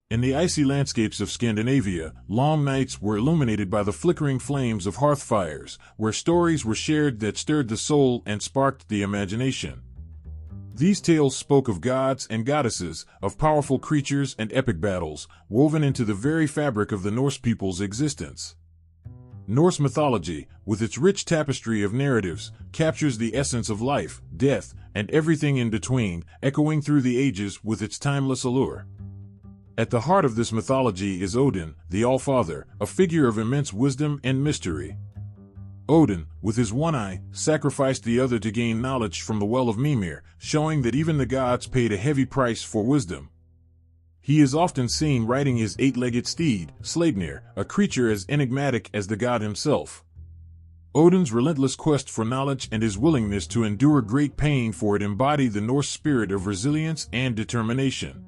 In the icy landscapes of Scandinavia, long nights were illuminated by the flickering flames of hearth fires, where stories were shared that stirred the soul and sparked the imagination. These tales spoke of gods and goddesses, of powerful creatures and epic battles, woven into the very fabric of the Norse people's existence. Norse mythology, with its rich tapestry of narratives, captures the essence of life, death, and everything in between, echoing through the ages with its timeless allure. At the heart of this mythology is Odin, the All-Father, a figure of immense wisdom and mystery. Odin, with his one eye, sacrificed the other to gain knowledge from the well of Mimir, showing that even the gods paid a heavy price for wisdom. He is often seen riding his eight-legged steed, Sleipnir, a creature as enigmatic as the god himself. Odin's relentless quest for knowledge and his willingness to endure great pain for it embody the Norse spirit of resilience and determination.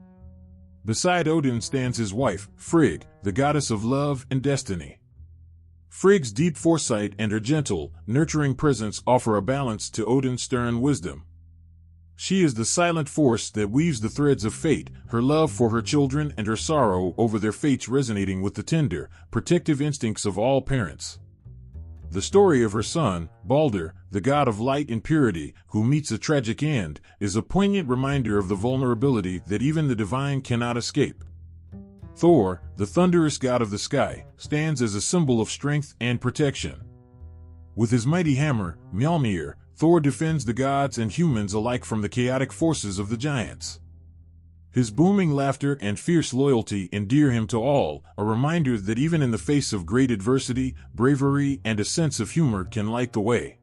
Beside Odin stands his wife, Frigg, the goddess of love and destiny. Frigg's deep foresight and her gentle, nurturing presence offer a balance to Odin's stern wisdom. She is the silent force that weaves the threads of fate, her love for her children and her sorrow over their fates resonating with the tender, protective instincts of all parents. The story of her son, Balder, the god of light and purity, who meets a tragic end, is a poignant reminder of the vulnerability that even the divine cannot escape. Thor, the thunderous god of the sky, stands as a symbol of strength and protection. With his mighty hammer, Mjolnir, Thor defends the gods and humans alike from the chaotic forces of the giants. His booming laughter and fierce loyalty endear him to all, a reminder that even in the face of great adversity, bravery and a sense of humor can light the way.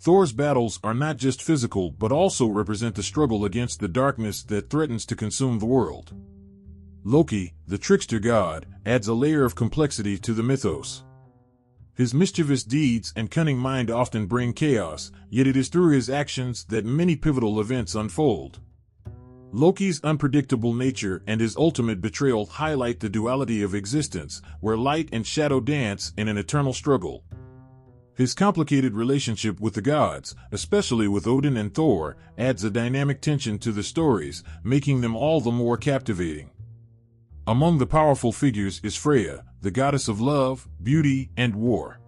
Thor's battles are not just physical but also represent the struggle against the darkness that threatens to consume the world. Loki, the trickster god, adds a layer of complexity to the mythos. His mischievous deeds and cunning mind often bring chaos, yet it is through his actions that many pivotal events unfold. Loki's unpredictable nature and his ultimate betrayal highlight the duality of existence, where light and shadow dance in an eternal struggle. His complicated relationship with the gods, especially with Odin and Thor, adds a dynamic tension to the stories, making them all the more captivating. Among the powerful figures is Freya, the goddess of love, beauty, and war.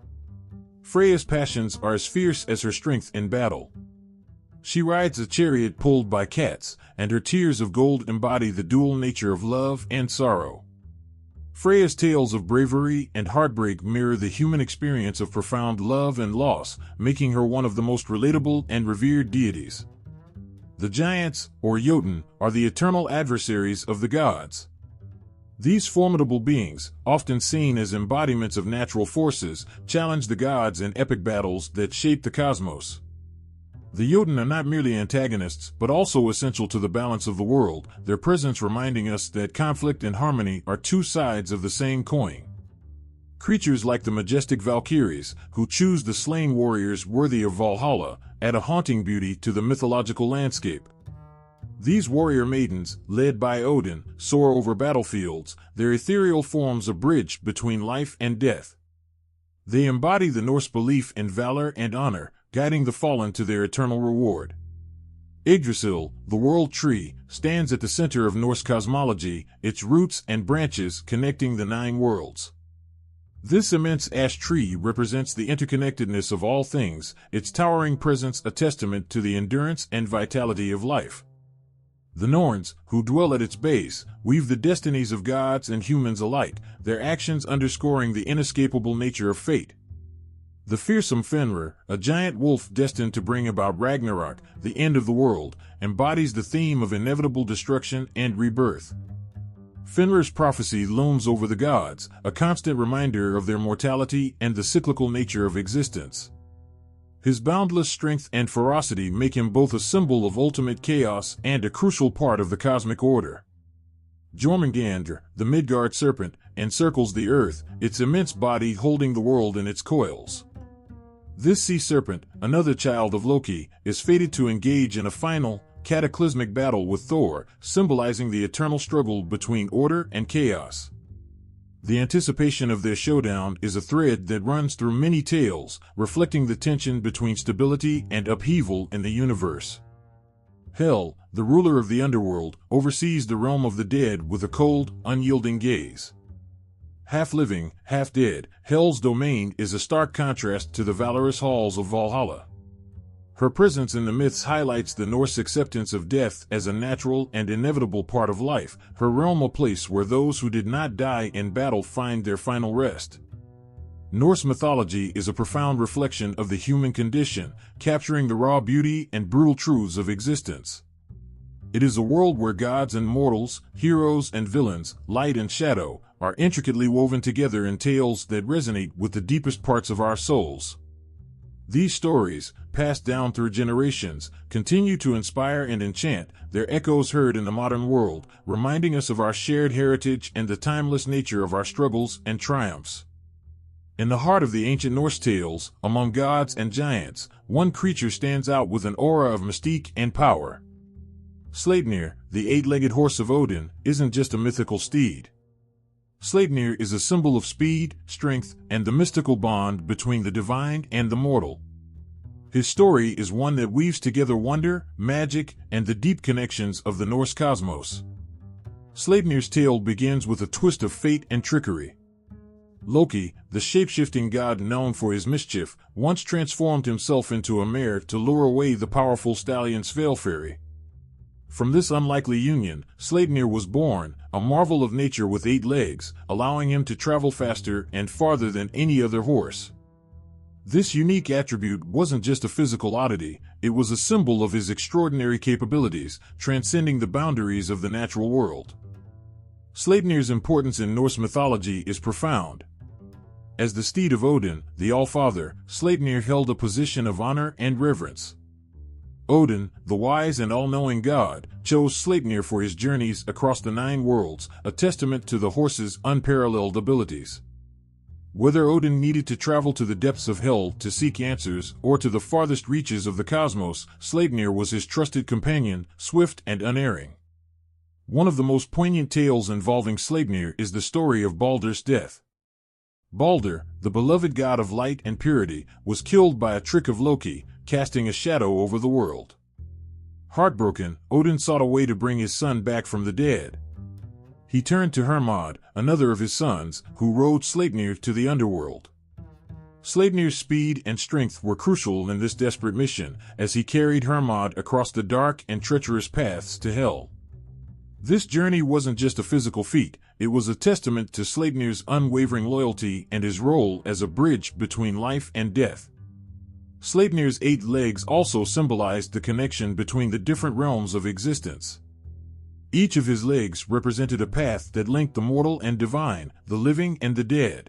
Freya's passions are as fierce as her strength in battle. She rides a chariot pulled by cats, and her tears of gold embody the dual nature of love and sorrow. Freya's tales of bravery and heartbreak mirror the human experience of profound love and loss, making her one of the most relatable and revered deities. The giants, or Jotun, are the eternal adversaries of the gods. These formidable beings, often seen as embodiments of natural forces, challenge the gods in epic battles that shape the cosmos. The Jotun are not merely antagonists, but also essential to the balance of the world, their presence reminding us that conflict and harmony are two sides of the same coin. Creatures like the majestic Valkyries, who choose the slain warriors worthy of Valhalla, add a haunting beauty to the mythological landscape. These warrior maidens, led by Odin, soar over battlefields, their ethereal forms a bridge between life and death. They embody the Norse belief in valor and honor, guiding the fallen to their eternal reward. Yggdrasil, the world tree, stands at the center of Norse cosmology, its roots and branches connecting the 9 worlds. This immense ash tree represents the interconnectedness of all things, its towering presence a testament to the endurance and vitality of life. The Norns, who dwell at its base, weave the destinies of gods and humans alike, their actions underscoring the inescapable nature of fate. The fearsome Fenrir, a giant wolf destined to bring about Ragnarok, the end of the world, embodies the theme of inevitable destruction and rebirth. Fenrir's prophecy looms over the gods, a constant reminder of their mortality and the cyclical nature of existence. His boundless strength and ferocity make him both a symbol of ultimate chaos and a crucial part of the cosmic order. Jormungandr, the Midgard serpent, encircles the earth, its immense body holding the world in its coils. This sea serpent, another child of Loki, is fated to engage in a final, cataclysmic battle with Thor, symbolizing the eternal struggle between order and chaos. The anticipation of their showdown is a thread that runs through many tales, reflecting the tension between stability and upheaval in the universe. Hel, the ruler of the underworld, oversees the realm of the dead with a cold, unyielding gaze. Half living, half dead, Hel's domain is a stark contrast to the valorous halls of Valhalla. Her presence in the myths highlights the Norse acceptance of death as a natural and inevitable part of life, her realm a place where those who did not die in battle find their final rest. Norse mythology is a profound reflection of the human condition, capturing the raw beauty and brutal truths of existence. It is a world where gods and mortals, heroes and villains, light and shadow, are intricately woven together in tales that resonate with the deepest parts of our souls. These stories, passed down through generations, continue to inspire and enchant, their echoes heard in the modern world, reminding us of our shared heritage and the timeless nature of our struggles and triumphs. In the heart of the ancient Norse tales, among gods and giants, one creature stands out with an aura of mystique and power. Sleipnir, the eight-legged horse of Odin, isn't just a mythical steed. Sleipnir is a symbol of speed, strength, and the mystical bond between the divine and the mortal. His story is one that weaves together wonder, magic, and the deep connections of the Norse cosmos. Sleipnir's tale begins with a twist of fate and trickery. Loki, the shape-shifting god known for his mischief, once transformed himself into a mare to lure away the powerful stallion Svalfari. From this unlikely union, Sleipnir was born, a marvel of nature with 8 legs, allowing him to travel faster and farther than any other horse. This unique attribute wasn't just a physical oddity, it was a symbol of his extraordinary capabilities, transcending the boundaries of the natural world. Sleipnir's importance in Norse mythology is profound. As the steed of Odin, the All-Father, Sleipnir held a position of honor and reverence. Odin, the wise and all-knowing god, chose Sleipnir for his journeys across the 9 worlds, a testament to the horse's unparalleled abilities. Whether Odin needed to travel to the depths of Hel to seek answers or to the farthest reaches of the cosmos, Sleipnir was his trusted companion, swift and unerring. One of the most poignant tales involving Sleipnir is the story of Baldur's death. Baldur, the beloved god of light and purity, was killed by a trick of Loki, casting a shadow over the world. Heartbroken, Odin sought a way to bring his son back from the dead. He turned to Hermod, another of his sons, who rode Sleipnir to the underworld. Sleipnir's speed and strength were crucial in this desperate mission, as he carried Hermod across the dark and treacherous paths to Hel. This journey wasn't just a physical feat, it was a testament to Sleipnir's unwavering loyalty and his role as a bridge between life and death. Sleipnir's 8 legs also symbolized the connection between the different realms of existence. Each of his legs represented a path that linked the mortal and divine, the living and the dead.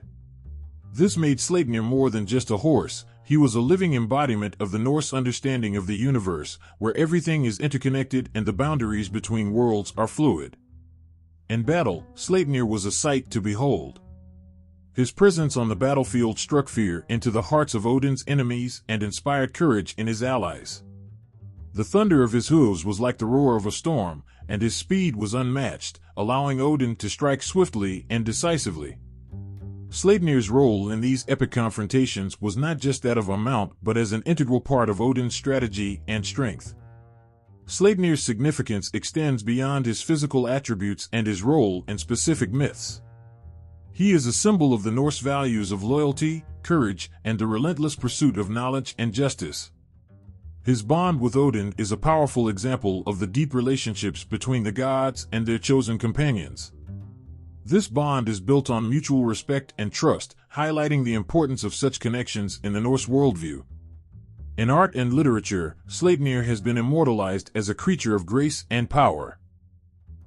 This made Sleipnir more than just a horse, he was a living embodiment of the Norse understanding of the universe, where everything is interconnected and the boundaries between worlds are fluid. In battle, Sleipnir was a sight to behold. His presence on the battlefield struck fear into the hearts of Odin's enemies and inspired courage in his allies. The thunder of his hooves was like the roar of a storm, and his speed was unmatched, allowing Odin to strike swiftly and decisively. Sleipnir's role in these epic confrontations was not just that of a mount but as an integral part of Odin's strategy and strength. Sleipnir's significance extends beyond his physical attributes and his role in specific myths. He is a symbol of the Norse values of loyalty, courage, and the relentless pursuit of knowledge and justice. His bond with Odin is a powerful example of the deep relationships between the gods and their chosen companions. This bond is built on mutual respect and trust, highlighting the importance of such connections in the Norse worldview. In art and literature, Sleipnir has been immortalized as a creature of grace and power.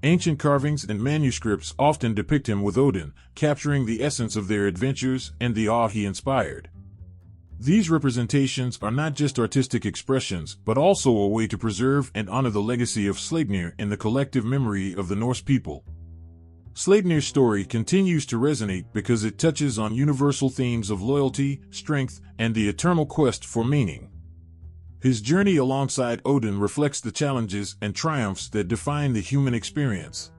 Ancient carvings and manuscripts often depict him with Odin, capturing the essence of their adventures and the awe he inspired. These representations are not just artistic expressions, but also a way to preserve and honor the legacy of Sleipnir in the collective memory of the Norse people. Sleipnir's story continues to resonate because it touches on universal themes of loyalty, strength, and the eternal quest for meaning. His journey alongside Odin reflects the challenges and triumphs that define the human experience.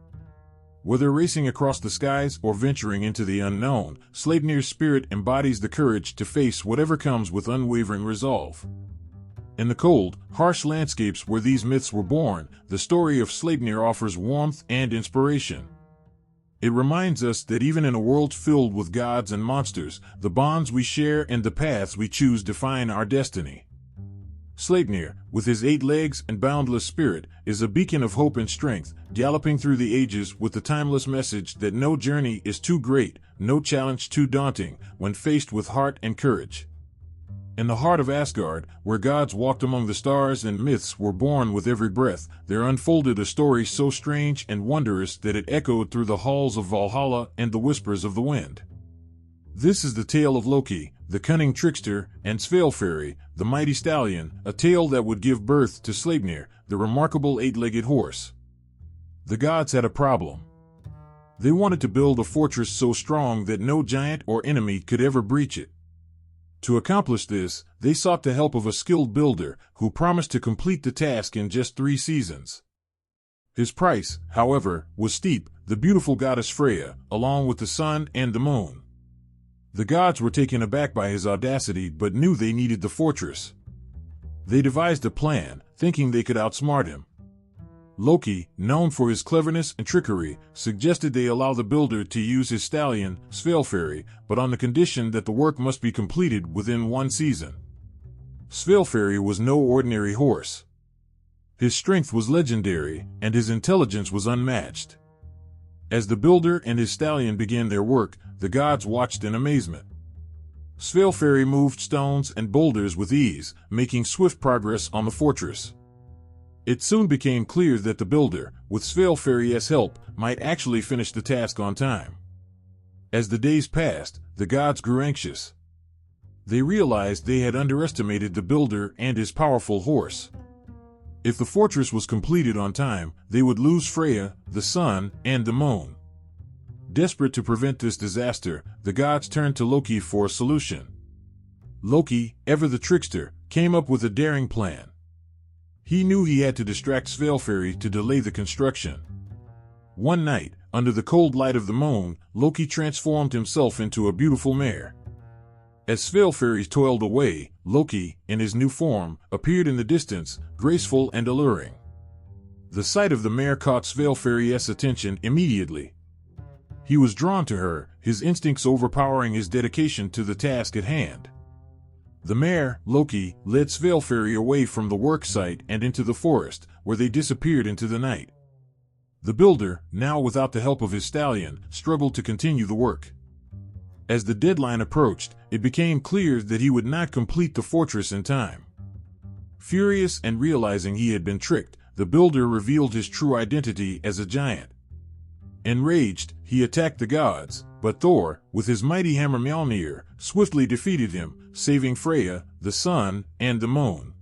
Whether racing across the skies or venturing into the unknown, Sleipnir's spirit embodies the courage to face whatever comes with unwavering resolve. In the cold, harsh landscapes where these myths were born, the story of Sleipnir offers warmth and inspiration. It reminds us that even in a world filled with gods and monsters, the bonds we share and the paths we choose define our destiny. Sleipnir, with his 8 legs and boundless spirit, is a beacon of hope and strength, galloping through the ages with the timeless message that no journey is too great, no challenge too daunting, when faced with heart and courage. In the heart of Asgard, where gods walked among the stars and myths were born with every breath, there unfolded a story so strange and wondrous that it echoed through the halls of Valhalla and the whispers of the wind. This is the tale of Loki, the cunning trickster, and Svalfari, the mighty stallion, a tale that would give birth to Sleipnir, the remarkable 8-legged horse. The gods had a problem. They wanted to build a fortress so strong that no giant or enemy could ever breach it. To accomplish this, they sought the help of a skilled builder who promised to complete the task in just 3 seasons. His price, however, was steep: the beautiful goddess Freya, along with the sun and the moon. The gods were taken aback by his audacity but knew they needed the fortress. They devised a plan, thinking they could outsmart him. Loki, known for his cleverness and trickery, suggested they allow the builder to use his stallion, Svalfari, but on the condition that the work must be completed within 1 season. Svalfari was no ordinary horse. His strength was legendary, and his intelligence was unmatched. As the builder and his stallion began their work, the gods watched in amazement. Svalfari moved stones and boulders with ease, making swift progress on the fortress. It soon became clear that the builder, with Svalfari's help, might actually finish the task on time. As the days passed, the gods grew anxious. They realized they had underestimated the builder and his powerful horse. If the fortress was completed on time, they would lose Freya, the sun, and the moon. Desperate to prevent this disaster, the gods turned to Loki for a solution. Loki, ever the trickster, came up with a daring plan. He knew he had to distract Svalfari to delay the construction. One night, under the cold light of the moon, Loki transformed himself into a beautiful mare. As Svalfari toiled away, Loki, in his new form, appeared in the distance, graceful and alluring. The sight of the mare caught Svalfari's attention immediately. He was drawn to her, his instincts overpowering his dedication to the task at hand. The mare, Loki, led Svalfari away from the work site and into the forest, where they disappeared into the night. The builder, now without the help of his stallion, struggled to continue the work. As the deadline approached, it became clear that he would not complete the fortress in time. Furious and realizing he had been tricked, the builder revealed his true identity as a giant. Enraged, he attacked the gods, but Thor, with his mighty hammer Mjolnir, swiftly defeated him, saving Freya, the sun, and the moon.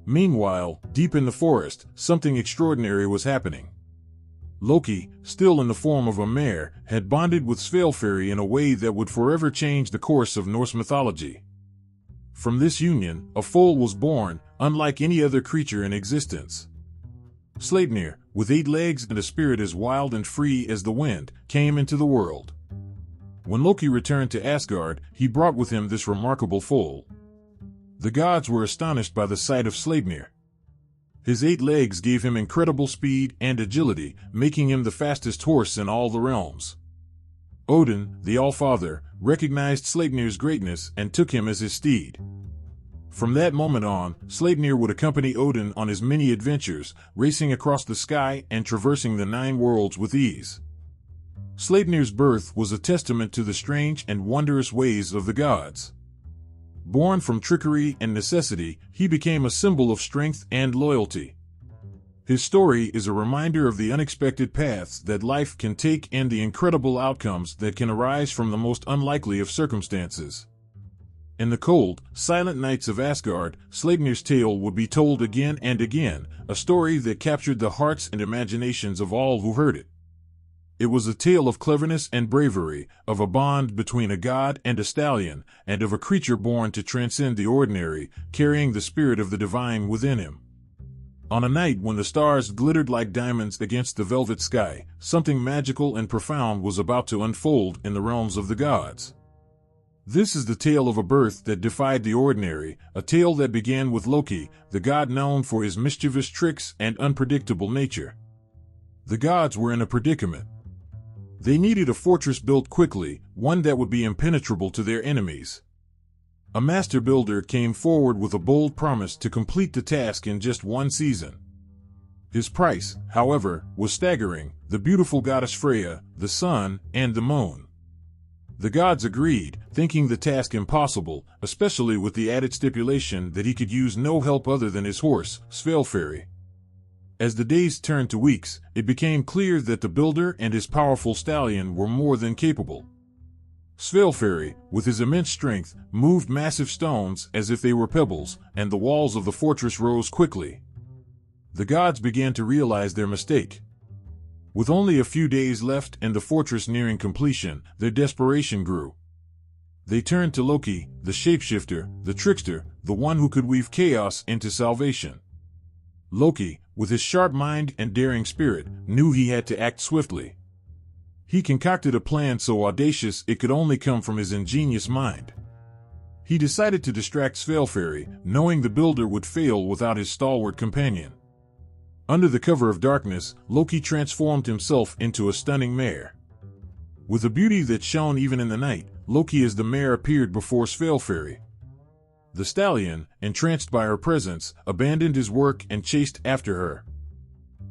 Meanwhile, deep in the forest, something extraordinary was happening. Loki, still in the form of a mare, had bonded with Svalfari in a way that would forever change the course of Norse mythology. From this union, a foal was born, unlike any other creature in existence. Sleipnir, with 8 legs and a spirit as wild and free as the wind, came into the world. When Loki returned to Asgard, he brought with him this remarkable foal. The gods were astonished by the sight of Sleipnir. His 8 legs gave him incredible speed and agility, making him the fastest horse in all the realms. Odin, the All-Father, recognized Sleipnir's greatness and took him as his steed. From that moment on, Sleipnir would accompany Odin on his many adventures, racing across the sky and traversing the 9 worlds with ease. Sleipnir's birth was a testament to the strange and wondrous ways of the gods. Born from trickery and necessity, he became a symbol of strength and loyalty. His story is a reminder of the unexpected paths that life can take and the incredible outcomes that can arise from the most unlikely of circumstances. In the cold, silent nights of Asgard, Sleipnir's tale would be told again and again, a story that captured the hearts and imaginations of all who heard it. It was a tale of cleverness and bravery, of a bond between a god and a stallion, and of a creature born to transcend the ordinary, carrying the spirit of the divine within him. On a night when the stars glittered like diamonds against the velvet sky, something magical and profound was about to unfold in the realms of the gods. This is the tale of a birth that defied the ordinary, a tale that began with Loki, the god known for his mischievous tricks and unpredictable nature. The gods were in a predicament. They needed a fortress built quickly, one that would be impenetrable to their enemies. A master builder came forward with a bold promise to complete the task in just one season. His price, however, was staggering: the beautiful goddess Freya, the sun, and the moon. The gods agreed, thinking the task impossible, especially with the added stipulation that he could use no help other than his horse, Sleipnir. As the days turned to weeks, it became clear that the builder and his powerful stallion were more than capable. Sleipnir, with his immense strength, moved massive stones as if they were pebbles, and the walls of the fortress rose quickly. The gods began to realize their mistake. With only a few days left and the fortress nearing completion, their desperation grew. They turned to Loki, the shapeshifter, the trickster, the one who could weave chaos into salvation. Loki, with his sharp mind and daring spirit, knew he had to act swiftly. He concocted a plan so audacious it could only come from his ingenious mind. He decided to distract Sleipnir, knowing the builder would fail without his stalwart companion. Under the cover of darkness, Loki transformed himself into a stunning mare. With a beauty that shone even in the night, Loki as the mare appeared before Sleipnir. The stallion, entranced by her presence, abandoned his work and chased after her.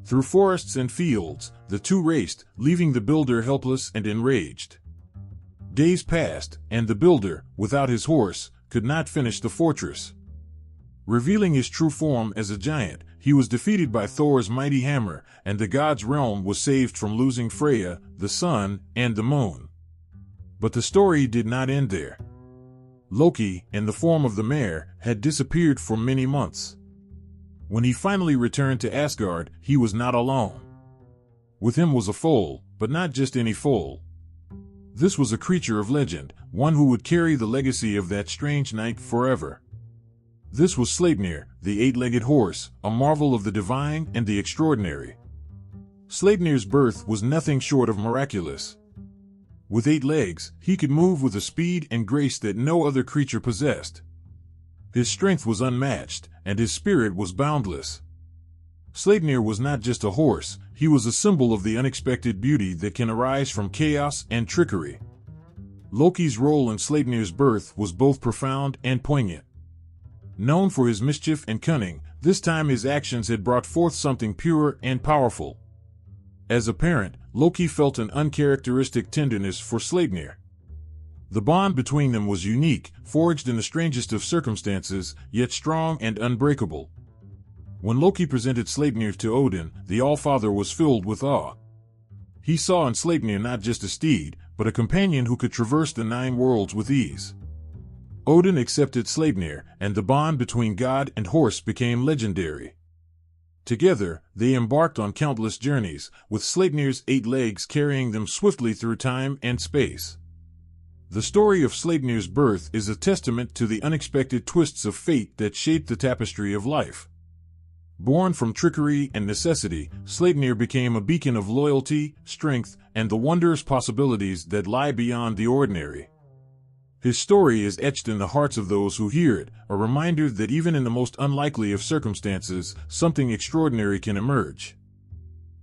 Through forests and fields, the two raced, leaving the builder helpless and enraged. Days passed, and the builder, without his horse, could not finish the fortress. Revealing his true form as a giant, he was defeated by Thor's mighty hammer, and the god's realm was saved from losing Freya, the sun, and the moon. But the story did not end there. Loki, in the form of the mare, had disappeared for many months. When he finally returned to Asgard, he was not alone. With him was a foal, but not just any foal. This was a creature of legend, one who would carry the legacy of that strange night forever. This was Sleipnir, the eight-legged horse, a marvel of the divine and the extraordinary. Sleipnir's birth was nothing short of miraculous. With 8 legs, he could move with a speed and grace that no other creature possessed. His strength was unmatched, and his spirit was boundless. Sleipnir was not just a horse, he was a symbol of the unexpected beauty that can arise from chaos and trickery. Loki's role in Sleipnir's birth was both profound and poignant. Known for his mischief and cunning, this time his actions had brought forth something pure and powerful. As a parent, Loki felt an uncharacteristic tenderness for Sleipnir. The bond between them was unique, forged in the strangest of circumstances, yet strong and unbreakable. When Loki presented Sleipnir to Odin, the Allfather was filled with awe. He saw in Sleipnir not just a steed, but a companion who could traverse the 9 worlds with ease. Odin accepted Sleipnir, and the bond between god and horse became legendary. Together, they embarked on countless journeys, with Sleipnir's 8 legs carrying them swiftly through time and space. The story of Sleipnir's birth is a testament to the unexpected twists of fate that shaped the tapestry of life. Born from trickery and necessity, Sleipnir became a beacon of loyalty, strength, and the wondrous possibilities that lie beyond the ordinary. His story is etched in the hearts of those who hear it, a reminder that even in the most unlikely of circumstances, something extraordinary can emerge.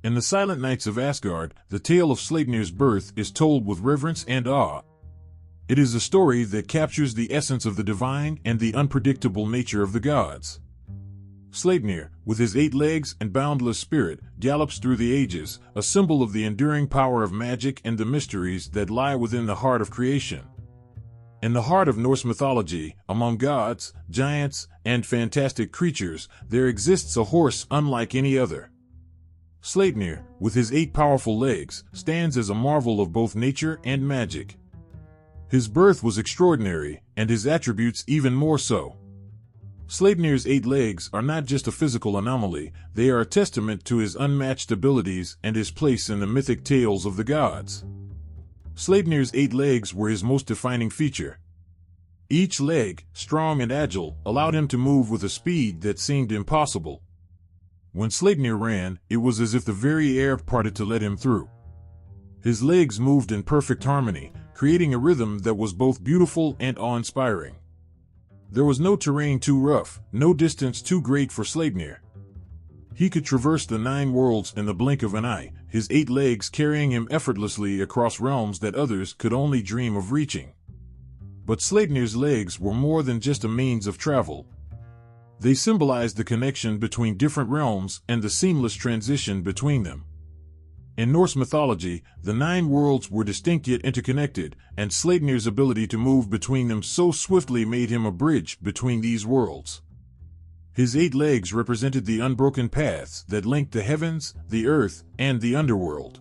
In the silent nights of Asgard, the tale of Sleipnir's birth is told with reverence and awe. It is a story that captures the essence of the divine and the unpredictable nature of the gods. Sleipnir, with his 8 legs and boundless spirit, gallops through the ages, a symbol of the enduring power of magic and the mysteries that lie within the heart of creation. In the heart of Norse mythology, among gods, giants, and fantastic creatures, there exists a horse unlike any other. Sleipnir, with his 8 powerful legs, stands as a marvel of both nature and magic. His birth was extraordinary, and his attributes even more so. Sleipnir's 8 legs are not just a physical anomaly, they are a testament to his unmatched abilities and his place in the mythic tales of the gods. Sleipnir's 8 legs were his most defining feature. Each leg, strong and agile, allowed him to move with a speed that seemed impossible. When Sleipnir ran, it was as if the very air parted to let him through. His legs moved in perfect harmony, creating a rhythm that was both beautiful and awe-inspiring. There was no terrain too rough, no distance too great for Sleipnir. He could traverse the 9 worlds in the blink of an eye, his 8 legs carrying him effortlessly across realms that others could only dream of reaching. But Sleipnir's legs were more than just a means of travel. They symbolized the connection between different realms and the seamless transition between them. In Norse mythology, the 9 worlds were distinct yet interconnected, and Sleipnir's ability to move between them so swiftly made him a bridge between these worlds. His 8 legs represented the unbroken paths that linked the heavens, the earth, and the underworld.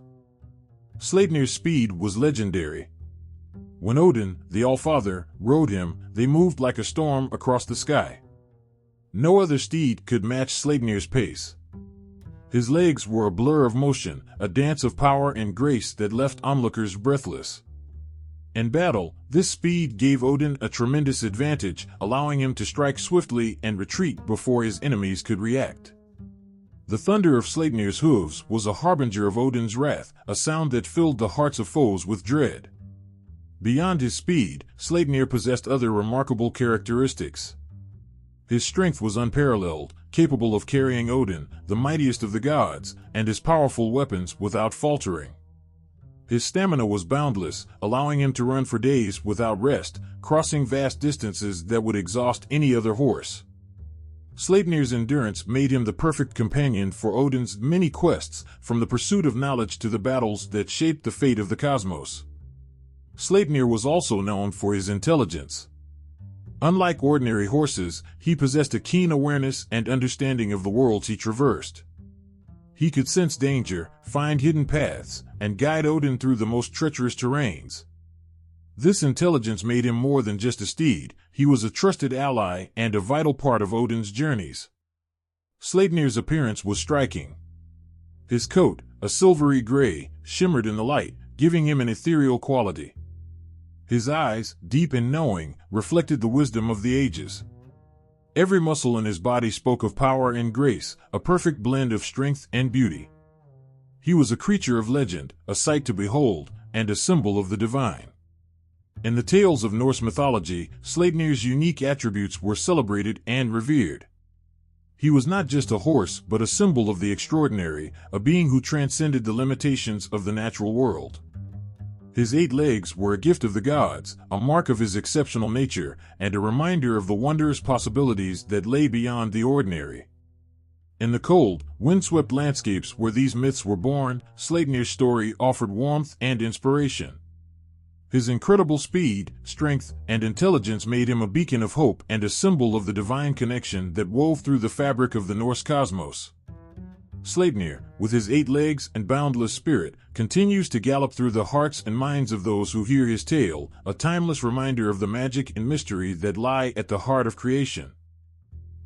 Sleipnir's speed was legendary. When Odin, the All-Father, rode him, they moved like a storm across the sky. No other steed could match Sleipnir's pace. His legs were a blur of motion, a dance of power and grace that left onlookers breathless. In battle, this speed gave Odin a tremendous advantage, allowing him to strike swiftly and retreat before his enemies could react. The thunder of Sleipnir's hooves was a harbinger of Odin's wrath, a sound that filled the hearts of foes with dread. Beyond his speed, Sleipnir possessed other remarkable characteristics. His strength was unparalleled, capable of carrying Odin, the mightiest of the gods, and his powerful weapons without faltering. His stamina was boundless, allowing him to run for days without rest, crossing vast distances that would exhaust any other horse. Sleipnir's endurance made him the perfect companion for Odin's many quests, from the pursuit of knowledge to the battles that shaped the fate of the cosmos. Sleipnir was also known for his intelligence. Unlike ordinary horses, he possessed a keen awareness and understanding of the worlds he traversed. He could sense danger, find hidden paths, and guide Odin through the most treacherous terrains. This intelligence made him more than just a steed, he was a trusted ally and a vital part of Odin's journeys. Sleipnir's appearance was striking. His coat, a silvery gray, shimmered in the light, giving him an ethereal quality. His eyes, deep and knowing, reflected the wisdom of the ages. Every muscle in his body spoke of power and grace, a perfect blend of strength and beauty. He was a creature of legend, a sight to behold, and a symbol of the divine. In the tales of Norse mythology, Sleipnir's unique attributes were celebrated and revered. He was not just a horse but a symbol of the extraordinary, a being who transcended the limitations of the natural world. His 8 legs were a gift of the gods, a mark of his exceptional nature, and a reminder of the wondrous possibilities that lay beyond the ordinary. In the cold, windswept landscapes where these myths were born, Sleipnir's story offered warmth and inspiration. His incredible speed, strength, and intelligence made him a beacon of hope and a symbol of the divine connection that wove through the fabric of the Norse cosmos. Sleipnir, with his 8 legs and boundless spirit, continues to gallop through the hearts and minds of those who hear his tale, a timeless reminder of the magic and mystery that lie at the heart of creation.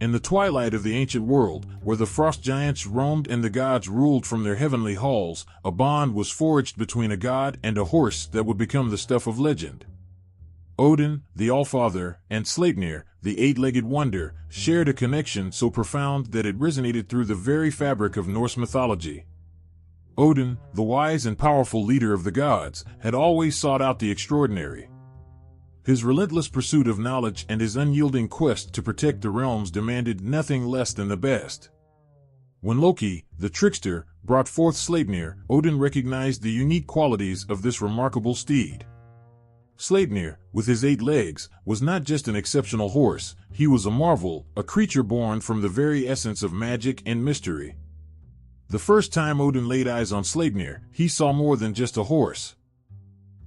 In the twilight of the ancient world, where the frost giants roamed and the gods ruled from their heavenly halls, a bond was forged between a god and a horse that would become the stuff of legend. Odin, the All-Father, and Sleipnir, the 8-legged wonder, shared a connection so profound that it resonated through the very fabric of Norse mythology. Odin, the wise and powerful leader of the gods, had always sought out the extraordinary. His relentless pursuit of knowledge and his unyielding quest to protect the realms demanded nothing less than the best. When Loki, the trickster, brought forth Sleipnir, Odin recognized the unique qualities of this remarkable steed. Sleipnir, with his 8 legs, was not just an exceptional horse, he was a marvel, a creature born from the very essence of magic and mystery. The first time Odin laid eyes on Sleipnir, he saw more than just a horse.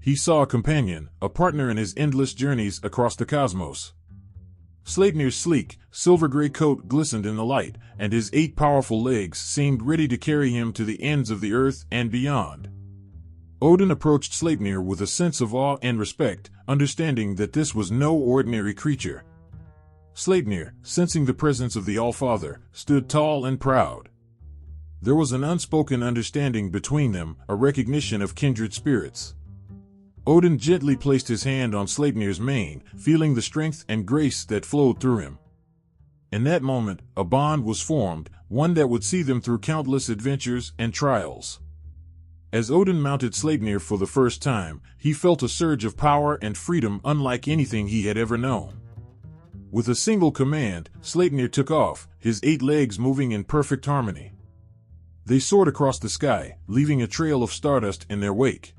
He saw a companion, a partner in his endless journeys across the cosmos. Sleipnir's sleek, silver-gray coat glistened in the light, and his 8 powerful legs seemed ready to carry him to the ends of the earth and beyond. Odin approached Sleipnir with a sense of awe and respect, understanding that this was no ordinary creature. Sleipnir, sensing the presence of the All-Father, stood tall and proud. There was an unspoken understanding between them, a recognition of kindred spirits. Odin gently placed his hand on Sleipnir's mane, feeling the strength and grace that flowed through him. In that moment, a bond was formed, one that would see them through countless adventures and trials. As Odin mounted Sleipnir for the first time, he felt a surge of power and freedom unlike anything he had ever known. With a single command, Sleipnir took off, his 8 legs moving in perfect harmony. They soared across the sky, leaving a trail of stardust in their wake.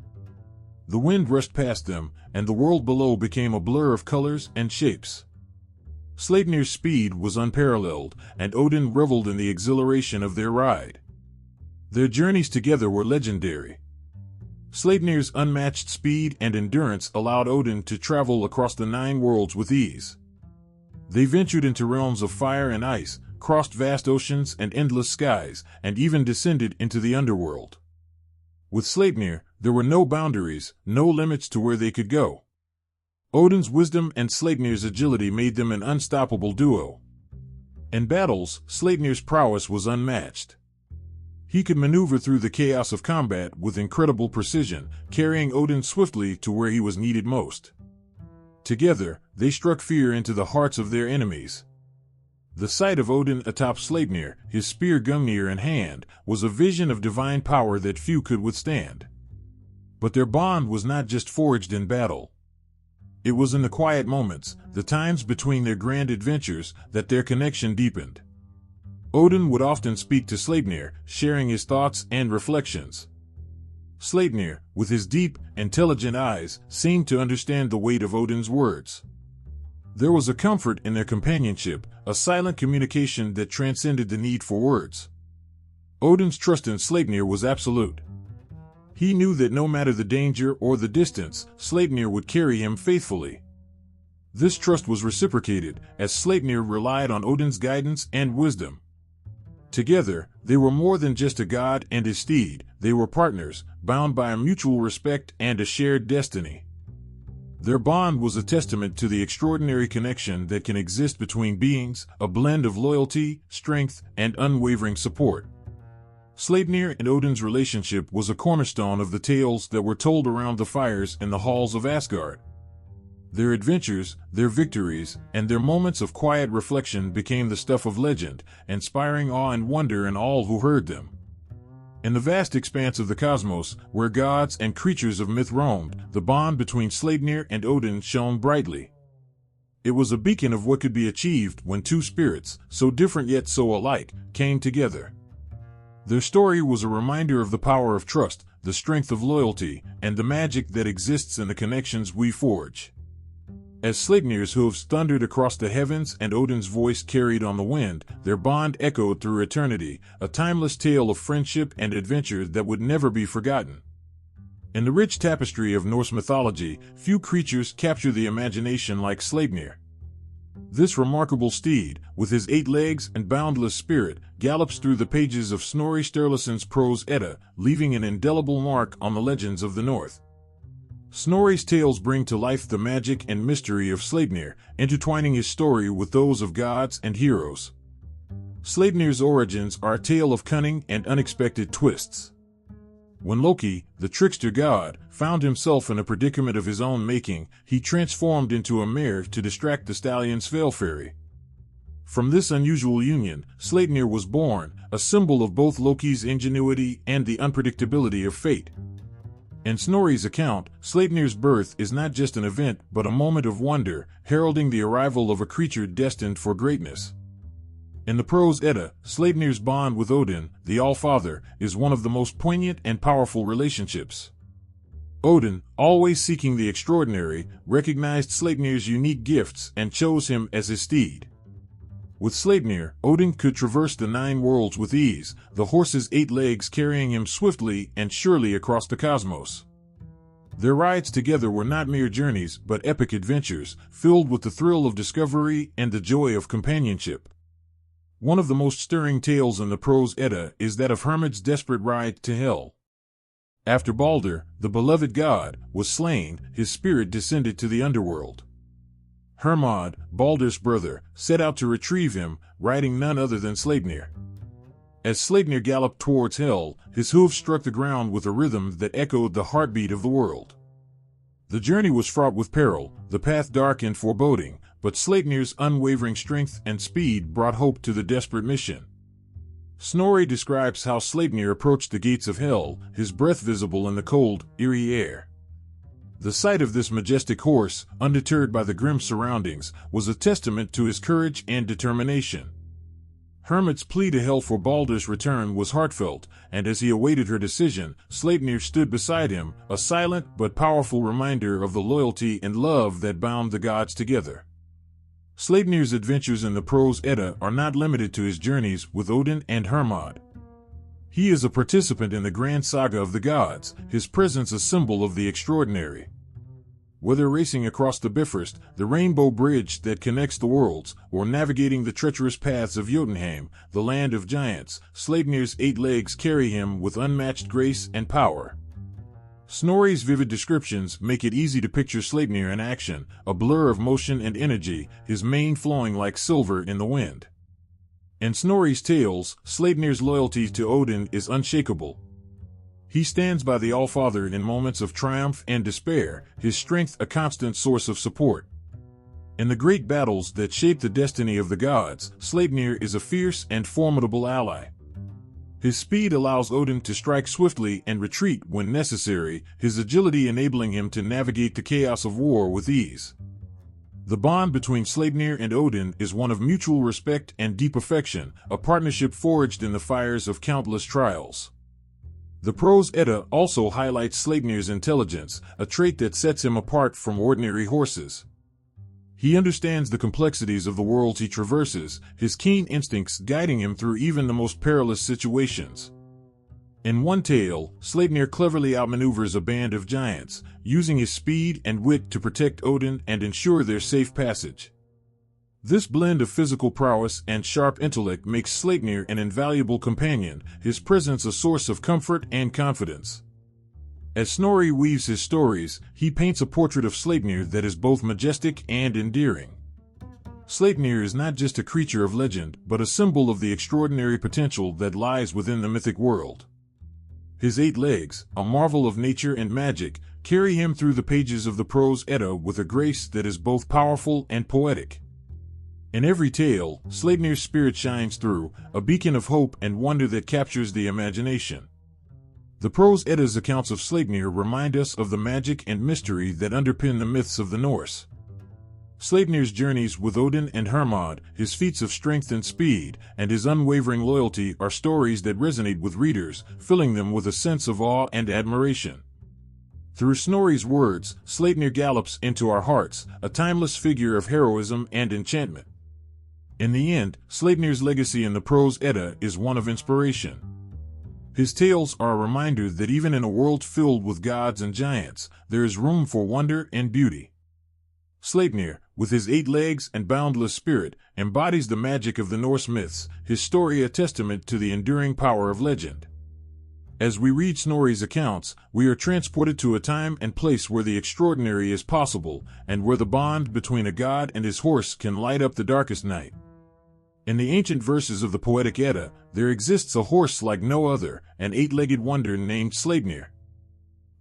The wind rushed past them, and the world below became a blur of colors and shapes. Sleipnir's speed was unparalleled, and Odin reveled in the exhilaration of their ride. Their journeys together were legendary. Sleipnir's unmatched speed and endurance allowed Odin to travel across the 9 worlds with ease. They ventured into realms of fire and ice, crossed vast oceans and endless skies, and even descended into the underworld. With Sleipnir, there were no boundaries, no limits to where they could go. Odin's wisdom and Sleipnir's agility made them an unstoppable duo. In battles, Sleipnir's prowess was unmatched. He could maneuver through the chaos of combat with incredible precision, carrying Odin swiftly to where he was needed most. Together, they struck fear into the hearts of their enemies. The sight of Odin atop Sleipnir, his spear Gungnir in hand, was a vision of divine power that few could withstand. But their bond was not just forged in battle. It was in the quiet moments, the times between their grand adventures, that their connection deepened. Odin would often speak to Sleipnir, sharing his thoughts and reflections. Sleipnir, with his deep, intelligent eyes, seemed to understand the weight of Odin's words. There was a comfort in their companionship, a silent communication that transcended the need for words. Odin's trust in Sleipnir was absolute. He knew that no matter the danger or the distance, Sleipnir would carry him faithfully. This trust was reciprocated, as Sleipnir relied on Odin's guidance and wisdom. Together, they were more than just a god and his steed, they were partners, bound by a mutual respect and a shared destiny. Their bond was a testament to the extraordinary connection that can exist between beings, a blend of loyalty, strength, and unwavering support. Sleipnir and Odin's relationship was a cornerstone of the tales that were told around the fires in the halls of Asgard. Their adventures, their victories, and their moments of quiet reflection became the stuff of legend, inspiring awe and wonder in all who heard them. In the vast expanse of the cosmos, where gods and creatures of myth roamed, the bond between Sleipnir and Odin shone brightly. It was a beacon of what could be achieved when 2 spirits, so different yet so alike, came together. Their story was a reminder of the power of trust, the strength of loyalty, and the magic that exists in the connections we forge. As Sleipnir's hooves thundered across the heavens and Odin's voice carried on the wind, their bond echoed through eternity, a timeless tale of friendship and adventure that would never be forgotten. In the rich tapestry of Norse mythology, few creatures capture the imagination like Sleipnir. This remarkable steed, with his 8 legs and boundless spirit, gallops through the pages of Snorri Sturluson's prose Edda, leaving an indelible mark on the legends of the North. Snorri's tales bring to life the magic and mystery of Sleipnir, intertwining his story with those of gods and heroes. Sleipnir's origins are a tale of cunning and unexpected twists. When Loki, the trickster god, found himself in a predicament of his own making, he transformed into a mare to distract the stallion's Svalfari. From this unusual union, Sleipnir was born, a symbol of both Loki's ingenuity and the unpredictability of fate. In Snorri's account, Sleipnir's birth is not just an event but a moment of wonder, heralding the arrival of a creature destined for greatness. In the prose Edda, Sleipnir's bond with Odin, the All-Father, is one of the most poignant and powerful relationships. Odin, always seeking the extraordinary, recognized Sleipnir's unique gifts and chose him as his steed. With Sleipnir, Odin could traverse the 9 worlds with ease, the horse's 8 legs carrying him swiftly and surely across the cosmos. Their rides together were not mere journeys but epic adventures, filled with the thrill of discovery and the joy of companionship. One of the most stirring tales in the prose Edda is that of Hermod's desperate ride to Hel. After Balder, the beloved god, was slain, his spirit descended to the underworld. Hermod, Balder's brother, set out to retrieve him, riding none other than Sleipnir. As Sleipnir galloped towards Hel, his hooves struck the ground with a rhythm that echoed the heartbeat of the world. The journey was fraught with peril, the path dark and foreboding, but Sleipnir's unwavering strength and speed brought hope to the desperate mission. Snorri describes how Sleipnir approached the gates of hell, his breath visible in the cold, eerie air. The sight of this majestic horse, undeterred by the grim surroundings, was a testament to his courage and determination. Hermit's plea to Hel for Baldur's return was heartfelt, and as he awaited her decision, Sleipnir stood beside him, a silent but powerful reminder of the loyalty and love that bound the gods together. Sleipnir's adventures in the Prose Edda are not limited to his journeys with Odin and Hermod. He is a participant in the grand saga of the gods, his presence a symbol of the extraordinary. Whether racing across the Bifrost, the rainbow bridge that connects the worlds, or navigating the treacherous paths of Jotunheim, the land of giants, Sleipnir's 8 legs carry him with unmatched grace and power. Snorri's vivid descriptions make it easy to picture Sleipnir in action, a blur of motion and energy, his mane flowing like silver in the wind. In Snorri's tales, Sleipnir's loyalty to Odin is unshakable. He stands by the Allfather in moments of triumph and despair, his strength a constant source of support. In the great battles that shape the destiny of the gods, Sleipnir is a fierce and formidable ally. His speed allows Odin to strike swiftly and retreat when necessary, his agility enabling him to navigate the chaos of war with ease. The bond between Sleipnir and Odin is one of mutual respect and deep affection, a partnership forged in the fires of countless trials. The Prose Edda also highlights Sleipnir's intelligence, a trait that sets him apart from ordinary horses. He understands the complexities of the worlds he traverses, his keen instincts guiding him through even the most perilous situations. In one tale, Sleipnir cleverly outmaneuvers a band of giants, using his speed and wit to protect Odin and ensure their safe passage. This blend of physical prowess and sharp intellect makes Sleipnir an invaluable companion, his presence a source of comfort and confidence. As Snorri weaves his stories, he paints a portrait of Sleipnir that is both majestic and endearing. Sleipnir is not just a creature of legend, but a symbol of the extraordinary potential that lies within the mythic world. His 8 legs, a marvel of nature and magic, carry him through the pages of the Prose Edda with a grace that is both powerful and poetic. In every tale, Sleipnir's spirit shines through, a beacon of hope and wonder that captures the imagination. The Prose Edda's accounts of Sleipnir remind us of the magic and mystery that underpin the myths of the Norse. Sleipnir's journeys with Odin and Hermod, his feats of strength and speed, and his unwavering loyalty are stories that resonate with readers, filling them with a sense of awe and admiration. Through Snorri's words, Sleipnir gallops into our hearts, a timeless figure of heroism and enchantment. In the end, Sleipnir's legacy in the Prose Edda is one of inspiration. His tales are a reminder that even in a world filled with gods and giants, there is room for wonder and beauty. Sleipnir, with his 8 legs and boundless spirit, embodies the magic of the Norse myths, his story a testament to the enduring power of legend. As we read Snorri's accounts, we are transported to a time and place where the extraordinary is possible, and where the bond between a god and his horse can light up the darkest night. In the ancient verses of the Poetic Edda, there exists a horse like no other, an 8-legged wonder named Sleipnir.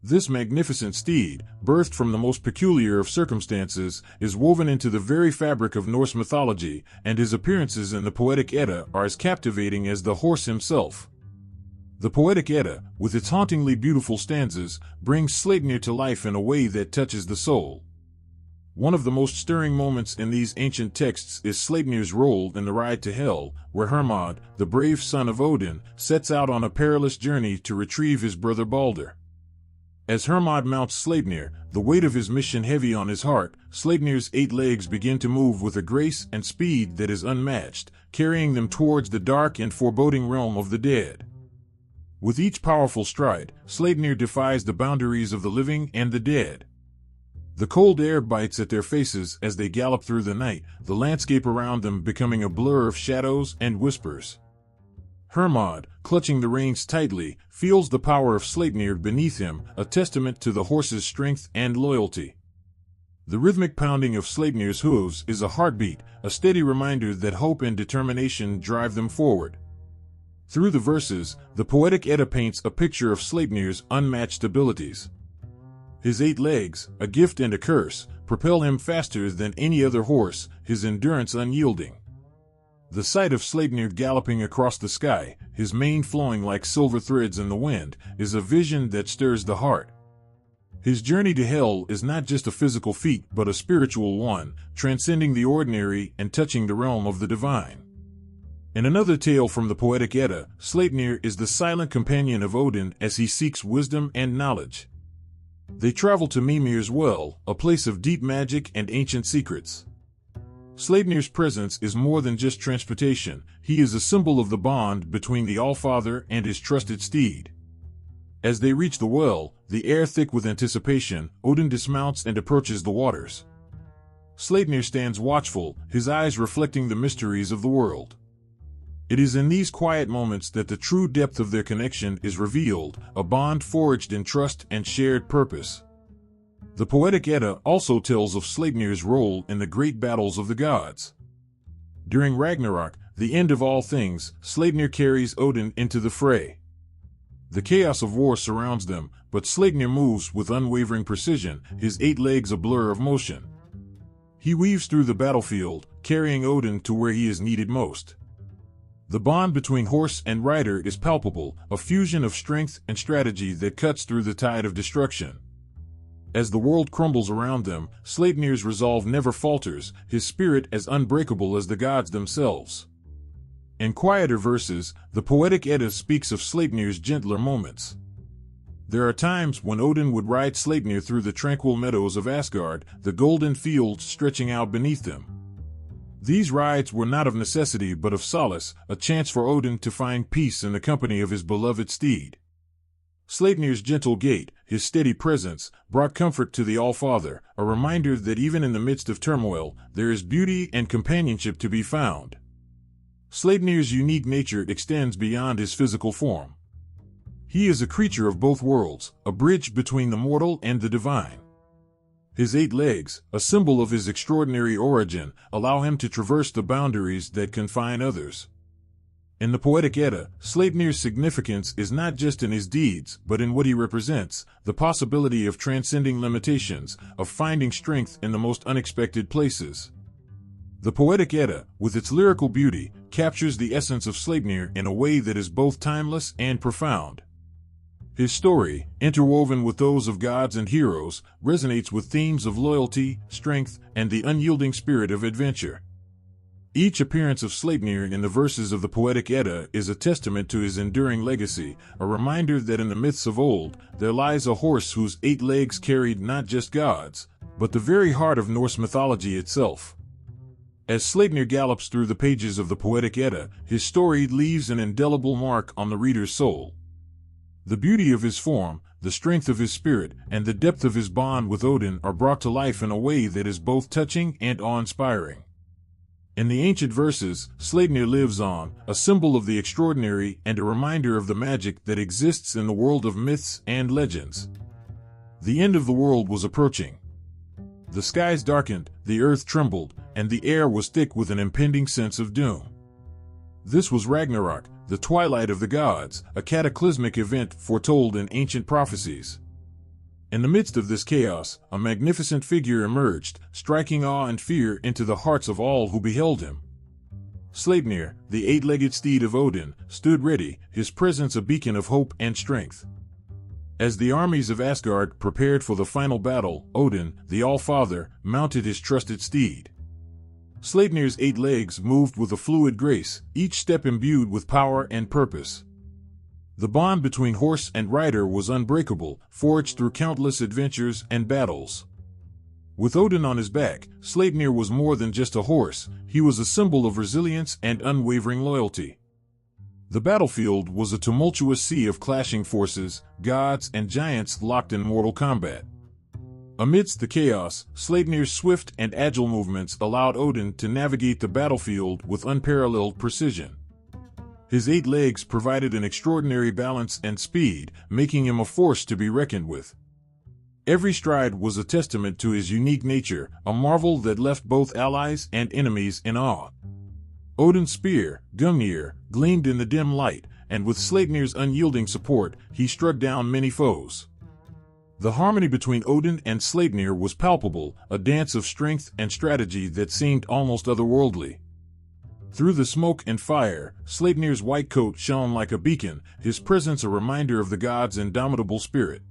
This magnificent steed, birthed from the most peculiar of circumstances, is woven into the very fabric of Norse mythology, and his appearances in the Poetic Edda are as captivating as the horse himself. The Poetic Edda, with its hauntingly beautiful stanzas, brings Sleipnir to life in a way that touches the soul. One of the most stirring moments in these ancient texts is Sleipnir's role in the ride to Hel, where Hermod, the brave son of Odin, sets out on a perilous journey to retrieve his brother Baldur. As Hermod mounts Sleipnir, the weight of his mission heavy on his heart, Sleipnir's 8 legs begin to move with a grace and speed that is unmatched, carrying them towards the dark and foreboding realm of the dead. With each powerful stride, Sleipnir defies the boundaries of the living and the dead. The cold air bites at their faces as they gallop through the night, the landscape around them becoming a blur of shadows and whispers. Hermod, clutching the reins tightly, feels the power of Sleipnir beneath him, a testament to the horse's strength and loyalty. The rhythmic pounding of Sleipnir's hooves is a heartbeat, a steady reminder that hope and determination drive them forward. Through the verses, the Poetic Edda paints a picture of Sleipnir's unmatched abilities. His 8 legs, a gift and a curse, propel him faster than any other horse, his endurance unyielding. The sight of Sleipnir galloping across the sky, his mane flowing like silver threads in the wind, is a vision that stirs the heart. His journey to hell is not just a physical feat but a spiritual one, transcending the ordinary and touching the realm of the divine. In another tale from the Poetic Edda, Sleipnir is the silent companion of Odin as he seeks wisdom and knowledge. They travel to Mimir's well, a place of deep magic and ancient secrets. Sleipnir's presence is more than just transportation, he is a symbol of the bond between the Allfather and his trusted steed. As they reach the well, the air thick with anticipation, Odin dismounts and approaches the waters. Sleipnir stands watchful, his eyes reflecting the mysteries of the world. It is in these quiet moments that the true depth of their connection is revealed, a bond forged in trust and shared purpose. The Poetic Edda also tells of Sleipnir's role in the great battles of the gods. During Ragnarok, the end of all things, Sleipnir carries Odin into the fray. The chaos of war surrounds them, but Sleipnir moves with unwavering precision, his 8 legs a blur of motion. He weaves through the battlefield, carrying Odin to where he is needed most. The bond between horse and rider is palpable, a fusion of strength and strategy that cuts through the tide of destruction. As the world crumbles around them, Sleipnir's resolve never falters, his spirit as unbreakable as the gods themselves. In quieter verses, the Poetic Edda speaks of Sleipnir's gentler moments. There are times when Odin would ride Sleipnir through the tranquil meadows of Asgard, the golden fields stretching out beneath them. These rides were not of necessity but of solace, a chance for Odin to find peace in the company of his beloved steed. Sleipnir's gentle gait, his steady presence, brought comfort to the Allfather, a reminder that even in the midst of turmoil, there is beauty and companionship to be found. Sleipnir's unique nature extends beyond his physical form. He is a creature of both worlds, a bridge between the mortal and the divine. His 8 legs, a symbol of his extraordinary origin, allow him to traverse the boundaries that confine others. In the Poetic Edda, Sleipnir's significance is not just in his deeds, but in what he represents, the possibility of transcending limitations, of finding strength in the most unexpected places. The Poetic Edda, with its lyrical beauty, captures the essence of Sleipnir in a way that is both timeless and profound. His story, interwoven with those of gods and heroes, resonates with themes of loyalty, strength, and the unyielding spirit of adventure. Each appearance of Sleipnir in the verses of the Poetic Edda is a testament to his enduring legacy, a reminder that in the myths of old, there lies a horse whose 8 legs carried not just gods, but the very heart of Norse mythology itself. As Sleipnir gallops through the pages of the Poetic Edda, his story leaves an indelible mark on the reader's soul. The beauty of his form, the strength of his spirit, and the depth of his bond with Odin are brought to life in a way that is both touching and awe-inspiring. In the ancient verses, Sleipnir lives on, a symbol of the extraordinary and a reminder of the magic that exists in the world of myths and legends. The end of the world was approaching. The skies darkened, the earth trembled, and the air was thick with an impending sense of doom. This was Ragnarok, the twilight of the gods, a cataclysmic event foretold in ancient prophecies. In the midst of this chaos, a magnificent figure emerged, striking awe and fear into the hearts of all who beheld him. Sleipnir, the 8-legged steed of Odin, stood ready, his presence a beacon of hope and strength. As the armies of Asgard prepared for the final battle, Odin, the Allfather, mounted his trusted steed. Sleipnir's 8 legs moved with a fluid grace, each step imbued with power and purpose. The bond between horse and rider was unbreakable, forged through countless adventures and battles. With Odin on his back, Sleipnir was more than just a horse, he was a symbol of resilience and unwavering loyalty. The battlefield was a tumultuous sea of clashing forces, gods and giants locked in mortal combat. Amidst the chaos, Sleipnir's swift and agile movements allowed Odin to navigate the battlefield with unparalleled precision. His 8 legs provided an extraordinary balance and speed, making him a force to be reckoned with. Every stride was a testament to his unique nature, a marvel that left both allies and enemies in awe. Odin's spear, Gungnir, gleamed in the dim light, and with Sleipnir's unyielding support, he struck down many foes. The harmony between Odin and Sleipnir was palpable, a dance of strength and strategy that seemed almost otherworldly. Through the smoke and fire, Sleipnir's white coat shone like a beacon, his presence a reminder of the god's indomitable spirit.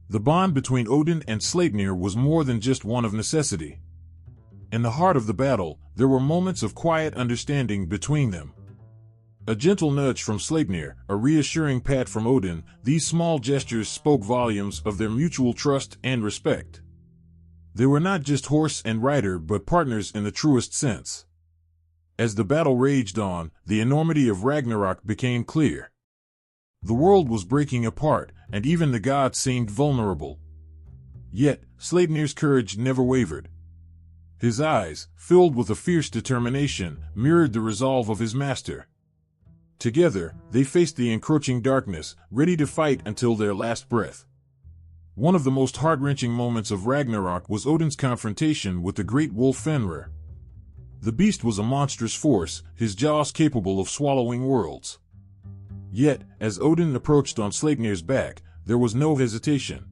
The bond between Odin and Sleipnir was more than just one of necessity. In the heart of the battle, there were moments of quiet understanding between them. A gentle nudge from Sleipnir, a reassuring pat from Odin, these small gestures spoke volumes of their mutual trust and respect. They were not just horse and rider but partners in the truest sense. As the battle raged on, the enormity of Ragnarok became clear. The world was breaking apart, and even the gods seemed vulnerable. Yet, Sleipnir's courage never wavered. His eyes, filled with a fierce determination, mirrored the resolve of his master. Together, they faced the encroaching darkness, ready to fight until their last breath. One of the most heart-wrenching moments of Ragnarok was Odin's confrontation with the great wolf Fenrir. The beast was a monstrous force, his jaws capable of swallowing worlds. Yet, as Odin approached on Sleipnir's back, there was no hesitation.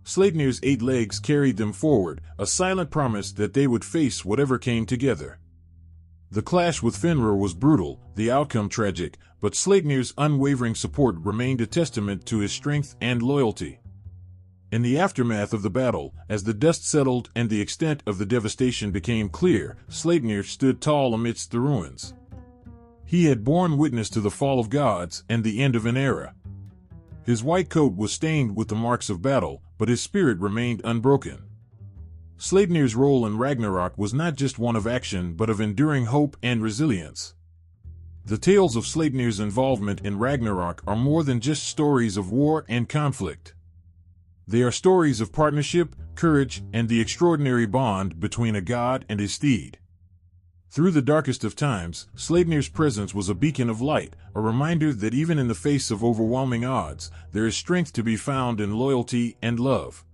Sleipnir's 8 legs carried them forward, a silent promise that they would face whatever came together. The clash with Fenrir was brutal, the outcome tragic, but Sleipnir's unwavering support remained a testament to his strength and loyalty. In the aftermath of the battle, as the dust settled and the extent of the devastation became clear, Sleipnir stood tall amidst the ruins. He had borne witness to the fall of gods and the end of an era. His white coat was stained with the marks of battle, but his spirit remained unbroken. Sleipnir's role in Ragnarok was not just one of action but of enduring hope and resilience. The tales of Sleipnir's involvement in Ragnarok are more than just stories of war and conflict. They are stories of partnership, courage, and the extraordinary bond between a god and his steed. Through the darkest of times, Sleipnir's presence was a beacon of light, a reminder that even in the face of overwhelming odds, there is strength to be found in loyalty and love.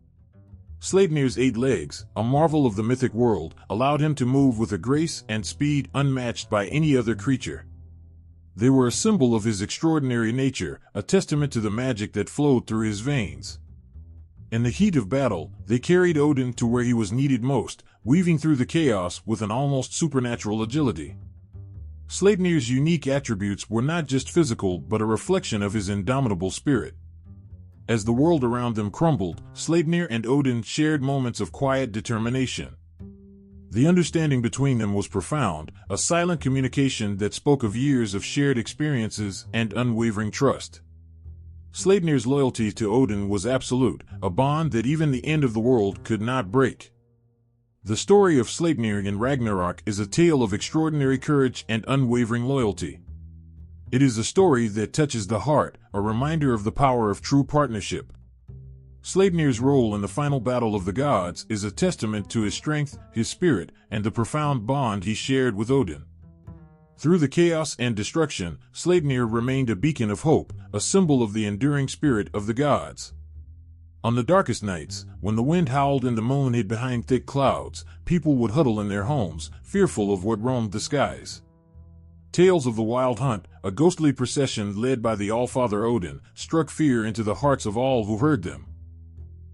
Sleipnir's 8 legs, a marvel of the mythic world, allowed him to move with a grace and speed unmatched by any other creature. They were a symbol of his extraordinary nature, a testament to the magic that flowed through his veins. In the heat of battle, they carried Odin to where he was needed most, weaving through the chaos with an almost supernatural agility. Sleipnir's unique attributes were not just physical but a reflection of his indomitable spirit. As the world around them crumbled, Sleipnir and Odin shared moments of quiet determination. The understanding between them was profound, a silent communication that spoke of years of shared experiences and unwavering trust. Sleipnir's loyalty to Odin was absolute, a bond that even the end of the world could not break. The story of Sleipnir in Ragnarok is a tale of extraordinary courage and unwavering loyalty. It is a story that touches the heart, a reminder of the power of true partnership. Sleipnir's role in the final battle of the gods is a testament to his strength, his spirit, and the profound bond he shared with Odin. Through the chaos and destruction, Sleipnir remained a beacon of hope, a symbol of the enduring spirit of the gods. On the darkest nights, when the wind howled and the moon hid behind thick clouds, people would huddle in their homes, fearful of what roamed the skies. Tales of the Wild Hunt, a ghostly procession led by the Allfather Odin, struck fear into the hearts of all who heard them.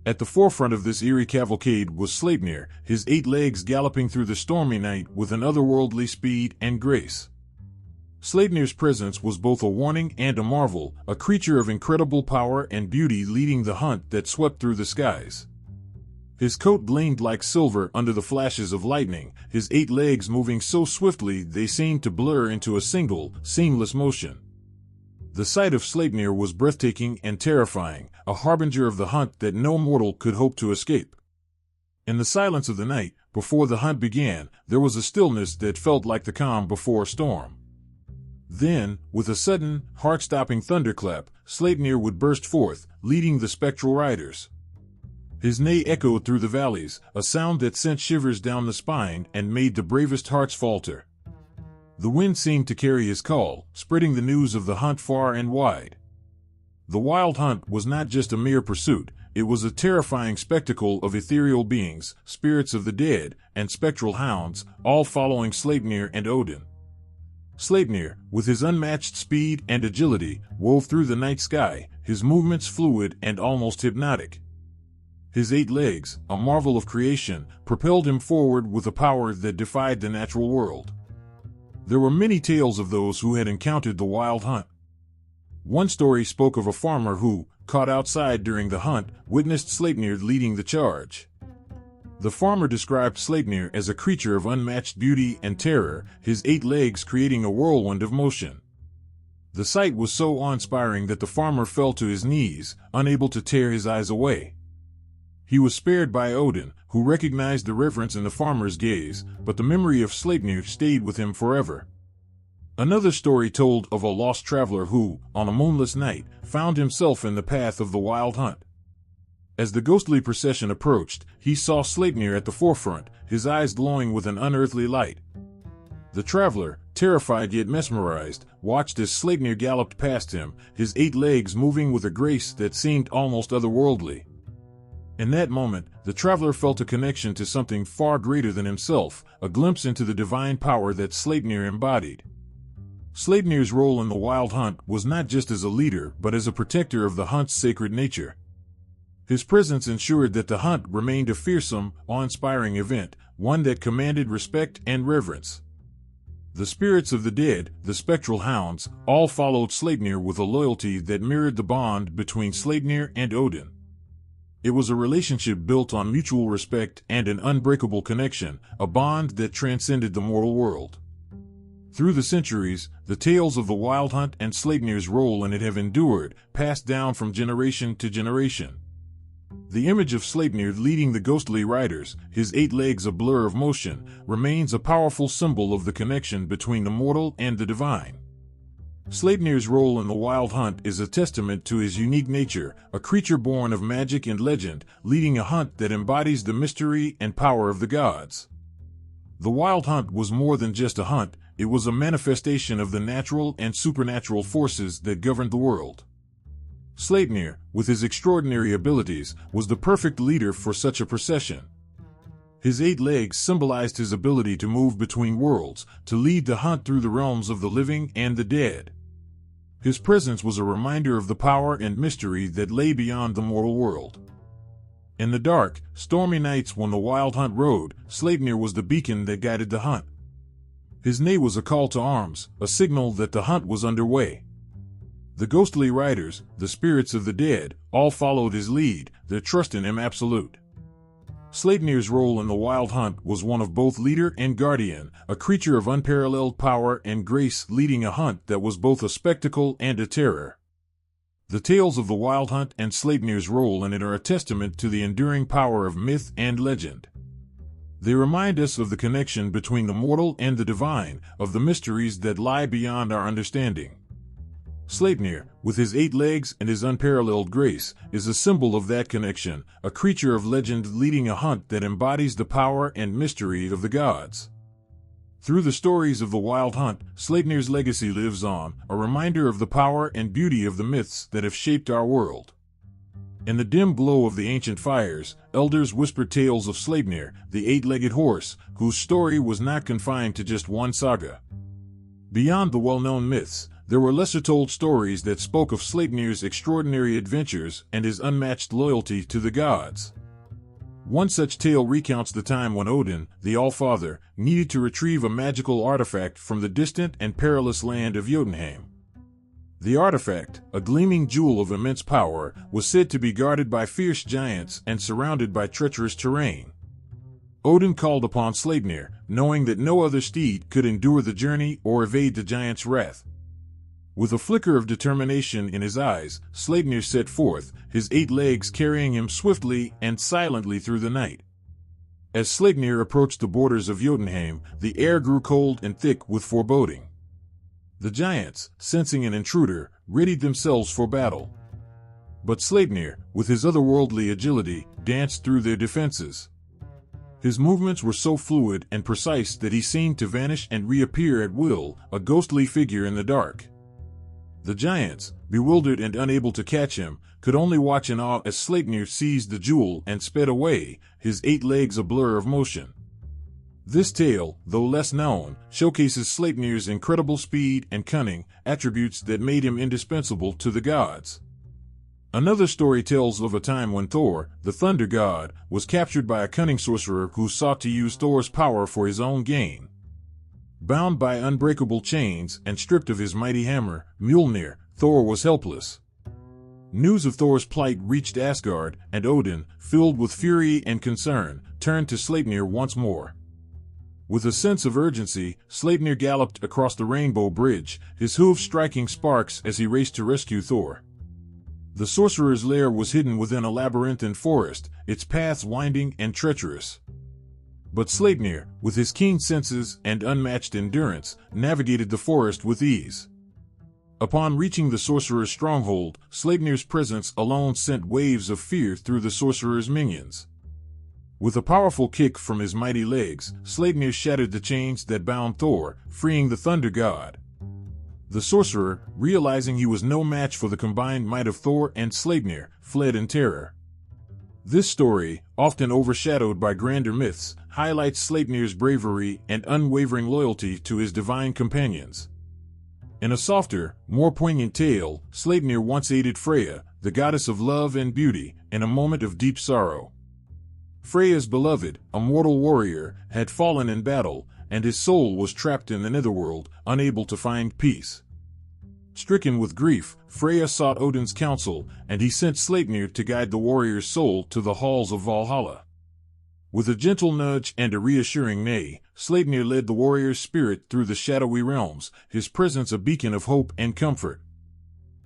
At the forefront of this eerie cavalcade was Sleipnir, his 8 legs galloping through the stormy night with an otherworldly speed and grace. Sleipnir's presence was both a warning and a marvel, a creature of incredible power and beauty leading the hunt that swept through the skies. His coat gleamed like silver under the flashes of lightning, his 8 legs moving so swiftly they seemed to blur into a single, seamless motion. The sight of Sleipnir was breathtaking and terrifying, a harbinger of the hunt that no mortal could hope to escape. In the silence of the night, before the hunt began, there was a stillness that felt like the calm before a storm. Then, with a sudden, heart-stopping thunderclap, Sleipnir would burst forth, leading the spectral riders. His neigh echoed through the valleys, a sound that sent shivers down the spine and made the bravest hearts falter. The wind seemed to carry his call, spreading the news of the hunt far and wide. The Wild Hunt was not just a mere pursuit, it was a terrifying spectacle of ethereal beings, spirits of the dead, and spectral hounds, all following Sleipnir and Odin. Sleipnir, with his unmatched speed and agility, wove through the night sky, his movements fluid and almost hypnotic. His 8 legs, a marvel of creation, propelled him forward with a power that defied the natural world. There were many tales of those who had encountered the wild hunt. One story spoke of a farmer who, caught outside during the hunt, witnessed Sleipnir leading the charge. The farmer described Sleipnir as a creature of unmatched beauty and terror, his 8 legs creating a whirlwind of motion. The sight was so awe-inspiring that the farmer fell to his knees, unable to tear his eyes away. He was spared by Odin, who recognized the reverence in the farmer's gaze, but the memory of Sleipnir stayed with him forever. Another story told of a lost traveler who, on a moonless night, found himself in the path of the wild hunt. As the ghostly procession approached, he saw Sleipnir at the forefront, his eyes glowing with an unearthly light. The traveler, terrified yet mesmerized, watched as Sleipnir galloped past him, his 8 legs moving with a grace that seemed almost otherworldly. In that moment, the traveler felt a connection to something far greater than himself, a glimpse into the divine power that Sleipnir embodied. Sleipnir's role in the wild hunt was not just as a leader but as a protector of the hunt's sacred nature. His presence ensured that the hunt remained a fearsome, awe-inspiring event, one that commanded respect and reverence. The spirits of the dead, the spectral hounds, all followed Sleipnir with a loyalty that mirrored the bond between Sleipnir and Odin. It was a relationship built on mutual respect and an unbreakable connection, a bond that transcended the mortal world. Through the centuries, the tales of the wild hunt and Sleipnir's role in it have endured, passed down from generation to generation. The image of Sleipnir leading the ghostly riders, his 8 legs a blur of motion, remains a powerful symbol of the connection between the mortal and the divine. Sleipnir's role in the wild hunt is a testament to his unique nature, a creature born of magic and legend, leading a hunt that embodies the mystery and power of the gods. The wild hunt was more than just a hunt, it was a manifestation of the natural and supernatural forces that governed the world. Sleipnir, with his extraordinary abilities, was the perfect leader for such a procession. His 8 legs symbolized his ability to move between worlds, to lead the hunt through the realms of the living and the dead. His presence was a reminder of the power and mystery that lay beyond the mortal world. In the dark, stormy nights when the wild hunt rode, Sleipnir was the beacon that guided the hunt. His neigh was a call to arms, a signal that the hunt was underway. The ghostly riders, the spirits of the dead, all followed his lead, their trust in him absolute. Sleipnir's role in the wild hunt was one of both leader and guardian, a creature of unparalleled power and grace leading a hunt that was both a spectacle and a terror. The tales of the wild hunt and Sleipnir's role in it are a testament to the enduring power of myth and legend. They remind us of the connection between the mortal and the divine, of the mysteries that lie beyond our understanding. Sleipnir, with his 8 legs and his unparalleled grace, is a symbol of that connection, a creature of legend leading a hunt that embodies the power and mystery of the gods. Through the stories of the wild hunt, Sleipnir's legacy lives on, a reminder of the power and beauty of the myths that have shaped our world. In the dim glow of the ancient fires, elders whispered tales of Sleipnir, the 8-legged horse, whose story was not confined to just one saga. Beyond the well-known myths, there were lesser-told stories that spoke of Sleipnir's extraordinary adventures and his unmatched loyalty to the gods. One such tale recounts the time when Odin, the All-Father, needed to retrieve a magical artifact from the distant and perilous land of Jotunheim. The artifact, a gleaming jewel of immense power, was said to be guarded by fierce giants and surrounded by treacherous terrain. Odin called upon Sleipnir, knowing that no other steed could endure the journey or evade the giant's wrath. With a flicker of determination in his eyes, Sleipnir set forth, his 8 legs carrying him swiftly and silently through the night. As Sleipnir approached the borders of Jotunheim, the air grew cold and thick with foreboding. The giants, sensing an intruder, readied themselves for battle. But Sleipnir, with his otherworldly agility, danced through their defenses. His movements were so fluid and precise that he seemed to vanish and reappear at will, a ghostly figure in the dark. The giants, bewildered and unable to catch him, could only watch in awe as Sleipnir seized the jewel and sped away, his 8 legs a blur of motion. This tale, though less known, showcases Sleipnir's incredible speed and cunning, attributes that made him indispensable to the gods. Another story tells of a time when Thor, the thunder god, was captured by a cunning sorcerer who sought to use Thor's power for his own gain. Bound by unbreakable chains and stripped of his mighty hammer, Mjolnir, Thor was helpless. News of Thor's plight reached Asgard, and Odin, filled with fury and concern, turned to Sleipnir once more. With a sense of urgency, Sleipnir galloped across the Rainbow Bridge, his hooves striking sparks as he raced to rescue Thor. The sorcerer's lair was hidden within a labyrinthine forest, its paths winding and treacherous. But Sleipnir, with his keen senses and unmatched endurance, navigated the forest with ease. Upon reaching the sorcerer's stronghold, Sleipnir's presence alone sent waves of fear through the sorcerer's minions. With a powerful kick from his mighty legs, Sleipnir shattered the chains that bound Thor, freeing the thunder god. The sorcerer, realizing he was no match for the combined might of Thor and Sleipnir, fled in terror. This story, often overshadowed by grander myths, highlights Sleipnir's bravery and unwavering loyalty to his divine companions. In a softer, more poignant tale, Sleipnir once aided Freya, the goddess of love and beauty, in a moment of deep sorrow. Freya's beloved, a mortal warrior, had fallen in battle, and his soul was trapped in the netherworld, unable to find peace. Stricken with grief, Freya sought Odin's counsel, and he sent Sleipnir to guide the warrior's soul to the halls of Valhalla. With a gentle nudge and a reassuring neigh, Sleipnir led the warrior's spirit through the shadowy realms, his presence a beacon of hope and comfort.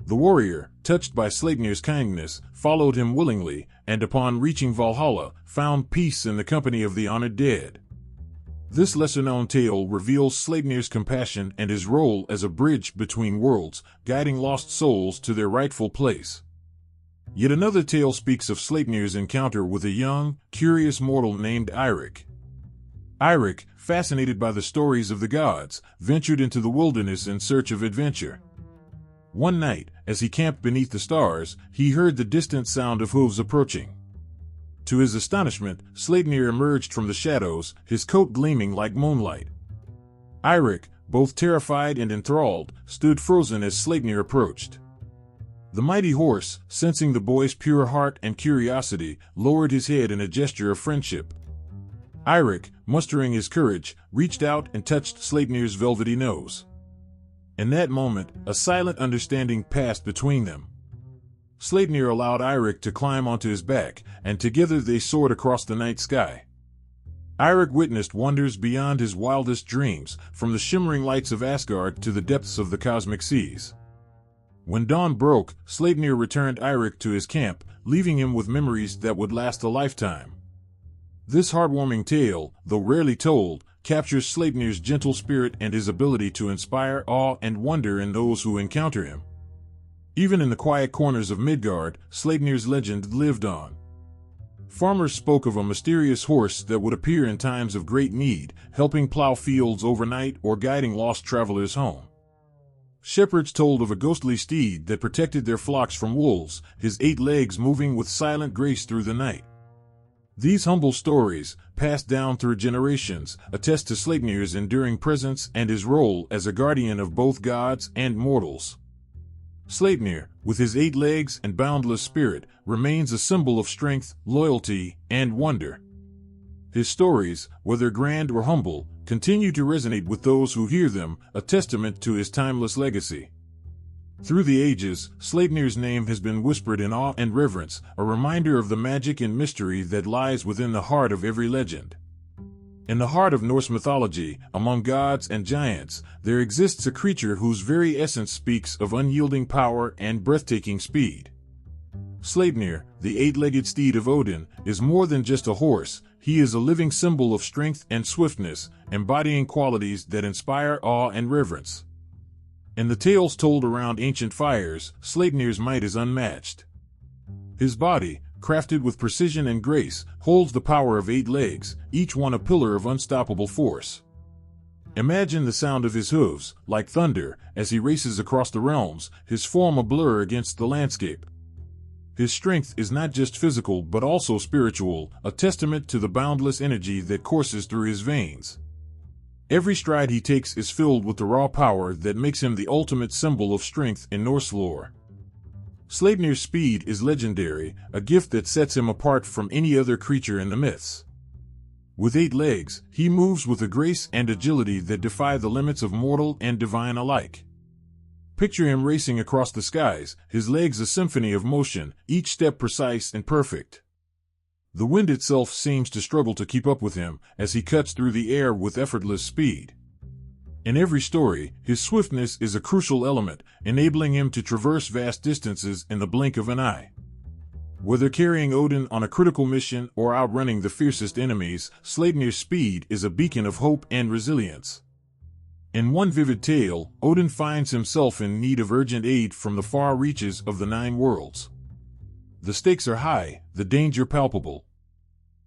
The warrior, touched by Sleipnir's kindness, followed him willingly, and upon reaching Valhalla, found peace in the company of the honored dead. This lesser-known tale reveals Sleipnir's compassion and his role as a bridge between worlds, guiding lost souls to their rightful place. Yet another tale speaks of Sleipnir's encounter with a young, curious mortal named Eirik. Eirik, fascinated by the stories of the gods, ventured into the wilderness in search of adventure. One night, as he camped beneath the stars, he heard the distant sound of hooves approaching. To his astonishment, Sleipnir emerged from the shadows, his coat gleaming like moonlight. Eirik, both terrified and enthralled, stood frozen as Sleipnir approached. The mighty horse, sensing the boy's pure heart and curiosity, lowered his head in a gesture of friendship. Eirik, mustering his courage, reached out and touched Sleipnir's velvety nose. In that moment, a silent understanding passed between them. Sleipnir allowed Eirik to climb onto his back, and together they soared across the night sky. Eirik witnessed wonders beyond his wildest dreams, from the shimmering lights of Asgard to the depths of the cosmic seas. When dawn broke, Sleipnir returned Eirik to his camp, leaving him with memories that would last a lifetime. This heartwarming tale, though rarely told, captures Sleipnir's gentle spirit and his ability to inspire awe and wonder in those who encounter him. Even in the quiet corners of Midgard, Sleipnir's legend lived on. Farmers spoke of a mysterious horse that would appear in times of great need, helping plow fields overnight or guiding lost travelers home. Shepherds told of a ghostly steed that protected their flocks from wolves, his 8 legs moving with silent grace through the night. These humble stories, passed down through generations, attest to Sleipnir's enduring presence and his role as a guardian of both gods and mortals. Sleipnir, with his 8 legs and boundless spirit, remains a symbol of strength, loyalty, and wonder. His stories, whether grand or humble, continue to resonate with those who hear them, a testament to his timeless legacy. Through the ages, Sleipnir's name has been whispered in awe and reverence, a reminder of the magic and mystery that lies within the heart of every legend. In the heart of Norse mythology, among gods and giants, there exists a creature whose very essence speaks of unyielding power and breathtaking speed. Sleipnir, the 8-legged steed of Odin, is more than just a horse. He is a living symbol of strength and swiftness, embodying qualities that inspire awe and reverence. In the tales told around ancient fires, Sleipnir's might is unmatched. His body, crafted with precision and grace, holds the power of 8 legs, each one a pillar of unstoppable force. Imagine the sound of his hooves, like thunder, as he races across the realms, his form a blur against the landscape. His strength is not just physical but also spiritual, a testament to the boundless energy that courses through his veins. Every stride he takes is filled with the raw power that makes him the ultimate symbol of strength in Norse lore. Sleipnir's speed is legendary, a gift that sets him apart from any other creature in the myths. With 8 legs, he moves with a grace and agility that defy the limits of mortal and divine alike. Picture him racing across the skies, his legs a symphony of motion, each step precise and perfect. The wind itself seems to struggle to keep up with him as he cuts through the air with effortless speed. In every story, his swiftness is a crucial element, enabling him to traverse vast distances in the blink of an eye. Whether carrying Odin on a critical mission or outrunning the fiercest enemies, Sleipnir's speed is a beacon of hope and resilience. In one vivid tale, Odin finds himself in need of urgent aid from the far reaches of the 9 worlds. The stakes are high, the danger palpable.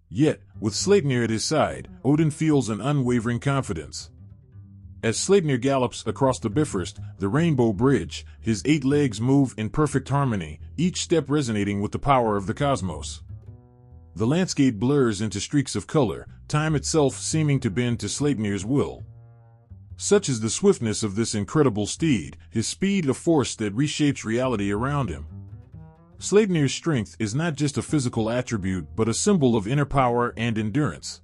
Yet, with Sleipnir at his side, Odin feels an unwavering confidence. As Sleipnir gallops across the Bifrost, the Rainbow Bridge, his 8 legs move in perfect harmony, each step resonating with the power of the cosmos. The landscape blurs into streaks of color, time itself seeming to bend to Sleipnir's will. Such is the swiftness of this incredible steed, his speed a force that reshapes reality around him. Sleipnir's strength is not just a physical attribute but a symbol of inner power and endurance.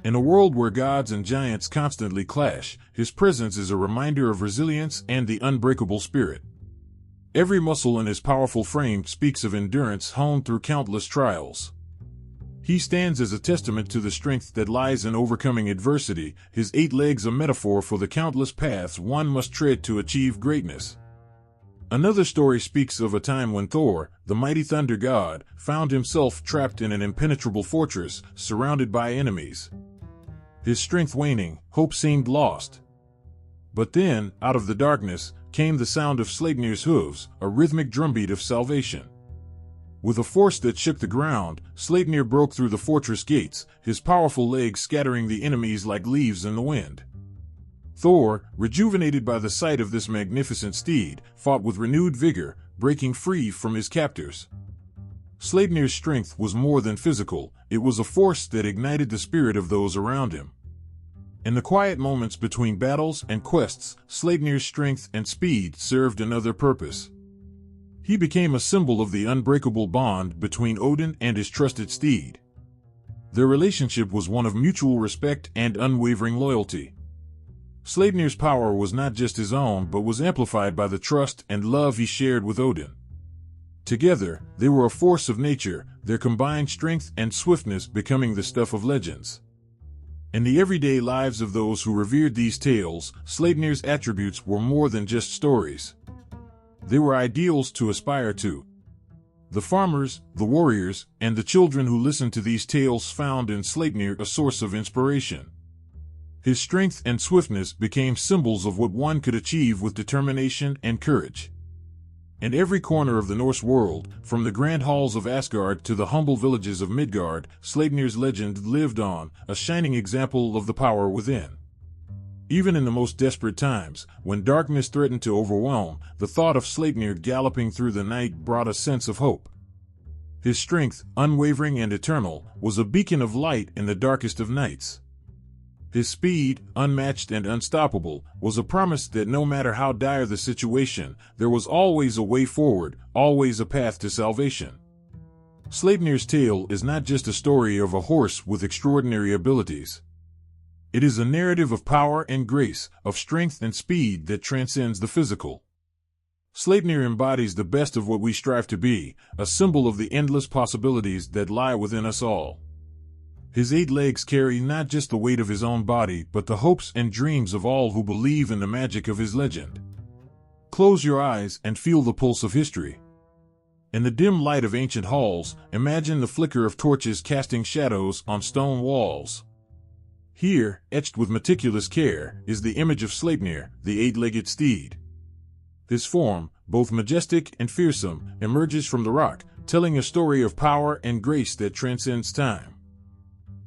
In a world where gods and giants constantly clash, his presence is a reminder of resilience and the unbreakable spirit. Every muscle in his powerful frame speaks of endurance honed through countless trials. He stands as a testament to the strength that lies in overcoming adversity, his 8 legs a metaphor for the countless paths one must tread to achieve greatness. Another story speaks of a time when Thor, the mighty thunder god, found himself trapped in an impenetrable fortress, surrounded by enemies. His strength waning, hope seemed lost. But then, out of the darkness, came the sound of Sleipnir's hooves, a rhythmic drumbeat of salvation. With a force that shook the ground, Sleipnir broke through the fortress gates, his powerful legs scattering the enemies like leaves in the wind. Thor, rejuvenated by the sight of this magnificent steed, fought with renewed vigor, breaking free from his captors. Sleipnir's strength was more than physical, it was a force that ignited the spirit of those around him. In the quiet moments between battles and quests, Sleipnir's strength and speed served another purpose. He became a symbol of the unbreakable bond between Odin and his trusted steed. Their relationship was one of mutual respect and unwavering loyalty. Sleipnir's power was not just his own but was amplified by the trust and love he shared with Odin. Together, they were a force of nature, their combined strength and swiftness becoming the stuff of legends. In the everyday lives of those who revered these tales, Sleipnir's attributes were more than just stories. They were ideals to aspire to. The farmers, the warriors, and the children who listened to these tales found in Sleipnir a source of inspiration. His strength and swiftness became symbols of what one could achieve with determination and courage. In every corner of the Norse world, from the grand halls of Asgard to the humble villages of Midgard, Sleipnir's legend lived on, a shining example of the power within. Even in the most desperate times, when darkness threatened to overwhelm, the thought of Sleipnir galloping through the night brought a sense of hope. His strength, unwavering and eternal, was a beacon of light in the darkest of nights. His speed, unmatched and unstoppable, was a promise that no matter how dire the situation, there was always a way forward, always a path to salvation. Sleipnir's tale is not just a story of a horse with extraordinary abilities. It is a narrative of power and grace, of strength and speed that transcends the physical. Sleipnir embodies the best of what we strive to be, a symbol of the endless possibilities that lie within us all. His 8 legs carry not just the weight of his own body but the hopes and dreams of all who believe in the magic of his legend. Close your eyes and feel the pulse of history. In the dim light of ancient halls, imagine the flicker of torches casting shadows on stone walls. Here, etched with meticulous care, is the image of Sleipnir, the 8-legged steed. His form, both majestic and fearsome, emerges from the rock, telling a story of power and grace that transcends time.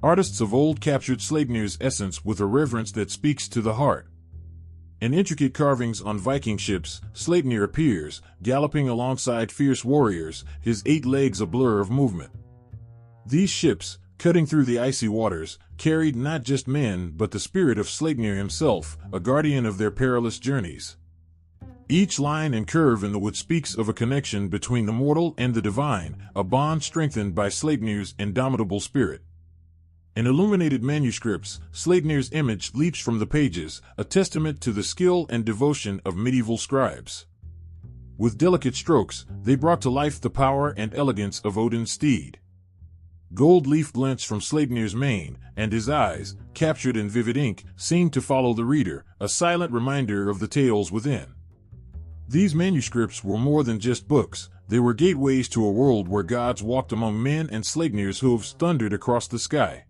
Artists of old captured Sleipnir's essence with a reverence that speaks to the heart. In intricate carvings on Viking ships, Sleipnir appears, galloping alongside fierce warriors, his 8 legs a blur of movement. These ships, cutting through the icy waters, carried not just men but the spirit of Sleipnir himself, a guardian of their perilous journeys. Each line and curve in the wood speaks of a connection between the mortal and the divine, a bond strengthened by Sleipnir's indomitable spirit. In illuminated manuscripts, Sleipnir's image leaps from the pages, a testament to the skill and devotion of medieval scribes. With delicate strokes, they brought to life the power and elegance of Odin's steed. Gold leaf glints from Sleipnir's mane, and his eyes, captured in vivid ink, seem to follow the reader, a silent reminder of the tales within. These manuscripts were more than just books, they were gateways to a world where gods walked among men and Sleipnir's hooves thundered across the sky.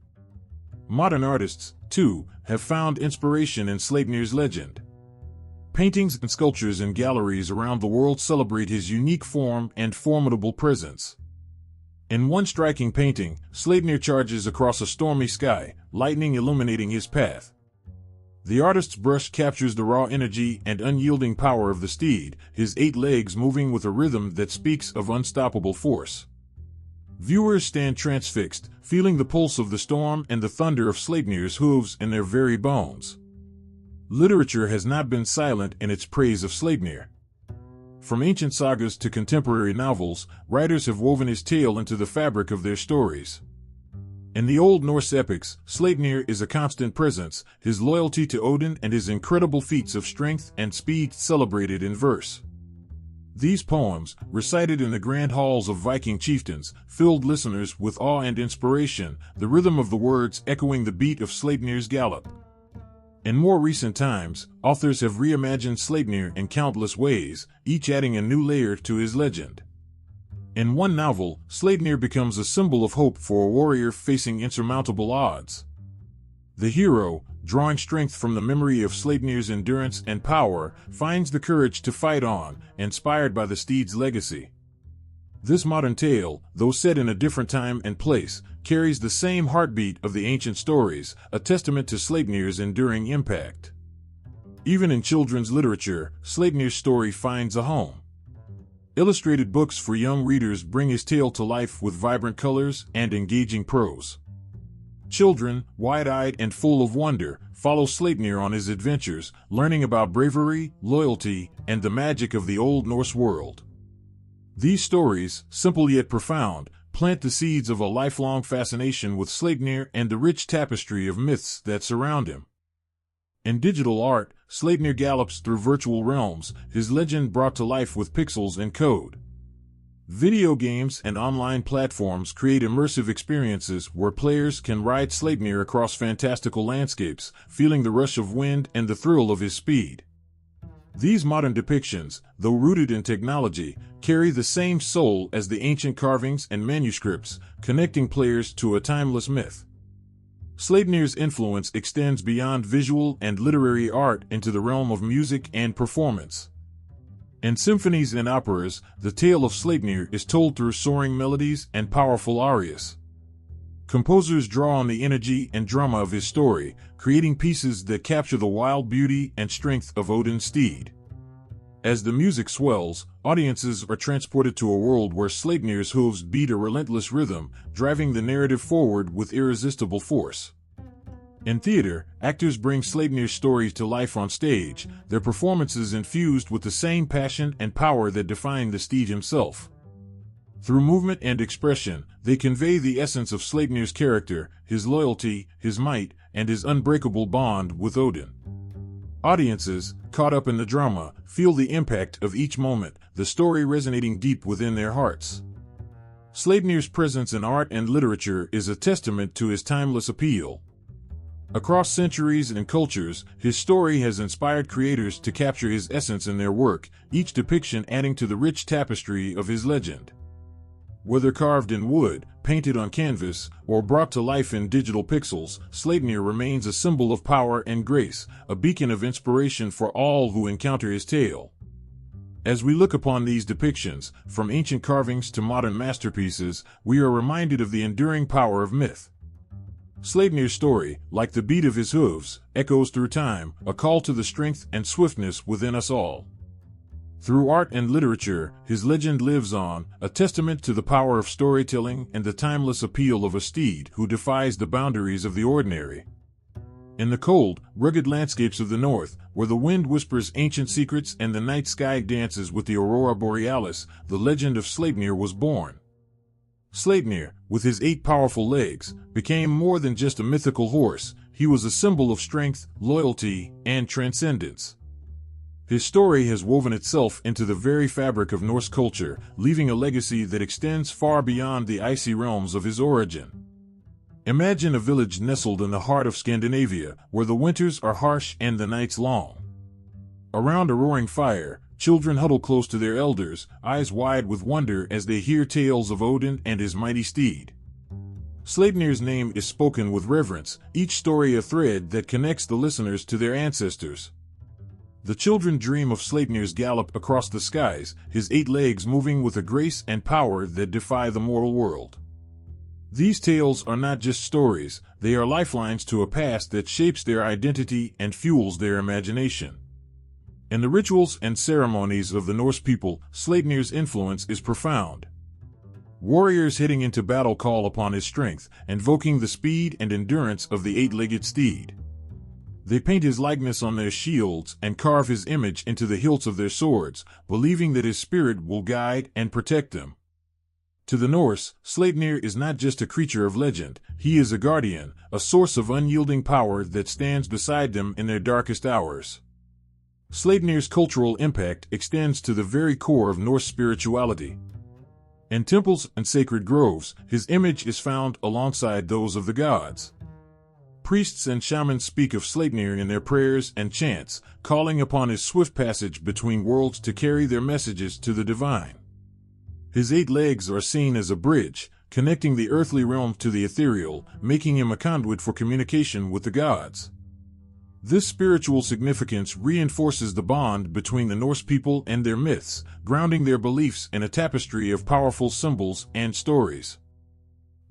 Modern artists, too, have found inspiration in Sleipnir's legend. Paintings and sculptures in galleries around the world celebrate his unique form and formidable presence. In one striking painting, Sleipnir charges across a stormy sky, lightning illuminating his path. The artist's brush captures the raw energy and unyielding power of the steed, his 8 legs moving with a rhythm that speaks of unstoppable force. Viewers stand transfixed, feeling the pulse of the storm and the thunder of Sleipnir's hooves in their very bones. Literature has not been silent in its praise of Sleipnir. From ancient sagas to contemporary novels, writers have woven his tale into the fabric of their stories. In the old Norse epics, Sleipnir is a constant presence, his loyalty to Odin and his incredible feats of strength and speed celebrated in verse. These poems, recited in the grand halls of Viking chieftains, filled listeners with awe and inspiration, the rhythm of the words echoing the beat of Sleipnir's gallop. In more recent times, authors have reimagined Sleipnir in countless ways, each adding a new layer to his legend. In one novel, Sleipnir becomes a symbol of hope for a warrior facing insurmountable odds. The hero, drawing strength from the memory of Sleipnir's endurance and power, finds the courage to fight on, inspired by the steed's legacy. This modern tale, though set in a different time and place, carries the same heartbeat of the ancient stories, a testament to Sleipnir's enduring impact. Even in children's literature, Sleipnir's story finds a home. Illustrated books for young readers bring his tale to life with vibrant colors and engaging prose. Children, wide-eyed and full of wonder, follow Sleipnir on his adventures, learning about bravery, loyalty, and the magic of the Old Norse world. These stories, simple yet profound, plant the seeds of a lifelong fascination with Sleipnir and the rich tapestry of myths that surround him. In digital art, Sleipnir gallops through virtual realms, his legend brought to life with pixels and code. Video games and online platforms create immersive experiences where players can ride Sleipnir across fantastical landscapes, feeling the rush of wind and the thrill of his speed. These modern depictions, though rooted in technology, carry the same soul as the ancient carvings and manuscripts, connecting players to a timeless myth. Sleipnir's influence extends beyond visual and literary art into the realm of music and performance. In symphonies and operas, the tale of Sleipnir is told through soaring melodies and powerful arias. Composers draw on the energy and drama of his story, creating pieces that capture the wild beauty and strength of Odin's steed. As the music swells, audiences are transported to a world where Sleipnir's hooves beat a relentless rhythm, driving the narrative forward with irresistible force. In theater, actors bring Sleipnir's story to life on stage, their performances infused with the same passion and power that define the steed himself. Through movement and expression, they convey the essence of Sleipnir's character, his loyalty, his might, and his unbreakable bond with Odin. Audiences, caught up in the drama, feel the impact of each moment, the story resonating deep within their hearts. Sleipnir's presence in art and literature is a testament to his timeless appeal. Across centuries and cultures, his story has inspired creators to capture his essence in their work, each depiction adding to the rich tapestry of his legend. Whether carved in wood, painted on canvas, or brought to life in digital pixels, Sleipnir remains a symbol of power and grace, a beacon of inspiration for all who encounter his tale. As we look upon these depictions, from ancient carvings to modern masterpieces, we are reminded of the enduring power of myth. Sleipnir's story, like the beat of his hooves, echoes through time, a call to the strength and swiftness within us all. Through art and literature, his legend lives on, a testament to the power of storytelling and the timeless appeal of a steed who defies the boundaries of the ordinary. In the cold, rugged landscapes of the north, where the wind whispers ancient secrets and the night sky dances with the aurora borealis, the legend of Sleipnir was born. Sleipnir, with his 8 powerful legs, became more than just a mythical horse. He was a symbol of strength, loyalty, and transcendence. His story has woven itself into the very fabric of Norse culture, leaving a legacy that extends far beyond the icy realms of his origin. Imagine a village nestled in the heart of Scandinavia, where the winters are harsh and the nights long. Around a roaring fire, children huddle close to their elders, eyes wide with wonder as they hear tales of Odin and his mighty steed. Sleipnir's name is spoken with reverence, each story a thread that connects the listeners to their ancestors. The children dream of Sleipnir's gallop across the skies, his 8 legs moving with a grace and power that defy the mortal world. These tales are not just stories, they are lifelines to a past that shapes their identity and fuels their imagination. In the rituals and ceremonies of the Norse people, Sleipnir's influence is profound. Warriors heading into battle call upon his strength, invoking the speed and endurance of the 8-legged steed. They paint his likeness on their shields and carve his image into the hilts of their swords, believing that his spirit will guide and protect them. To the Norse, Sleipnir is not just a creature of legend, he is a guardian, a source of unyielding power that stands beside them in their darkest hours. Sleipnir's cultural impact extends to the very core of Norse spirituality. In temples and sacred groves, his image is found alongside those of the gods. Priests and shamans speak of Sleipnir in their prayers and chants, calling upon his swift passage between worlds to carry their messages to the divine. His 8 legs are seen as a bridge, connecting the earthly realm to the ethereal, making him a conduit for communication with the gods. This spiritual significance reinforces the bond between the Norse people and their myths, grounding their beliefs in a tapestry of powerful symbols and stories.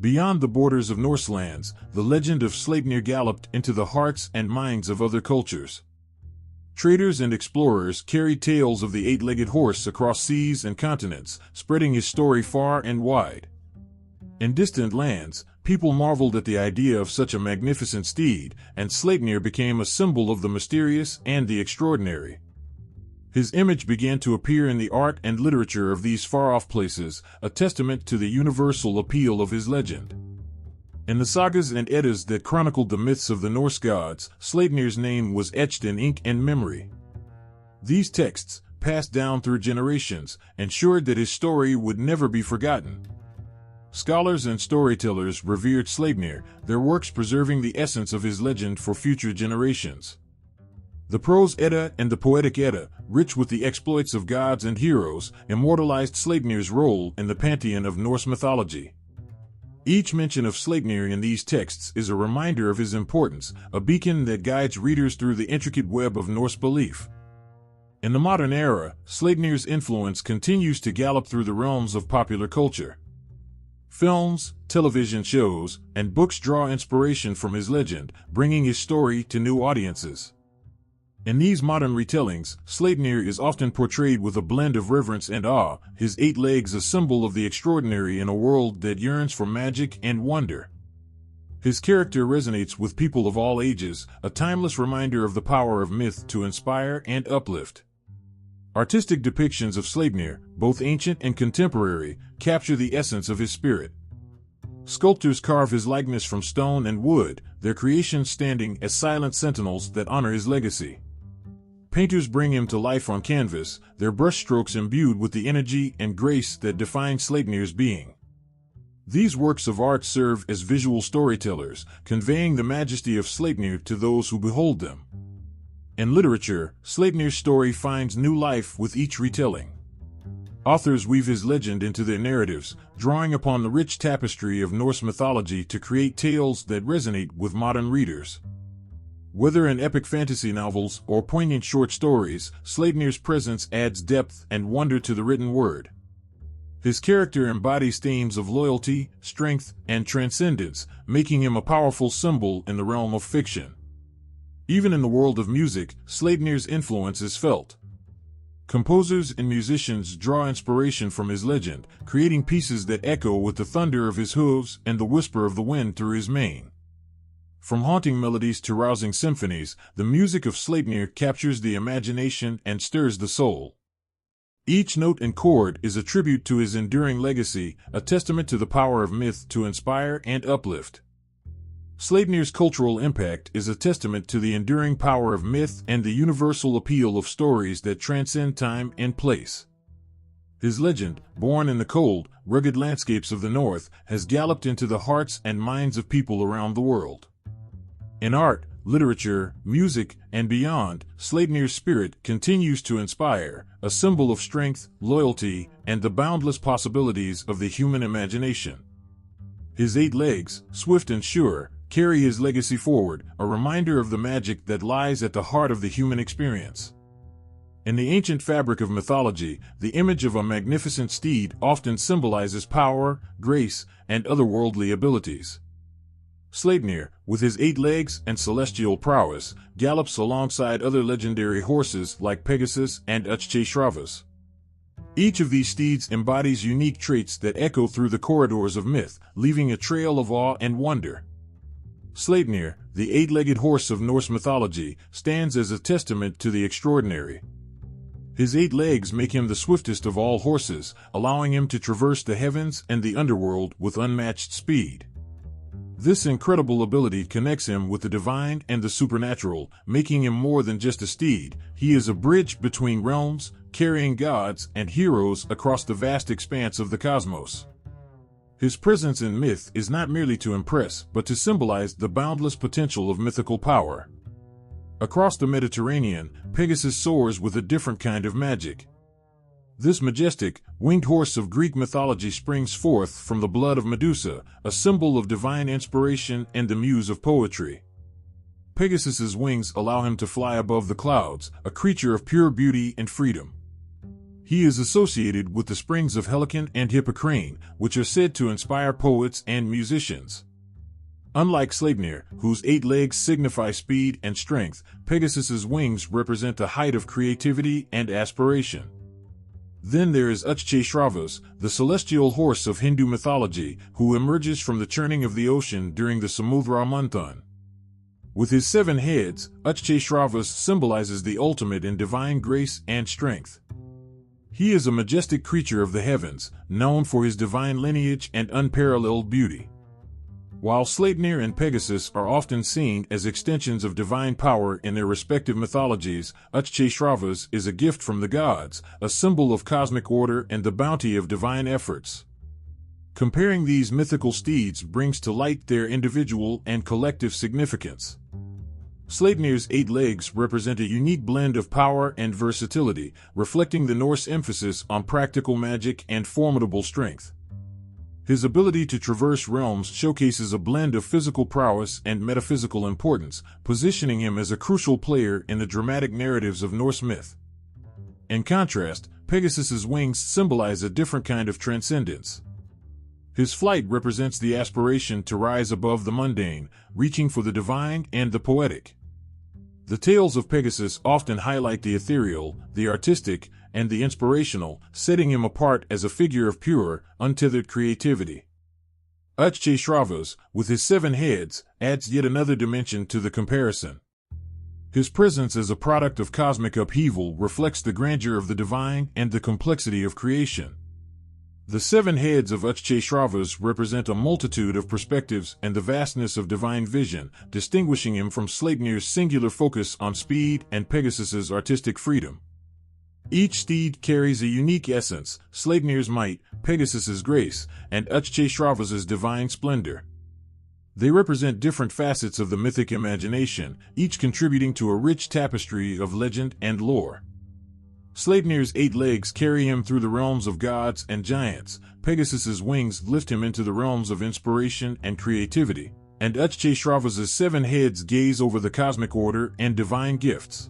Beyond the borders of Norse lands, the legend of Sleipnir galloped into the hearts and minds of other cultures. Traders and explorers carried tales of the 8-legged horse across seas and continents, spreading his story far and wide. In distant lands, people marveled at the idea of such a magnificent steed, and Sleipnir became a symbol of the mysterious and the extraordinary. His image began to appear in the art and literature of these far-off places, a testament to the universal appeal of his legend. In the sagas and Eddas that chronicled the myths of the Norse gods, Sleipnir's name was etched in ink and memory. These texts, passed down through generations, ensured that his story would never be forgotten. Scholars and storytellers revered Sleipnir, their works preserving the essence of his legend for future generations. The prose Edda and the poetic Edda, rich with the exploits of gods and heroes, immortalized Sleipnir's role in the pantheon of Norse mythology. Each mention of Sleipnir in these texts is a reminder of his importance, a beacon that guides readers through the intricate web of Norse belief. In the modern era, Sleipnir's influence continues to gallop through the realms of popular culture. Films, television shows, and books draw inspiration from his legend, bringing his story to new audiences. In these modern retellings, Sleipnir is often portrayed with a blend of reverence and awe, his 8 legs a symbol of the extraordinary in a world that yearns for magic and wonder. His character resonates with people of all ages, a timeless reminder of the power of myth to inspire and uplift. Artistic depictions of Sleipnir, both ancient and contemporary, capture the essence of his spirit. Sculptors carve his likeness from stone and wood, their creations standing as silent sentinels that honor his legacy. Painters bring him to life on canvas, their brushstrokes imbued with the energy and grace that define Sleipnir's being. These works of art serve as visual storytellers, conveying the majesty of Sleipnir to those who behold them. In literature, Sleipnir's story finds new life with each retelling. Authors weave his legend into their narratives, drawing upon the rich tapestry of Norse mythology to create tales that resonate with modern readers. Whether in epic fantasy novels or poignant short stories, Sleipnir's presence adds depth and wonder to the written word. His character embodies themes of loyalty, strength, and transcendence, making him a powerful symbol in the realm of fiction. Even in the world of music, Sleipnir's influence is felt. Composers and musicians draw inspiration from his legend, creating pieces that echo with the thunder of his hooves and the whisper of the wind through his mane. From haunting melodies to rousing symphonies, the music of Sleipnir captures the imagination and stirs the soul. Each note and chord is a tribute to his enduring legacy, a testament to the power of myth to inspire and uplift. Sleipnir's cultural impact is a testament to the enduring power of myth and the universal appeal of stories that transcend time and place. His legend, born in the cold, rugged landscapes of the North, has galloped into the hearts and minds of people around the world. In art, literature, music, and beyond, Sleipnir's spirit continues to inspire, a symbol of strength, loyalty, and the boundless possibilities of the human imagination. His 8 legs, swift and sure, carry his legacy forward, a reminder of the magic that lies at the heart of the human experience. In the ancient fabric of mythology, the image of a magnificent steed often symbolizes power, grace, and otherworldly abilities. Sleipnir, with his 8 legs and celestial prowess, gallops alongside other legendary horses like Pegasus and Uchcheshravas. Each of these steeds embodies unique traits that echo through the corridors of myth, leaving a trail of awe and wonder. Sleipnir, the 8-legged horse of Norse mythology, stands as a testament to the extraordinary. His 8 legs make him the swiftest of all horses, allowing him to traverse the heavens and the underworld with unmatched speed. This incredible ability connects him with the divine and the supernatural, making him more than just a steed. He is a bridge between realms, carrying gods and heroes across the vast expanse of the cosmos. His presence in myth is not merely to impress, but to symbolize the boundless potential of mythical power. Across the Mediterranean, Pegasus soars with a different kind of magic. This majestic, winged horse of Greek mythology springs forth from the blood of Medusa, a symbol of divine inspiration and the muse of poetry. Pegasus's wings allow him to fly above the clouds, a creature of pure beauty and freedom. He is associated with the springs of Helicon and Hippocrene, which are said to inspire poets and musicians. Unlike Sleipnir, whose 8 legs signify speed and strength, Pegasus's wings represent the height of creativity and aspiration. Then there is Uchcheshravas, the celestial horse of Hindu mythology, who emerges from the churning of the ocean during the Samudra Manthan. With his 7 heads, Uchcheshravas symbolizes the ultimate in divine grace and strength. He is a majestic creature of the heavens, known for his divine lineage and unparalleled beauty. While Sleipnir and Pegasus are often seen as extensions of divine power in their respective mythologies, Uchcheshravas is a gift from the gods, a symbol of cosmic order and the bounty of divine efforts. Comparing these mythical steeds brings to light their individual and collective significance. Sleipnir's 8 legs represent a unique blend of power and versatility, reflecting the Norse emphasis on practical magic and formidable strength. His ability to traverse realms showcases a blend of physical prowess and metaphysical importance, positioning him as a crucial player in the dramatic narratives of Norse myth. In contrast, Pegasus's wings symbolize a different kind of transcendence. His flight represents the aspiration to rise above the mundane, reaching for the divine and the poetic. The tales of Pegasus often highlight the ethereal, the artistic, and the inspirational, setting him apart as a figure of pure, untethered creativity. Uchcheshravas, with his 7 heads, adds yet another dimension to the comparison. His presence as a product of cosmic upheaval reflects the grandeur of the divine and the complexity of creation. The 7 heads of Uchcheshravas represent a multitude of perspectives and the vastness of divine vision, distinguishing him from Sleipnir's singular focus on speed and Pegasus's artistic freedom. Each steed carries a unique essence, Sleipnir's might, Pegasus's grace, and Uchcheshravas's divine splendor. They represent different facets of the mythic imagination, each contributing to a rich tapestry of legend and lore. Sleipnir's 8 legs carry him through the realms of gods and giants, Pegasus's wings lift him into the realms of inspiration and creativity, and Uchcheshravas's 7 heads gaze over the cosmic order and divine gifts.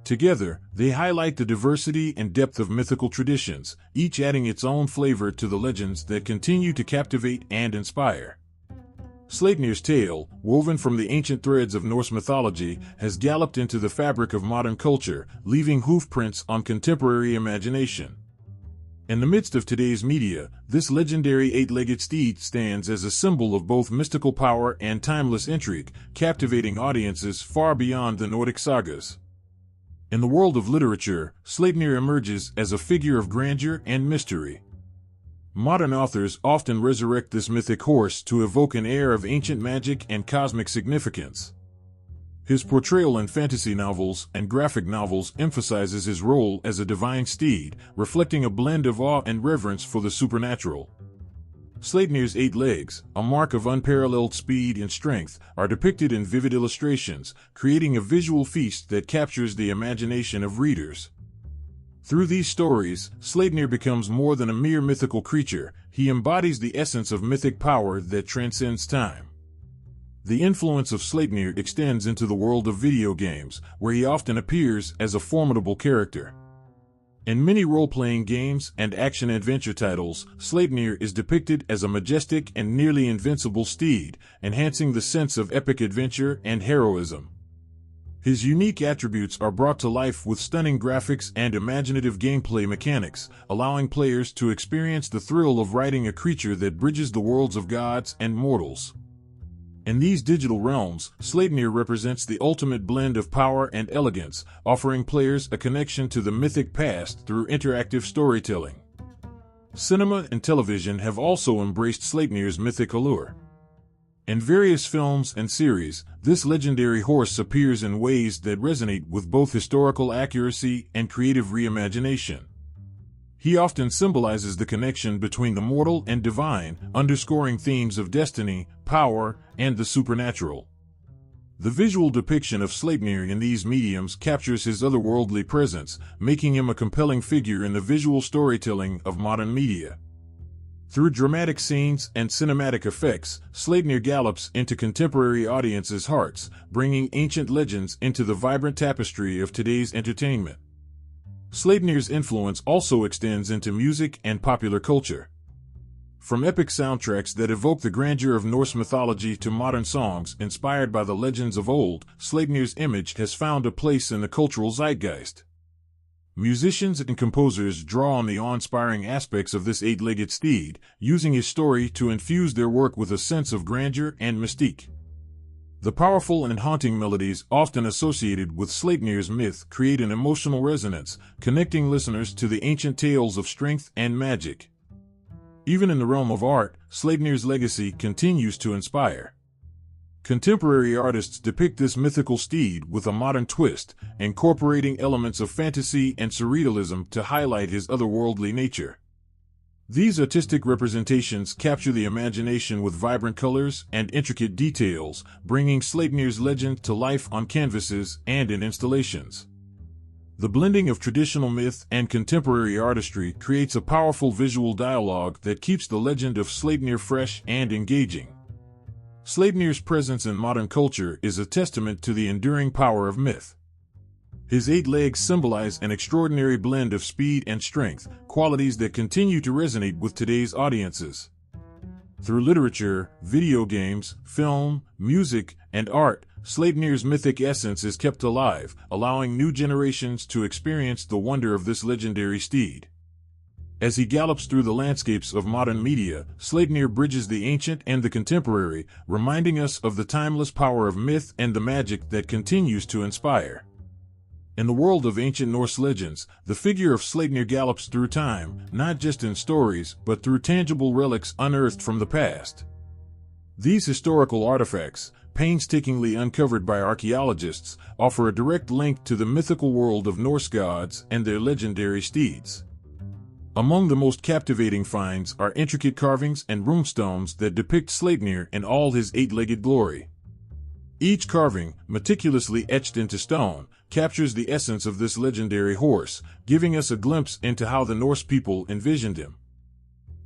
Together, they highlight the diversity and depth of mythical traditions, each adding its own flavor to the legends that continue to captivate and inspire. Sleipnir's tale, woven from the ancient threads of Norse mythology, has galloped into the fabric of modern culture, leaving hoofprints on contemporary imagination. In the midst of today's media, this legendary 8-legged steed stands as a symbol of both mystical power and timeless intrigue, captivating audiences far beyond the Nordic sagas. In the world of literature, Sleipnir emerges as a figure of grandeur and mystery. Modern authors often resurrect this mythic horse to evoke an air of ancient magic and cosmic significance. His portrayal in fantasy novels and graphic novels emphasizes his role as a divine steed, reflecting a blend of awe and reverence for the supernatural. Sleipnir's 8 legs, a mark of unparalleled speed and strength, are depicted in vivid illustrations, creating a visual feast that captures the imagination of readers. Through these stories, Sleipnir becomes more than a mere mythical creature. He embodies the essence of mythic power that transcends time. The influence of Sleipnir extends into the world of video games, where he often appears as a formidable character. In many role-playing games and action-adventure titles, Sleipnir is depicted as a majestic and nearly invincible steed, enhancing the sense of epic adventure and heroism. His unique attributes are brought to life with stunning graphics and imaginative gameplay mechanics, allowing players to experience the thrill of riding a creature that bridges the worlds of gods and mortals. In these digital realms, Sleipnir represents the ultimate blend of power and elegance, offering players a connection to the mythic past through interactive storytelling. Cinema and television have also embraced Sleipnir's mythic allure. In various films and series, this legendary horse appears in ways that resonate with both historical accuracy and creative reimagination. He often symbolizes the connection between the mortal and divine, underscoring themes of destiny, power, and the supernatural. The visual depiction of Sleipnir in these mediums captures his otherworldly presence, making him a compelling figure in the visual storytelling of modern media. Through dramatic scenes and cinematic effects, Sleipnir gallops into contemporary audiences' hearts, bringing ancient legends into the vibrant tapestry of today's entertainment. Sleipnir's influence also extends into music and popular culture. From epic soundtracks that evoke the grandeur of Norse mythology to modern songs inspired by the legends of old, Sleipnir's image has found a place in the cultural zeitgeist. Musicians and composers draw on the awe-inspiring aspects of this 8-legged steed, using his story to infuse their work with a sense of grandeur and mystique. The powerful and haunting melodies often associated with Sleipnir's myth create an emotional resonance, connecting listeners to the ancient tales of strength and magic. Even in the realm of art, Sleipnir's legacy continues to inspire. Contemporary artists depict this mythical steed with a modern twist, incorporating elements of fantasy and surrealism to highlight his otherworldly nature. These artistic representations capture the imagination with vibrant colors and intricate details, bringing Sleipnir's legend to life on canvases and in installations. The blending of traditional myth and contemporary artistry creates a powerful visual dialogue that keeps the legend of Sleipnir fresh and engaging. Sleipnir's presence in modern culture is a testament to the enduring power of myth. His 8 legs symbolize an extraordinary blend of speed and strength, qualities that continue to resonate with today's audiences. Through literature, video games, film, music, and art, Sleipnir's mythic essence is kept alive, allowing new generations to experience the wonder of this legendary steed. As he gallops through the landscapes of modern media, Sleipnir bridges the ancient and the contemporary, reminding us of the timeless power of myth and the magic that continues to inspire. In the world of ancient Norse legends, the figure of Sleipnir gallops through time, not just in stories, but through tangible relics unearthed from the past. These historical artifacts, painstakingly uncovered by archaeologists, offer a direct link to the mythical world of Norse gods and their legendary steeds. Among the most captivating finds are intricate carvings and runestones that depict Sleipnir in all his 8-legged glory. Each carving, meticulously etched into stone, captures the essence of this legendary horse, giving us a glimpse into how the Norse people envisioned him.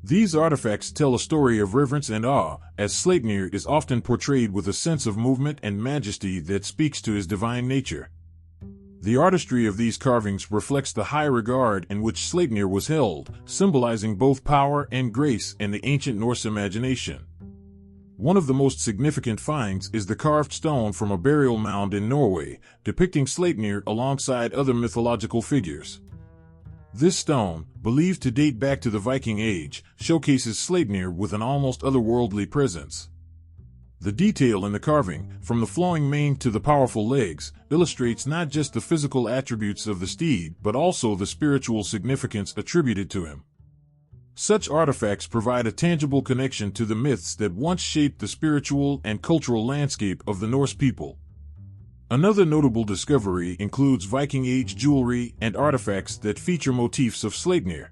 These artifacts tell a story of reverence and awe, as Sleipnir is often portrayed with a sense of movement and majesty that speaks to his divine nature. The artistry of these carvings reflects the high regard in which Sleipnir was held, symbolizing both power and grace in the ancient Norse imagination. One of the most significant finds is the carved stone from a burial mound in Norway, depicting Sleipnir alongside other mythological figures. This stone, believed to date back to the Viking Age, showcases Sleipnir with an almost otherworldly presence. The detail in the carving, from the flowing mane to the powerful legs, illustrates not just the physical attributes of the steed but also the spiritual significance attributed to him. Such artifacts provide a tangible connection to the myths that once shaped the spiritual and cultural landscape of the Norse people. Another notable discovery includes Viking Age jewelry and artifacts that feature motifs of Sleipnir.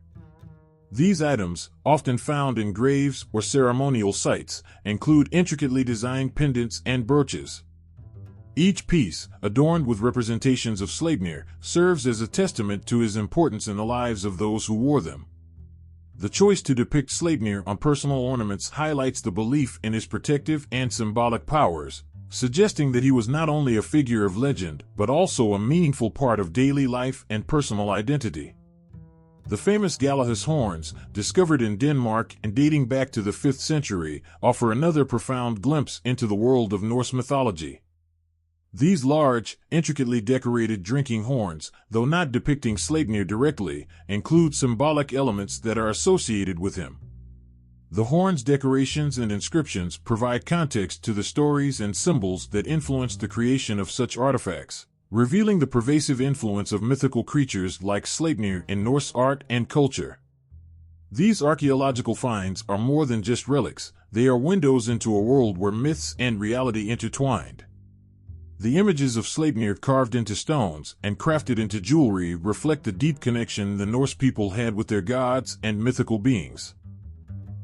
These items, often found in graves or ceremonial sites, include intricately designed pendants and brooches. Each piece, adorned with representations of Sleipnir, serves as a testament to his importance in the lives of those who wore them. The choice to depict Sleipnir on personal ornaments highlights the belief in his protective and symbolic powers, suggesting that he was not only a figure of legend but also a meaningful part of daily life and personal identity. The famous Galahus horns, discovered in Denmark and dating back to the 5th century, offer another profound glimpse into the world of Norse mythology. These large, intricately decorated drinking horns, though not depicting Sleipnir directly, include symbolic elements that are associated with him. The horn's decorations and inscriptions provide context to the stories and symbols that influenced the creation of such artifacts, revealing the pervasive influence of mythical creatures like Sleipnir in Norse art and culture. These archaeological finds are more than just relics, they are windows into a world where myths and reality intertwined. The images of Sleipnir carved into stones and crafted into jewelry reflect the deep connection the Norse people had with their gods and mythical beings.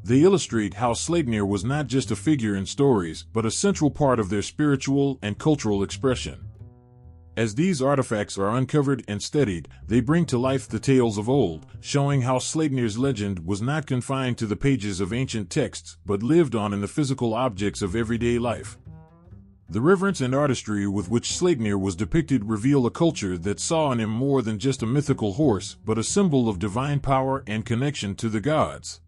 They illustrate how Sleipnir was not just a figure in stories but a central part of their spiritual and cultural expression. As these artifacts are uncovered and studied, they bring to life the tales of old, showing how Sleipnir's legend was not confined to the pages of ancient texts but lived on in the physical objects of everyday life. The reverence and artistry with which Sleipnir was depicted reveal a culture that saw in him more than just a mythical horse but a symbol of divine power and connection to the gods.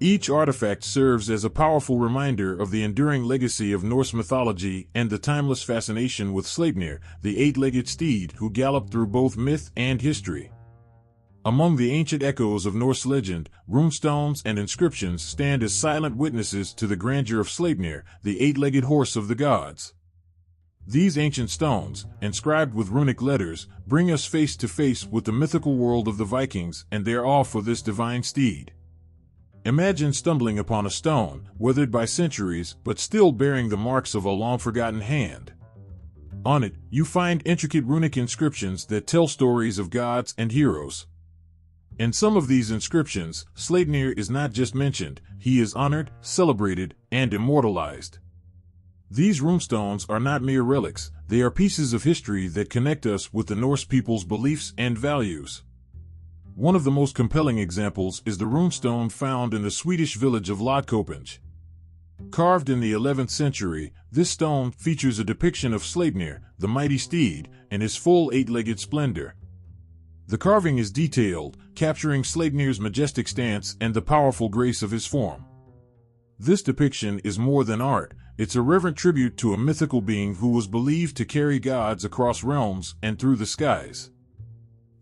Each artifact serves as a powerful reminder of the enduring legacy of Norse mythology and the timeless fascination with Sleipnir, the eight-legged steed who galloped through both myth and history. Among the ancient echoes of Norse legend, runestones and inscriptions stand as silent witnesses to the grandeur of Sleipnir, the eight-legged horse of the gods. These ancient stones, inscribed with runic letters, bring us face to face with the mythical world of the Vikings and their awe for this divine steed. Imagine stumbling upon a stone, weathered by centuries but still bearing the marks of a long-forgotten hand. On it, you find intricate runic inscriptions that tell stories of gods and heroes. In some of these inscriptions, Sleipnir is not just mentioned, he is honored, celebrated, and immortalized. These runestones are not mere relics, they are pieces of history that connect us with the Norse people's beliefs and values. One of the most compelling examples is the runestone found in the Swedish village of Lodkopinge. Carved in the 11th century, this stone features a depiction of Sleipnir, the mighty steed, in his full eight-legged splendor. The carving is detailed, capturing Sleipnir's majestic stance and the powerful grace of his form. This depiction is more than art, it's a reverent tribute to a mythical being who was believed to carry gods across realms and through the skies.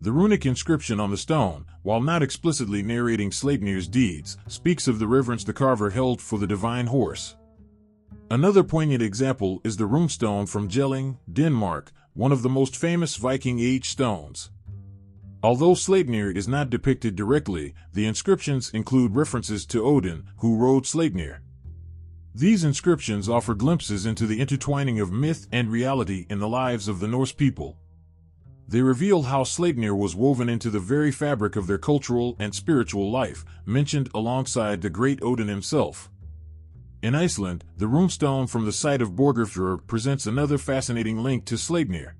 The runic inscription on the stone, while not explicitly narrating Sleipnir's deeds, speaks of the reverence the carver held for the divine horse. Another poignant example is the runestone from Jelling, Denmark, one of the most famous Viking Age stones. Although Sleipnir is not depicted directly, the inscriptions include references to Odin, who rode Sleipnir. These inscriptions offer glimpses into the intertwining of myth and reality in the lives of the Norse people. They reveal how Sleipnir was woven into the very fabric of their cultural and spiritual life, mentioned alongside the great Odin himself. In Iceland, the runestone from the site of Borgarfjörð presents another fascinating link to Sleipnir.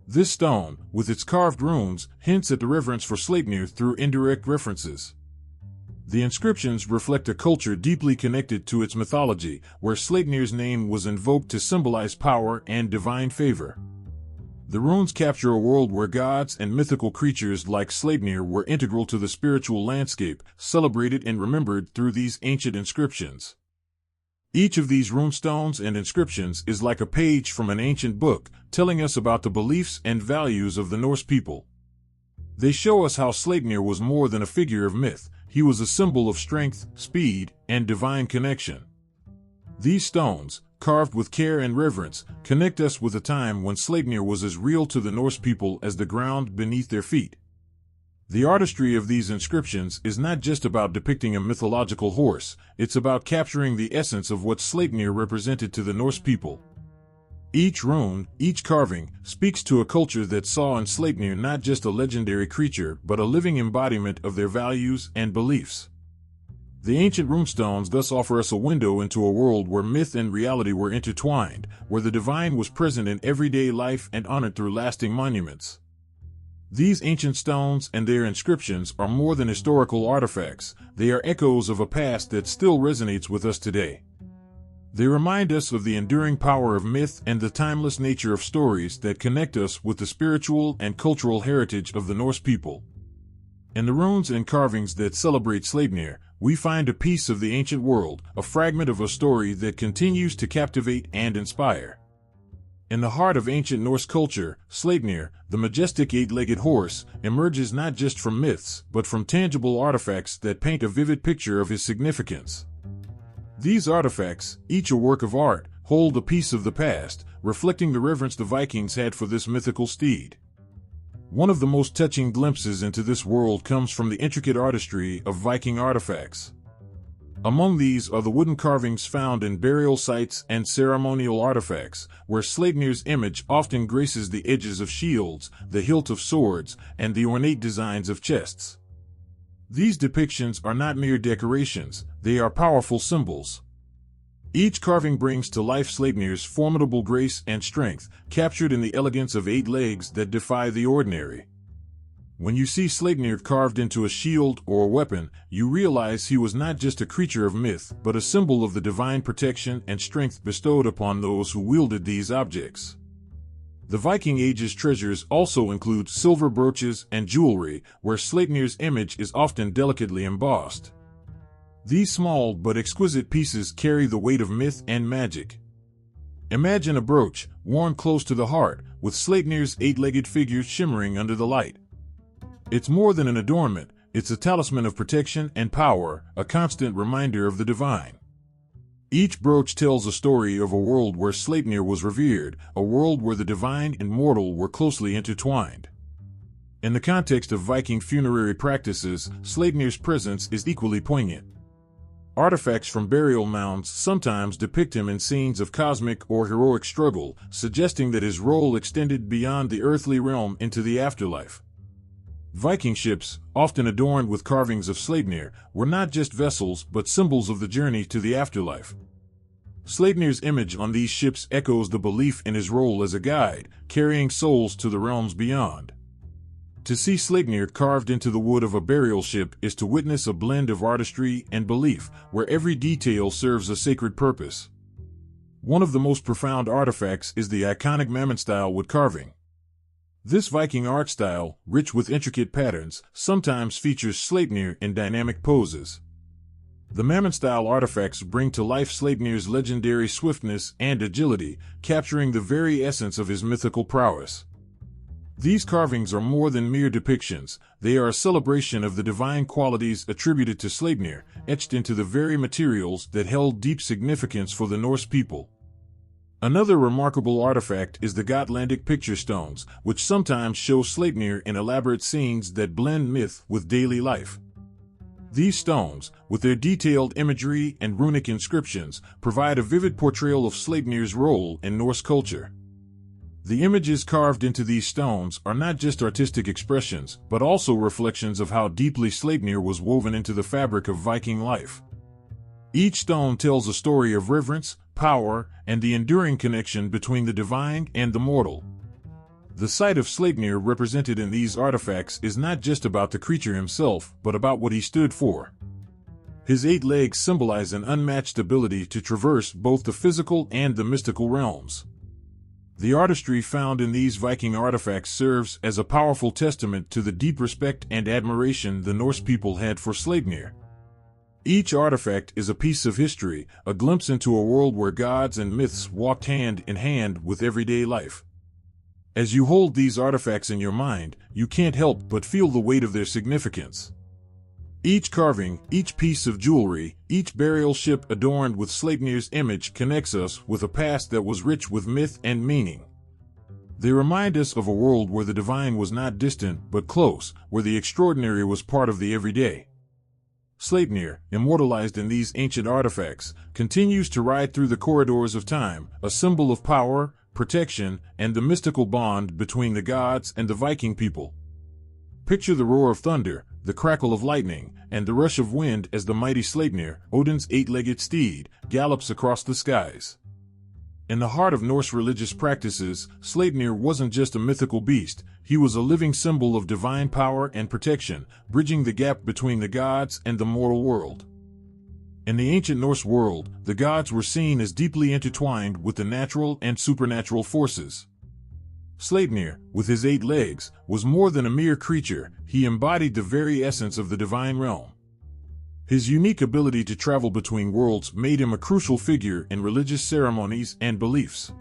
This stone, with its carved runes, hints at the reverence for Sleipnir through indirect references. The inscriptions reflect a culture deeply connected to its mythology, where Sleipnir's name was invoked to symbolize power and divine favor. The runes capture a world where gods and mythical creatures like Sleipnir were integral to the spiritual landscape, celebrated and remembered through these ancient inscriptions. Each of these runestones and inscriptions is like a page from an ancient book, telling us about the beliefs and values of the Norse people. They show us how Sleipnir was more than a figure of myth, he was a symbol of strength, speed, and divine connection. These stones, carved with care and reverence, connect us with a time when Sleipnir was as real to the Norse people as the ground beneath their feet. The artistry of these inscriptions is not just about depicting a mythological horse, it's about capturing the essence of what Sleipnir represented to the Norse people. Each rune, each carving, speaks to a culture that saw in Sleipnir not just a legendary creature but a living embodiment of their values and beliefs. The ancient runestones thus offer us a window into a world where myth and reality were intertwined, where the divine was present in everyday life and honored through lasting monuments. These ancient stones and their inscriptions are more than historical artifacts, they are echoes of a past that still resonates with us today. They remind us of the enduring power of myth and the timeless nature of stories that connect us with the spiritual and cultural heritage of the Norse people. In the runes and carvings that celebrate Sleipnir, we find a piece of the ancient world, a fragment of a story that continues to captivate and inspire. In the heart of ancient Norse culture, Sleipnir, the majestic eight-legged horse, emerges not just from myths, but from tangible artifacts that paint a vivid picture of his significance. These artifacts, each a work of art, hold a piece of the past, reflecting the reverence the Vikings had for this mythical steed. One of the most touching glimpses into this world comes from the intricate artistry of Viking artifacts. Among these are the wooden carvings found in burial sites and ceremonial artifacts, where Sleipnir's image often graces the edges of shields, the hilt of swords, and the ornate designs of chests. These depictions are not mere decorations, they are powerful symbols. Each carving brings to life Sleipnir's formidable grace and strength, captured in the elegance of 8 legs that defy the ordinary. When you see Sleipnir carved into a shield or a weapon, you realize he was not just a creature of myth, but a symbol of the divine protection and strength bestowed upon those who wielded these objects. The Viking Age's treasures also include silver brooches and jewelry, where Sleipnir's image is often delicately embossed. These small but exquisite pieces carry the weight of myth and magic. Imagine a brooch, worn close to the heart, with Sleipnir's 8-legged figure shimmering under the light. It's more than an adornment, it's a talisman of protection and power, a constant reminder of the divine. Each brooch tells a story of a world where Sleipnir was revered, a world where the divine and mortal were closely intertwined. In the context of Viking funerary practices, Sleipnir's presence is equally poignant. Artifacts from burial mounds sometimes depict him in scenes of cosmic or heroic struggle, suggesting that his role extended beyond the earthly realm into the afterlife. Viking ships, often adorned with carvings of Sleipnir, were not just vessels but symbols of the journey to the afterlife. Sleipnir's image on these ships echoes the belief in his role as a guide, carrying souls to the realms beyond. To see Sleipnir carved into the wood of a burial ship is to witness a blend of artistry and belief, where every detail serves a sacred purpose. One of the most profound artifacts is the iconic Mammon-style wood carving. This Viking art style, rich with intricate patterns, sometimes features Sleipnir in dynamic poses. The Mammon-style artifacts bring to life Sleipnir's legendary swiftness and agility, capturing the very essence of his mythical prowess. These carvings are more than mere depictions, they are a celebration of the divine qualities attributed to Sleipnir, etched into the very materials that held deep significance for the Norse people. Another remarkable artifact is the Gotlandic picture stones, which sometimes show Sleipnir in elaborate scenes that blend myth with daily life. These stones, with their detailed imagery and runic inscriptions, provide a vivid portrayal of Sleipnir's role in Norse culture. The images carved into these stones are not just artistic expressions, but also reflections of how deeply Sleipnir was woven into the fabric of Viking life. Each stone tells a story of reverence, power, and the enduring connection between the divine and the mortal. The sight of Sleipnir represented in these artifacts is not just about the creature himself, but about what he stood for. His 8 legs symbolize an unmatched ability to traverse both the physical and the mystical realms. The artistry found in these Viking artifacts serves as a powerful testament to the deep respect and admiration the Norse people had for Sleipnir. Each artifact is a piece of history, a glimpse into a world where gods and myths walked hand in hand with everyday life. As you hold these artifacts in your mind, you can't help but feel the weight of their significance. Each carving, each piece of jewelry, each burial ship adorned with Sleipnir's image connects us with a past that was rich with myth and meaning. They remind us of a world where the divine was not distant but close, where the extraordinary was part of the everyday. Sleipnir, immortalized in these ancient artifacts, continues to ride through the corridors of time, a symbol of power, protection, and the mystical bond between the gods and the Viking people. Picture the roar of thunder, the crackle of lightning, and the rush of wind as the mighty Sleipnir, Odin's eight-legged steed, gallops across the skies. In the heart of Norse religious practices, Sleipnir wasn't just a mythical beast, he was a living symbol of divine power and protection, bridging the gap between the gods and the mortal world. In the ancient Norse world, the gods were seen as deeply intertwined with the natural and supernatural forces. Sleipnir, with his 8 legs, was more than a mere creature, he embodied the very essence of the divine realm. His unique ability to travel between worlds made him a crucial figure in religious ceremonies and beliefs.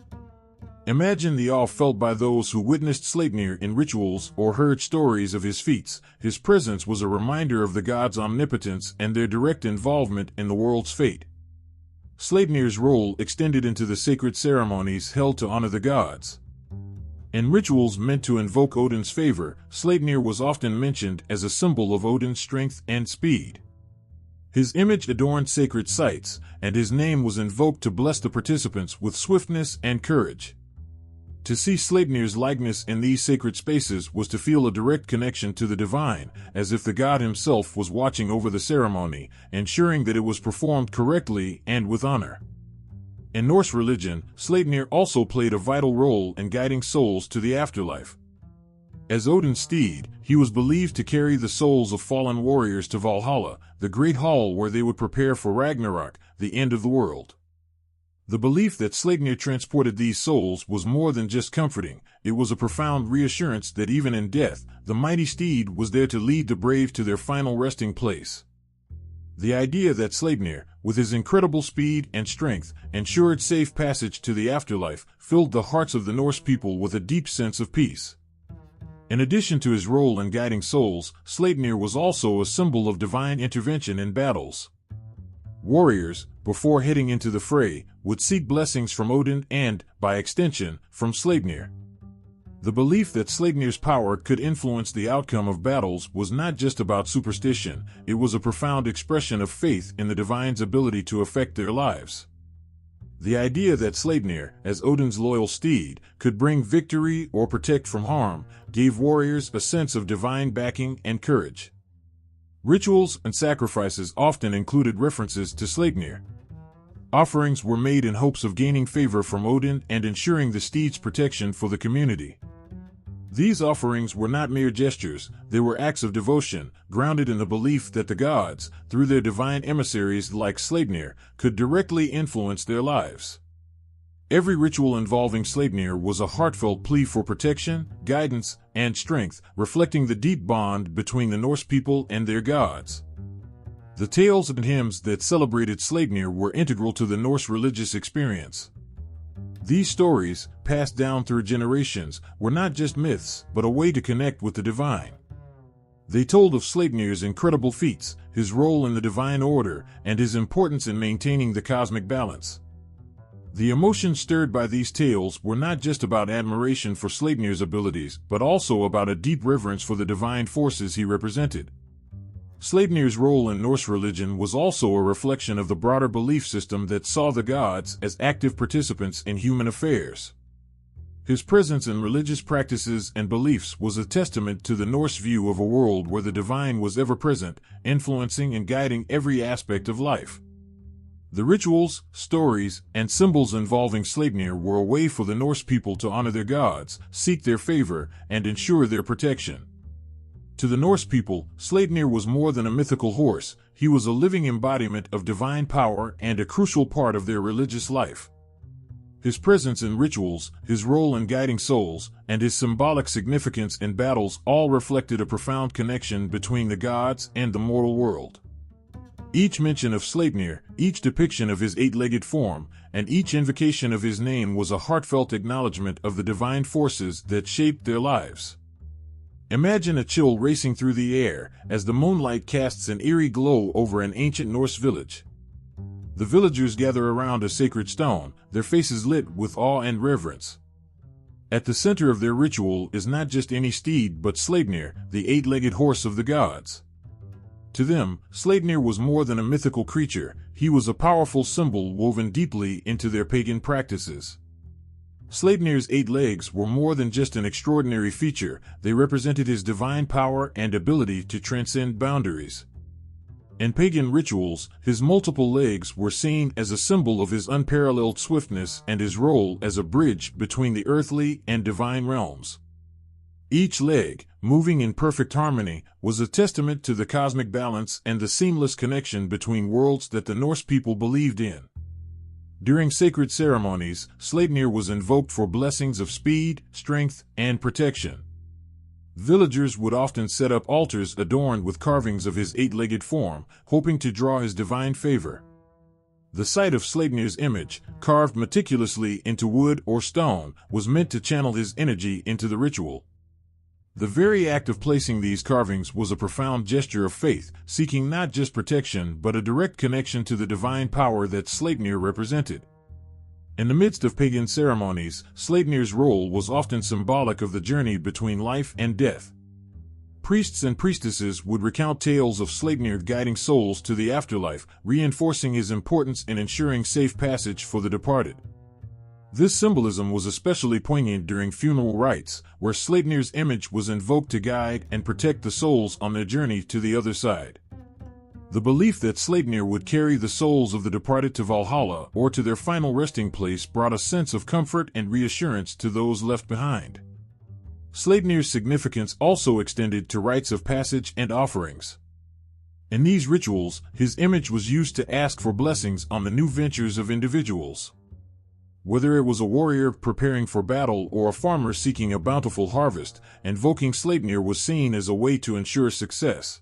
Imagine the awe felt by those who witnessed Sleipnir in rituals or heard stories of his feats. His presence was a reminder of the gods' omnipotence and their direct involvement in the world's fate. Sleipnir's role extended into the sacred ceremonies held to honor the gods. In rituals meant to invoke Odin's favor, Sleipnir was often mentioned as a symbol of Odin's strength and speed. His image adorned sacred sites, and his name was invoked to bless the participants with swiftness and courage. To see Sleipnir's likeness in these sacred spaces was to feel a direct connection to the divine, as if the god himself was watching over the ceremony, ensuring that it was performed correctly and with honor. In Norse religion, Sleipnir also played a vital role in guiding souls to the afterlife. As Odin's steed, he was believed to carry the souls of fallen warriors to Valhalla, the great hall where they would prepare for Ragnarok, the end of the world. The belief that Sleipnir transported these souls was more than just comforting, it was a profound reassurance that even in death, the mighty steed was there to lead the brave to their final resting place. The idea that Sleipnir, with his incredible speed and strength, ensured safe passage to the afterlife, filled the hearts of the Norse people with a deep sense of peace. In addition to his role in guiding souls, Sleipnir was also a symbol of divine intervention in battles. Warriors, before heading into the fray, would seek blessings from Odin and, by extension, from Sleipnir. The belief that Sleipnir's power could influence the outcome of battles was not just about superstition, it was a profound expression of faith in the divine's ability to affect their lives. The idea that Sleipnir, as Odin's loyal steed, could bring victory or protect from harm, gave warriors a sense of divine backing and courage. Rituals and sacrifices often included references to Sleipnir. Offerings were made in hopes of gaining favor from Odin and ensuring the steed's protection for the community. These offerings were not mere gestures, they were acts of devotion, grounded in the belief that the gods, through their divine emissaries like Sleipnir, could directly influence their lives. Every ritual involving Sleipnir was a heartfelt plea for protection, guidance, and strength, reflecting the deep bond between the Norse people and their gods. The tales and hymns that celebrated Sleipnir were integral to the Norse religious experience. These stories, passed down through generations, were not just myths, but a way to connect with the divine. They told of Sleipnir's incredible feats, his role in the divine order, and his importance in maintaining the cosmic balance. The emotions stirred by these tales were not just about admiration for Sleipnir's abilities, but also about a deep reverence for the divine forces he represented. Sleipnir's role in Norse religion was also a reflection of the broader belief system that saw the gods as active participants in human affairs. His presence in religious practices and beliefs was a testament to the Norse view of a world where the divine was ever present, influencing and guiding every aspect of life. The rituals, stories, and symbols involving Sleipnir were a way for the Norse people to honor their gods, seek their favor, and ensure their protection. To the Norse people, Sleipnir was more than a mythical horse, he was a living embodiment of divine power and a crucial part of their religious life. His presence in rituals, his role in guiding souls, and his symbolic significance in battles all reflected a profound connection between the gods and the mortal world. Each mention of Sleipnir, each depiction of his 8-legged form, and each invocation of his name was a heartfelt acknowledgement of the divine forces that shaped their lives. Imagine a chill racing through the air as the moonlight casts an eerie glow over an ancient Norse village. The villagers gather around a sacred stone, their faces lit with awe and reverence. At the center of their ritual is not just any steed but Sleipnir, the eight-legged horse of the gods. To them, Sleipnir was more than a mythical creature, he was a powerful symbol woven deeply into their pagan practices. Sleipnir's 8 legs were more than just an extraordinary feature, they represented his divine power and ability to transcend boundaries. In pagan rituals, his multiple legs were seen as a symbol of his unparalleled swiftness and his role as a bridge between the earthly and divine realms. Each leg, moving in perfect harmony, was a testament to the cosmic balance and the seamless connection between worlds that the Norse people believed in. During sacred ceremonies, Sleipnir was invoked for blessings of speed, strength, and protection. Villagers would often set up altars adorned with carvings of his 8-legged form, hoping to draw his divine favor. The sight of Sleipnir's image, carved meticulously into wood or stone, was meant to channel his energy into the ritual. The very act of placing these carvings was a profound gesture of faith, seeking not just protection but a direct connection to the divine power that Sleipnir represented. In the midst of pagan ceremonies, Sleipnir's role was often symbolic of the journey between life and death. Priests and priestesses would recount tales of Sleipnir guiding souls to the afterlife, reinforcing his importance in ensuring safe passage for the departed. This symbolism was especially poignant during funeral rites, where Sleipnir's image was invoked to guide and protect the souls on their journey to the other side. The belief that Sleipnir would carry the souls of the departed to Valhalla or to their final resting place brought a sense of comfort and reassurance to those left behind. Sleipnir's significance also extended to rites of passage and offerings. In these rituals, his image was used to ask for blessings on the new ventures of individuals. Whether it was a warrior preparing for battle or a farmer seeking a bountiful harvest, invoking Sleipnir was seen as a way to ensure success.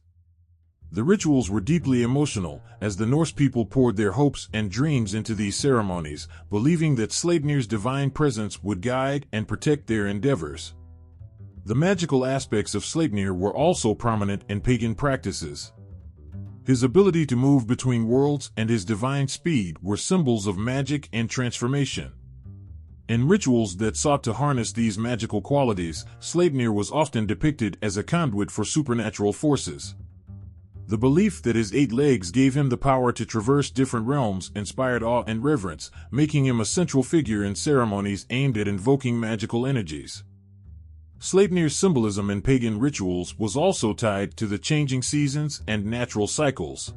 The rituals were deeply emotional, as the Norse people poured their hopes and dreams into these ceremonies, believing that Sleipnir's divine presence would guide and protect their endeavors. The magical aspects of Sleipnir were also prominent in pagan practices. His ability to move between worlds and his divine speed were symbols of magic and transformation. In rituals that sought to harness these magical qualities, Sleipnir was often depicted as a conduit for supernatural forces. The belief that his 8 legs gave him the power to traverse different realms inspired awe and reverence, making him a central figure in ceremonies aimed at invoking magical energies. Sleipnir's symbolism in pagan rituals was also tied to the changing seasons and natural cycles.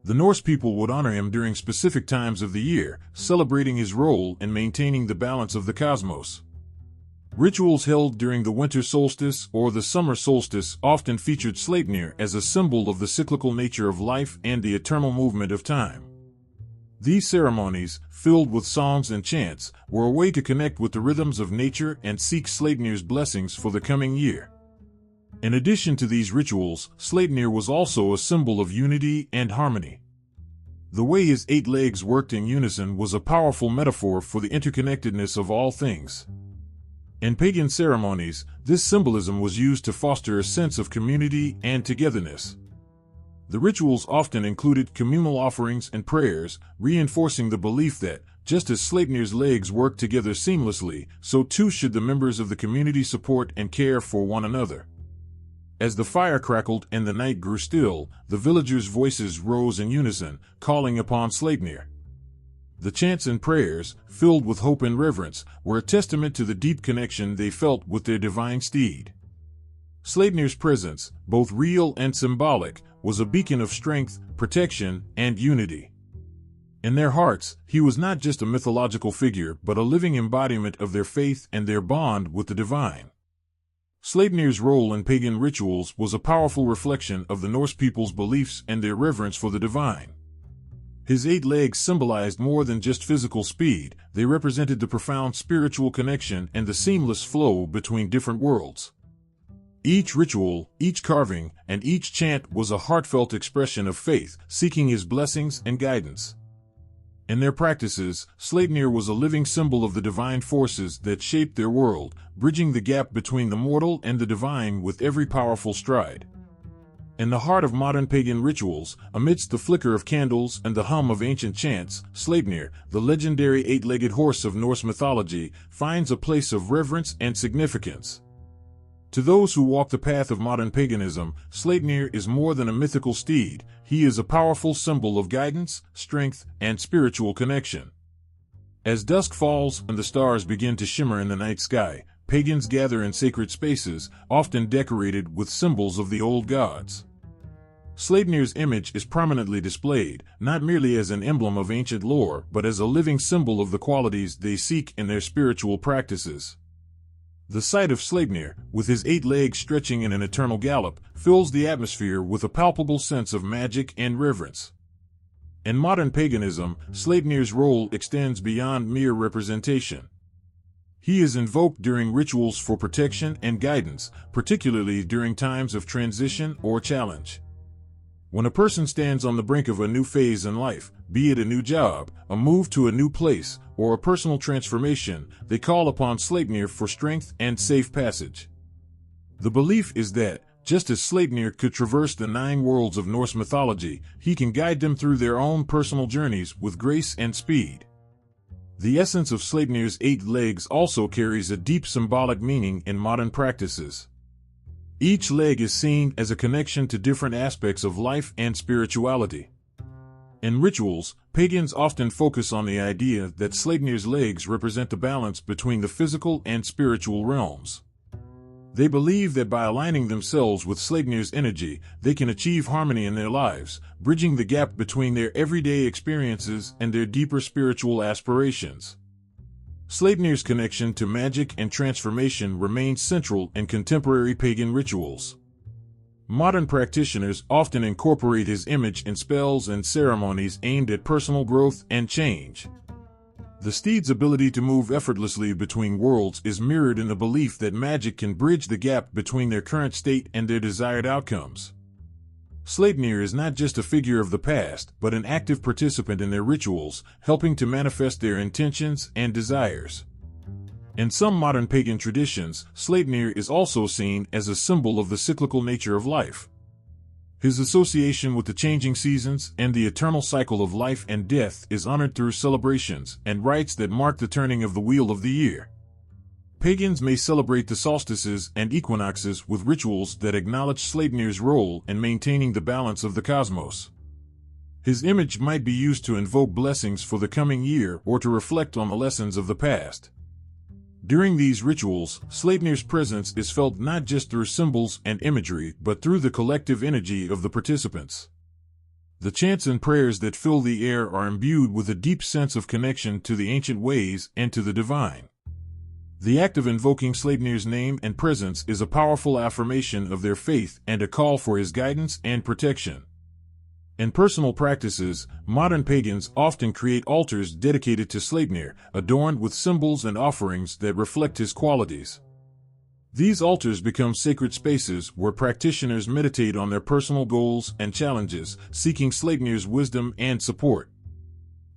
The Norse people would honor him during specific times of the year, celebrating his role in maintaining the balance of the cosmos. Rituals held during the winter solstice or the summer solstice often featured Sleipnir as a symbol of the cyclical nature of life and the eternal movement of time. These ceremonies, filled with songs and chants, were a way to connect with the rhythms of nature and seek Sleipnir's blessings for the coming year. In addition to these rituals, Sleipnir was also a symbol of unity and harmony. The way his 8 legs worked in unison was a powerful metaphor for the interconnectedness of all things. In pagan ceremonies, this symbolism was used to foster a sense of community and togetherness. The rituals often included communal offerings and prayers, reinforcing the belief that, just as Sleipnir's legs worked together seamlessly, so too should the members of the community support and care for one another. As the fire crackled and the night grew still, the villagers' voices rose in unison, calling upon Sleipnir. The chants and prayers, filled with hope and reverence, were a testament to the deep connection they felt with their divine steed. Sleipnir's presence, both real and symbolic, was a beacon of strength, protection, and unity. In their hearts, he was not just a mythological figure but a living embodiment of their faith and their bond with the divine. Sleipnir's role in pagan rituals was a powerful reflection of the Norse people's beliefs and their reverence for the divine. His 8 legs symbolized more than just physical speed, they represented the profound spiritual connection and the seamless flow between different worlds. Each ritual, each carving, and each chant was a heartfelt expression of faith, seeking his blessings and guidance. In their practices, Sleipnir was a living symbol of the divine forces that shaped their world, bridging the gap between the mortal and the divine with every powerful stride. In the heart of modern pagan rituals, amidst the flicker of candles and the hum of ancient chants, Sleipnir, the legendary eight-legged horse of Norse mythology, finds a place of reverence and significance. To those who walk the path of modern paganism, Sleipnir is more than a mythical steed. He is a powerful symbol of guidance, strength, and spiritual connection. As dusk falls and the stars begin to shimmer in the night sky, pagans gather in sacred spaces, often decorated with symbols of the old gods. Sleipnir's image is prominently displayed, not merely as an emblem of ancient lore, but as a living symbol of the qualities they seek in their spiritual practices. The sight of Sleipnir, with his 8 legs stretching in an eternal gallop, fills the atmosphere with a palpable sense of magic and reverence. In modern paganism, Sleipnir's role extends beyond mere representation. He is invoked during rituals for protection and guidance, particularly during times of transition or challenge. When a person stands on the brink of a new phase in life, be it a new job, a move to a new place, or a personal transformation, they call upon Sleipnir for strength and safe passage. The belief is that, just as Sleipnir could traverse the 9 worlds of Norse mythology, he can guide them through their own personal journeys with grace and speed. The essence of Sleipnir's 8 legs also carries a deep symbolic meaning in modern practices. Each leg is seen as a connection to different aspects of life and spirituality. In rituals, pagans often focus on the idea that Sleipnir's legs represent the balance between the physical and spiritual realms. They believe that by aligning themselves with Sleipnir's energy, they can achieve harmony in their lives, bridging the gap between their everyday experiences and their deeper spiritual aspirations. Sleipnir's connection to magic and transformation remains central in contemporary pagan rituals. Modern practitioners often incorporate his image in spells and ceremonies aimed at personal growth and change. The steed's ability to move effortlessly between worlds is mirrored in the belief that magic can bridge the gap between their current state and their desired outcomes. Sleipnir is not just a figure of the past, but an active participant in their rituals, helping to manifest their intentions and desires. In some modern pagan traditions, Sleipnir is also seen as a symbol of the cyclical nature of life. His association with the changing seasons and the eternal cycle of life and death is honored through celebrations and rites that mark the turning of the wheel of the year. Pagans may celebrate the solstices and equinoxes with rituals that acknowledge Sleipnir's role in maintaining the balance of the cosmos. His image might be used to invoke blessings for the coming year or to reflect on the lessons of the past. During these rituals, Sleipnir's presence is felt not just through symbols and imagery, but through the collective energy of the participants. The chants and prayers that fill the air are imbued with a deep sense of connection to the ancient ways and to the divine. The act of invoking Sleipnir's name and presence is a powerful affirmation of their faith and a call for his guidance and protection. In personal practices, modern pagans often create altars dedicated to Sleipnir, adorned with symbols and offerings that reflect his qualities. These altars become sacred spaces where practitioners meditate on their personal goals and challenges, seeking Sleipnir's wisdom and support.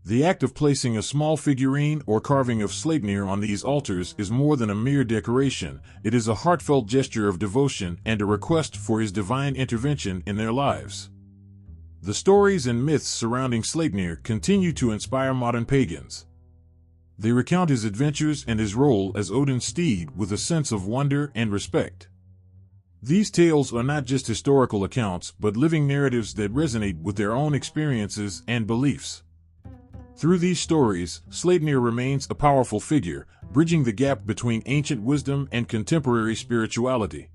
The act of placing a small figurine or carving of Sleipnir on these altars is more than a mere decoration. It is a heartfelt gesture of devotion and a request for his divine intervention in their lives. The stories and myths surrounding Sleipnir continue to inspire modern pagans. They recount his adventures and his role as Odin's steed with a sense of wonder and respect. These tales are not just historical accounts, but living narratives that resonate with their own experiences and beliefs. Through these stories, Sleipnir remains a powerful figure, bridging the gap between ancient wisdom and contemporary spirituality.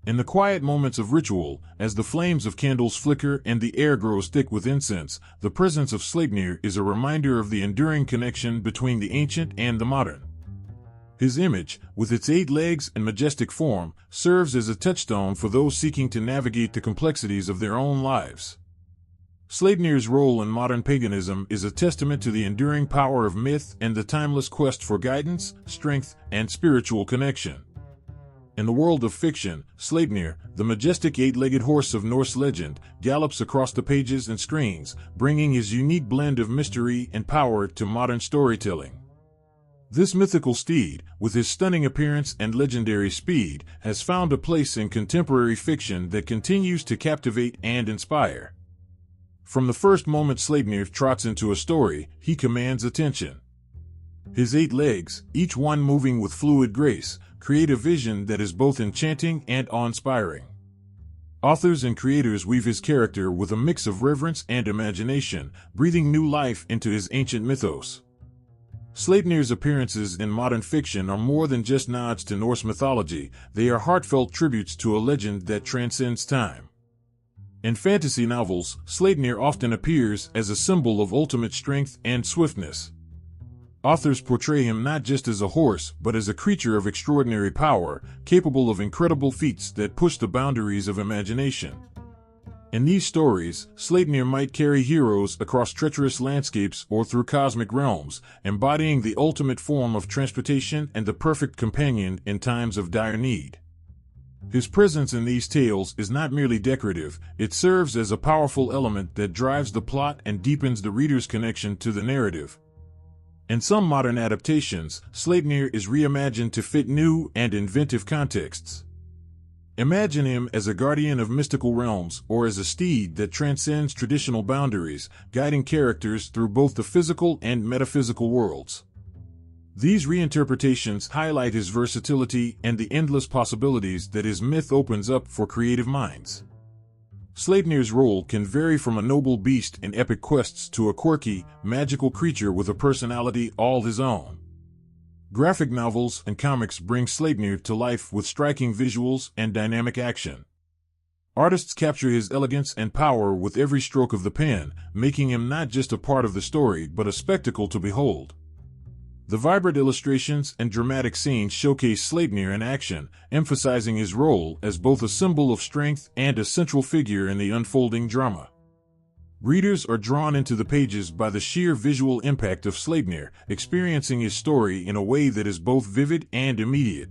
In the quiet moments of ritual, as the flames of candles flicker and the air grows thick with incense, the presence of Sleipnir is a reminder of the enduring connection between the ancient and the modern. His image, with its 8 legs and majestic form, serves as a touchstone for those seeking to navigate the complexities of their own lives. Sleipnir's role in modern paganism is a testament to the enduring power of myth and the timeless quest for guidance, strength, and spiritual connection. In the world of fiction, Sleipnir, the majestic eight-legged horse of Norse legend, gallops across the pages and screens, bringing his unique blend of mystery and power to modern storytelling. This mythical steed, with his stunning appearance and legendary speed, has found a place in contemporary fiction that continues to captivate and inspire. From the first moment Sleipnir trots into a story, he commands attention. His 8 legs, each one moving with fluid grace, create a vision that is both enchanting and awe-inspiring. Authors and creators weave his character with a mix of reverence and imagination, breathing new life into his ancient mythos. Sleipnir's appearances in modern fiction are more than just nods to Norse mythology, they are heartfelt tributes to a legend that transcends time. In fantasy novels, Sleipnir often appears as a symbol of ultimate strength and swiftness. Authors portray him not just as a horse, but as a creature of extraordinary power, capable of incredible feats that push the boundaries of imagination. In these stories, Sleipnir might carry heroes across treacherous landscapes or through cosmic realms, embodying the ultimate form of transportation and the perfect companion in times of dire need. His presence in these tales is not merely decorative, it serves as a powerful element that drives the plot and deepens the reader's connection to the narrative. In some modern adaptations, Sleipnir is reimagined to fit new and inventive contexts. Imagine him as a guardian of mystical realms or as a steed that transcends traditional boundaries, guiding characters through both the physical and metaphysical worlds. These reinterpretations highlight his versatility and the endless possibilities that his myth opens up for creative minds. Sleipnir's role can vary from a noble beast in epic quests to a quirky, magical creature with a personality all his own. Graphic novels and comics bring Sleipnir to life with striking visuals and dynamic action. Artists capture his elegance and power with every stroke of the pen, making him not just a part of the story but a spectacle to behold. The vibrant illustrations and dramatic scenes showcase Sleipnir in action, emphasizing his role as both a symbol of strength and a central figure in the unfolding drama. Readers are drawn into the pages by the sheer visual impact of Sleipnir, experiencing his story in a way that is both vivid and immediate.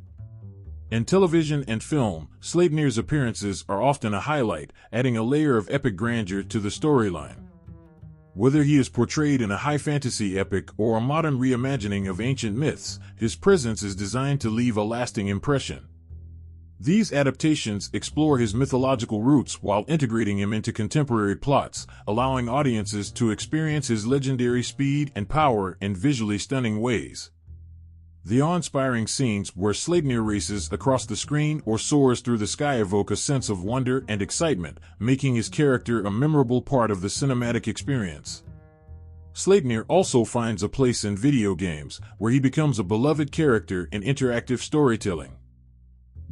In television and film, Sleipnir's appearances are often a highlight, adding a layer of epic grandeur to the storyline. Whether he is portrayed in a high fantasy epic or a modern reimagining of ancient myths, his presence is designed to leave a lasting impression. These adaptations explore his mythological roots while integrating him into contemporary plots, allowing audiences to experience his legendary speed and power in visually stunning ways. The awe-inspiring scenes where Sleipnir races across the screen or soars through the sky evoke a sense of wonder and excitement, making his character a memorable part of the cinematic experience. Sleipnir also finds a place in video games, where he becomes a beloved character in interactive storytelling.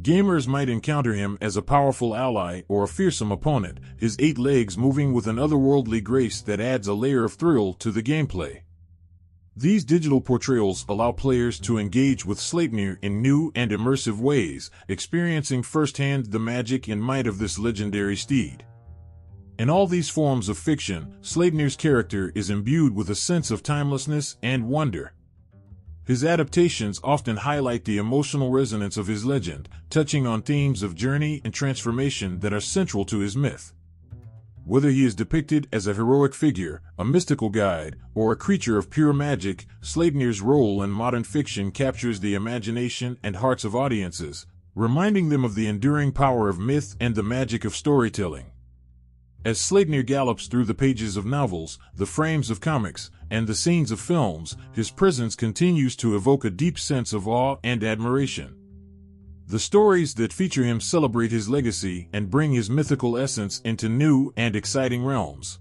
Gamers might encounter him as a powerful ally or a fearsome opponent, his 8 legs moving with an otherworldly grace that adds a layer of thrill to the gameplay. These digital portrayals allow players to engage with Sleipnir in new and immersive ways, experiencing firsthand the magic and might of this legendary steed. In all these forms of fiction, Sleipnir's character is imbued with a sense of timelessness and wonder. His adaptations often highlight the emotional resonance of his legend, touching on themes of journey and transformation that are central to his myth. Whether he is depicted as a heroic figure, a mystical guide, or a creature of pure magic, Sleipnir's role in modern fiction captures the imagination and hearts of audiences, reminding them of the enduring power of myth and the magic of storytelling. As Sleipnir gallops through the pages of novels, the frames of comics, and the scenes of films, his presence continues to evoke a deep sense of awe and admiration. The stories that feature him celebrate his legacy and bring his mythical essence into new and exciting realms.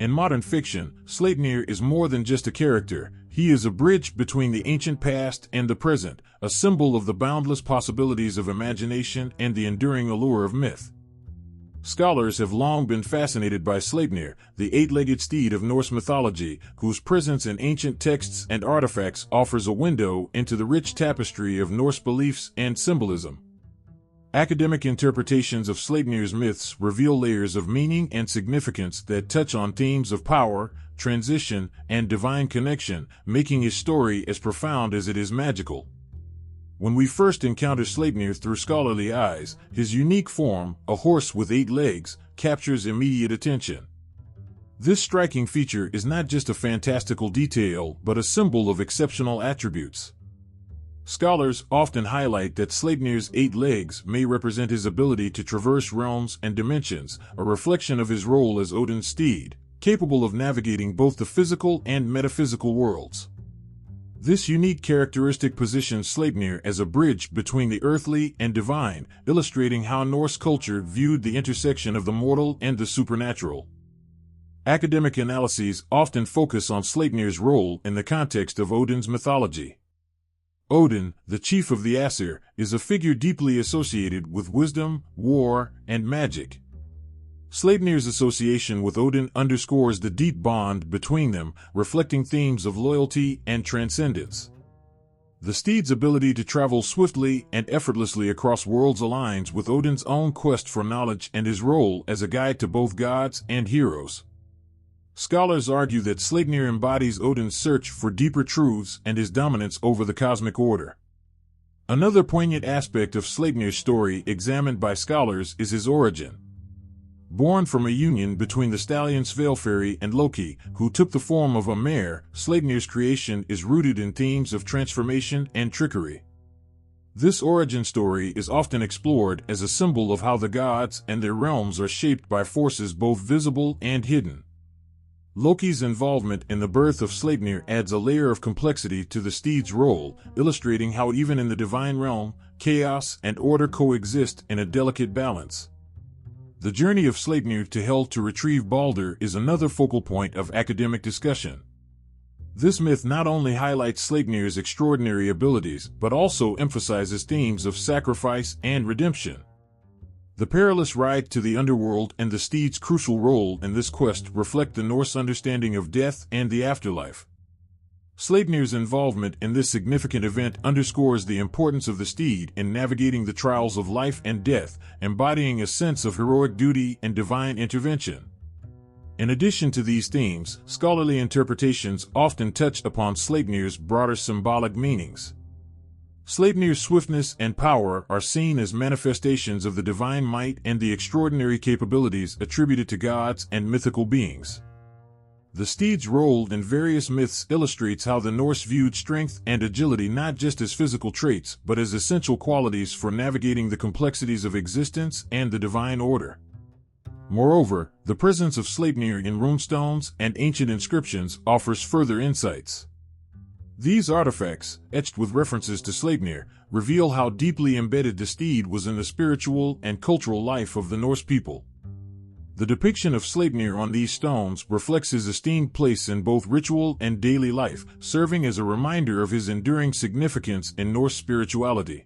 In modern fiction, Sleipnir is more than just a character, he is a bridge between the ancient past and the present, a symbol of the boundless possibilities of imagination and the enduring allure of myth. Scholars have long been fascinated by Sleipnir, the 8-legged steed of Norse mythology, whose presence in ancient texts and artifacts offers a window into the rich tapestry of Norse beliefs and symbolism. Academic interpretations of Sleipnir's myths reveal layers of meaning and significance that touch on themes of power, transition, and divine connection, making his story as profound as it is magical. When we first encounter Sleipnir through scholarly eyes, his unique form, a horse with 8 legs, captures immediate attention. This striking feature is not just a fantastical detail, but a symbol of exceptional attributes. Scholars often highlight that Sleipnir's 8 legs may represent his ability to traverse realms and dimensions, a reflection of his role as Odin's steed, capable of navigating both the physical and metaphysical worlds. This unique characteristic positions Sleipnir as a bridge between the earthly and divine, illustrating how Norse culture viewed the intersection of the mortal and the supernatural. Academic analyses often focus on Sleipnir's role in the context of Odin's mythology. Odin, the chief of the Aesir, is a figure deeply associated with wisdom, war, and magic. Sleipnir's association with Odin underscores the deep bond between them, reflecting themes of loyalty and transcendence. The steed's ability to travel swiftly and effortlessly across worlds aligns with Odin's own quest for knowledge and his role as a guide to both gods and heroes. Scholars argue that Sleipnir embodies Odin's search for deeper truths and his dominance over the cosmic order. Another poignant aspect of Sleipnir's story examined by scholars is his origin. Born from a union between the stallion Sleipnir and Loki, who took the form of a mare, Sleipnir's creation is rooted in themes of transformation and trickery. This origin story is often explored as a symbol of how the gods and their realms are shaped by forces both visible and hidden. Loki's involvement in the birth of Sleipnir adds a layer of complexity to the steed's role, illustrating how even in the divine realm, chaos and order coexist in a delicate balance. The journey of Sleipnir to Hel to retrieve Balder is another focal point of academic discussion. This myth not only highlights Sleipnir's extraordinary abilities, but also emphasizes themes of sacrifice and redemption. The perilous ride to the underworld and the steed's crucial role in this quest reflect the Norse understanding of death and the afterlife. Sleipnir's involvement in this significant event underscores the importance of the steed in navigating the trials of life and death, embodying a sense of heroic duty and divine intervention. In addition to these themes, scholarly interpretations often touch upon Sleipnir's broader symbolic meanings. Sleipnir's swiftness and power are seen as manifestations of the divine might and the extraordinary capabilities attributed to gods and mythical beings. The steed's role in various myths illustrates how the Norse viewed strength and agility not just as physical traits, but as essential qualities for navigating the complexities of existence and the divine order. Moreover, the presence of Sleipnir in runestones and ancient inscriptions offers further insights. These artifacts, etched with references to Sleipnir, reveal how deeply embedded the steed was in the spiritual and cultural life of the Norse people. The depiction of Sleipnir on these stones reflects his esteemed place in both ritual and daily life, serving as a reminder of his enduring significance in Norse spirituality.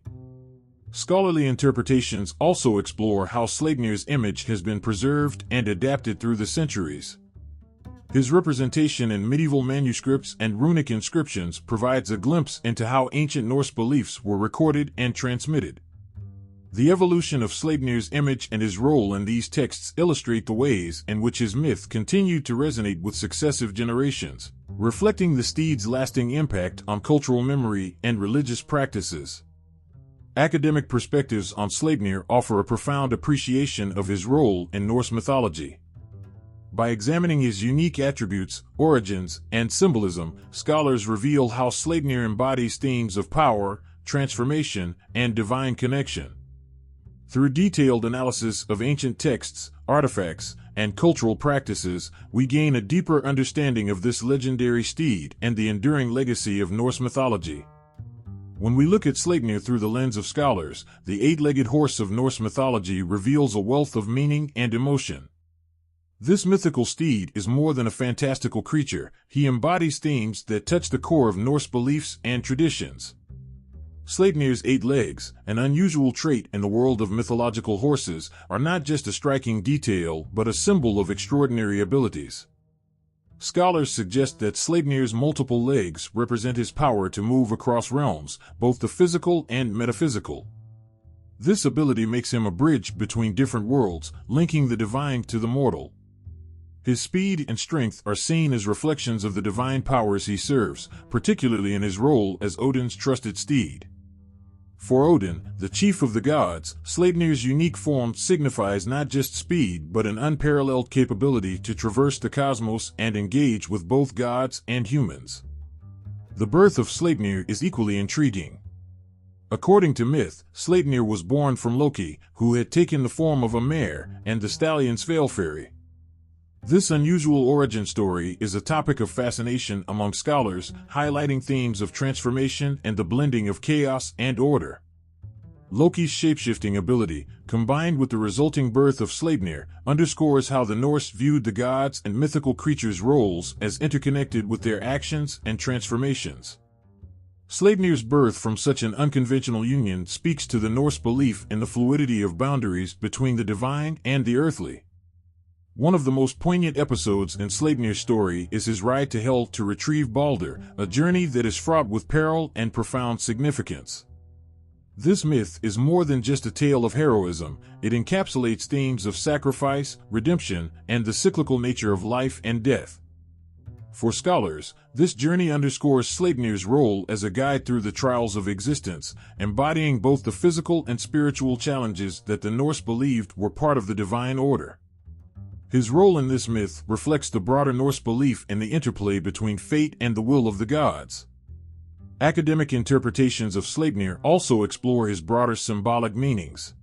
Scholarly interpretations also explore how Sleipnir's image has been preserved and adapted through the centuries. His representation in medieval manuscripts and runic inscriptions provides a glimpse into how ancient Norse beliefs were recorded and transmitted. The evolution of Sleipnir's image and his role in these texts illustrate the ways in which his myth continued to resonate with successive generations, reflecting the steed's lasting impact on cultural memory and religious practices. Academic perspectives on Sleipnir offer a profound appreciation of his role in Norse mythology. By examining his unique attributes, origins, and symbolism, scholars reveal how Sleipnir embodies themes of power, transformation, and divine connection. Through detailed analysis of ancient texts, artifacts, and cultural practices, we gain a deeper understanding of this legendary steed and the enduring legacy of Norse mythology. When we look at Sleipnir through the lens of scholars, the 8-legged horse of Norse mythology reveals a wealth of meaning and emotion. This mythical steed is more than a fantastical creature. He embodies themes that touch the core of Norse beliefs and traditions. Sleipnir's 8 legs, an unusual trait in the world of mythological horses, are not just a striking detail but a symbol of extraordinary abilities. Scholars suggest that Sleipnir's multiple legs represent his power to move across realms, both the physical and metaphysical. This ability makes him a bridge between different worlds, linking the divine to the mortal. His speed and strength are seen as reflections of the divine powers he serves, particularly in his role as Odin's trusted steed. For Odin, the chief of the gods, Sleipnir's unique form signifies not just speed but an unparalleled capability to traverse the cosmos and engage with both gods and humans. The birth of Sleipnir is equally intriguing. According to myth, Sleipnir was born from Loki, who had taken the form of a mare, and the stallion Svalfari. This unusual origin story is a topic of fascination among scholars, highlighting themes of transformation and the blending of chaos and order. Loki's shapeshifting ability, combined with the resulting birth of Sleipnir, underscores how the Norse viewed the gods and mythical creatures' roles as interconnected with their actions and transformations. Sleipnir's birth from such an unconventional union speaks to the Norse belief in the fluidity of boundaries between the divine and the earthly. One of the most poignant episodes in Sleipnir's story is his ride to Hel to retrieve Balder, a journey that is fraught with peril and profound significance. This myth is more than just a tale of heroism. It encapsulates themes of sacrifice, redemption, and the cyclical nature of life and death. For scholars, this journey underscores Sleipnir's role as a guide through the trials of existence, embodying both the physical and spiritual challenges that the Norse believed were part of the divine order. His role in this myth reflects the broader Norse belief in the interplay between fate and the will of the gods. Academic interpretations of Sleipnir also explore his broader symbolic meanings.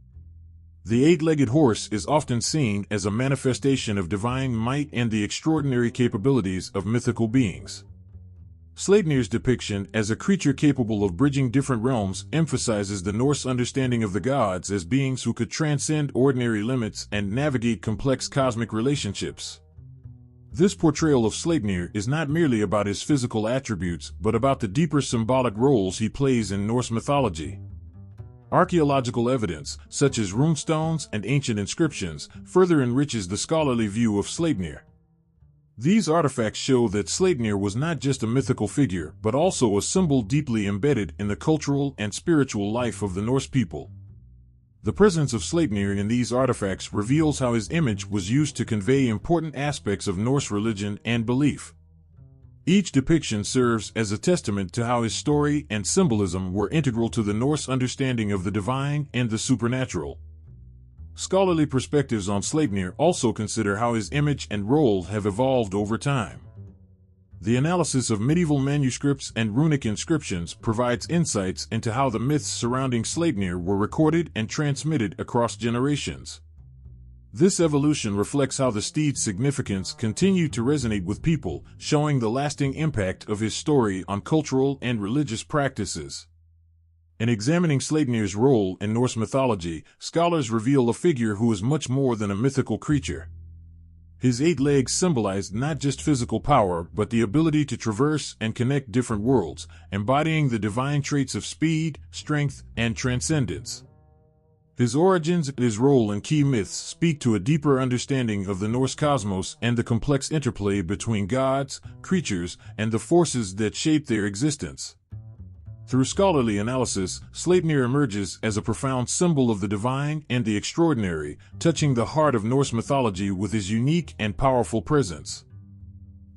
The eight-legged horse is often seen as a manifestation of divine might and the extraordinary capabilities of mythical beings. Sleipnir's depiction as a creature capable of bridging different realms emphasizes the Norse understanding of the gods as beings who could transcend ordinary limits and navigate complex cosmic relationships. This portrayal of Sleipnir is not merely about his physical attributes but about the deeper symbolic roles he plays in Norse mythology. Archaeological evidence, such as runestones and ancient inscriptions, further enriches the scholarly view of Sleipnir. These artifacts show that Sleipnir was not just a mythical figure but also a symbol deeply embedded in the cultural and spiritual life of the Norse people. The presence of Sleipnir in these artifacts reveals how his image was used to convey important aspects of Norse religion and belief. Each depiction serves as a testament to how his story and symbolism were integral to the Norse understanding of the divine and the supernatural. Scholarly perspectives on Sleipnir also consider how his image and role have evolved over time. The analysis of medieval manuscripts and runic inscriptions provides insights into how the myths surrounding Sleipnir were recorded and transmitted across generations. This evolution reflects how the steed's significance continued to resonate with people, showing the lasting impact of his story on cultural and religious practices. In examining Sleipnir's role in Norse mythology, scholars reveal a figure who is much more than a mythical creature. His 8 legs symbolized not just physical power but the ability to traverse and connect different worlds, embodying the divine traits of speed, strength, and transcendence. His origins and his role in key myths speak to a deeper understanding of the Norse cosmos and the complex interplay between gods, creatures, and the forces that shape their existence. Through scholarly analysis, Sleipnir emerges as a profound symbol of the divine and the extraordinary, touching the heart of Norse mythology with his unique and powerful presence.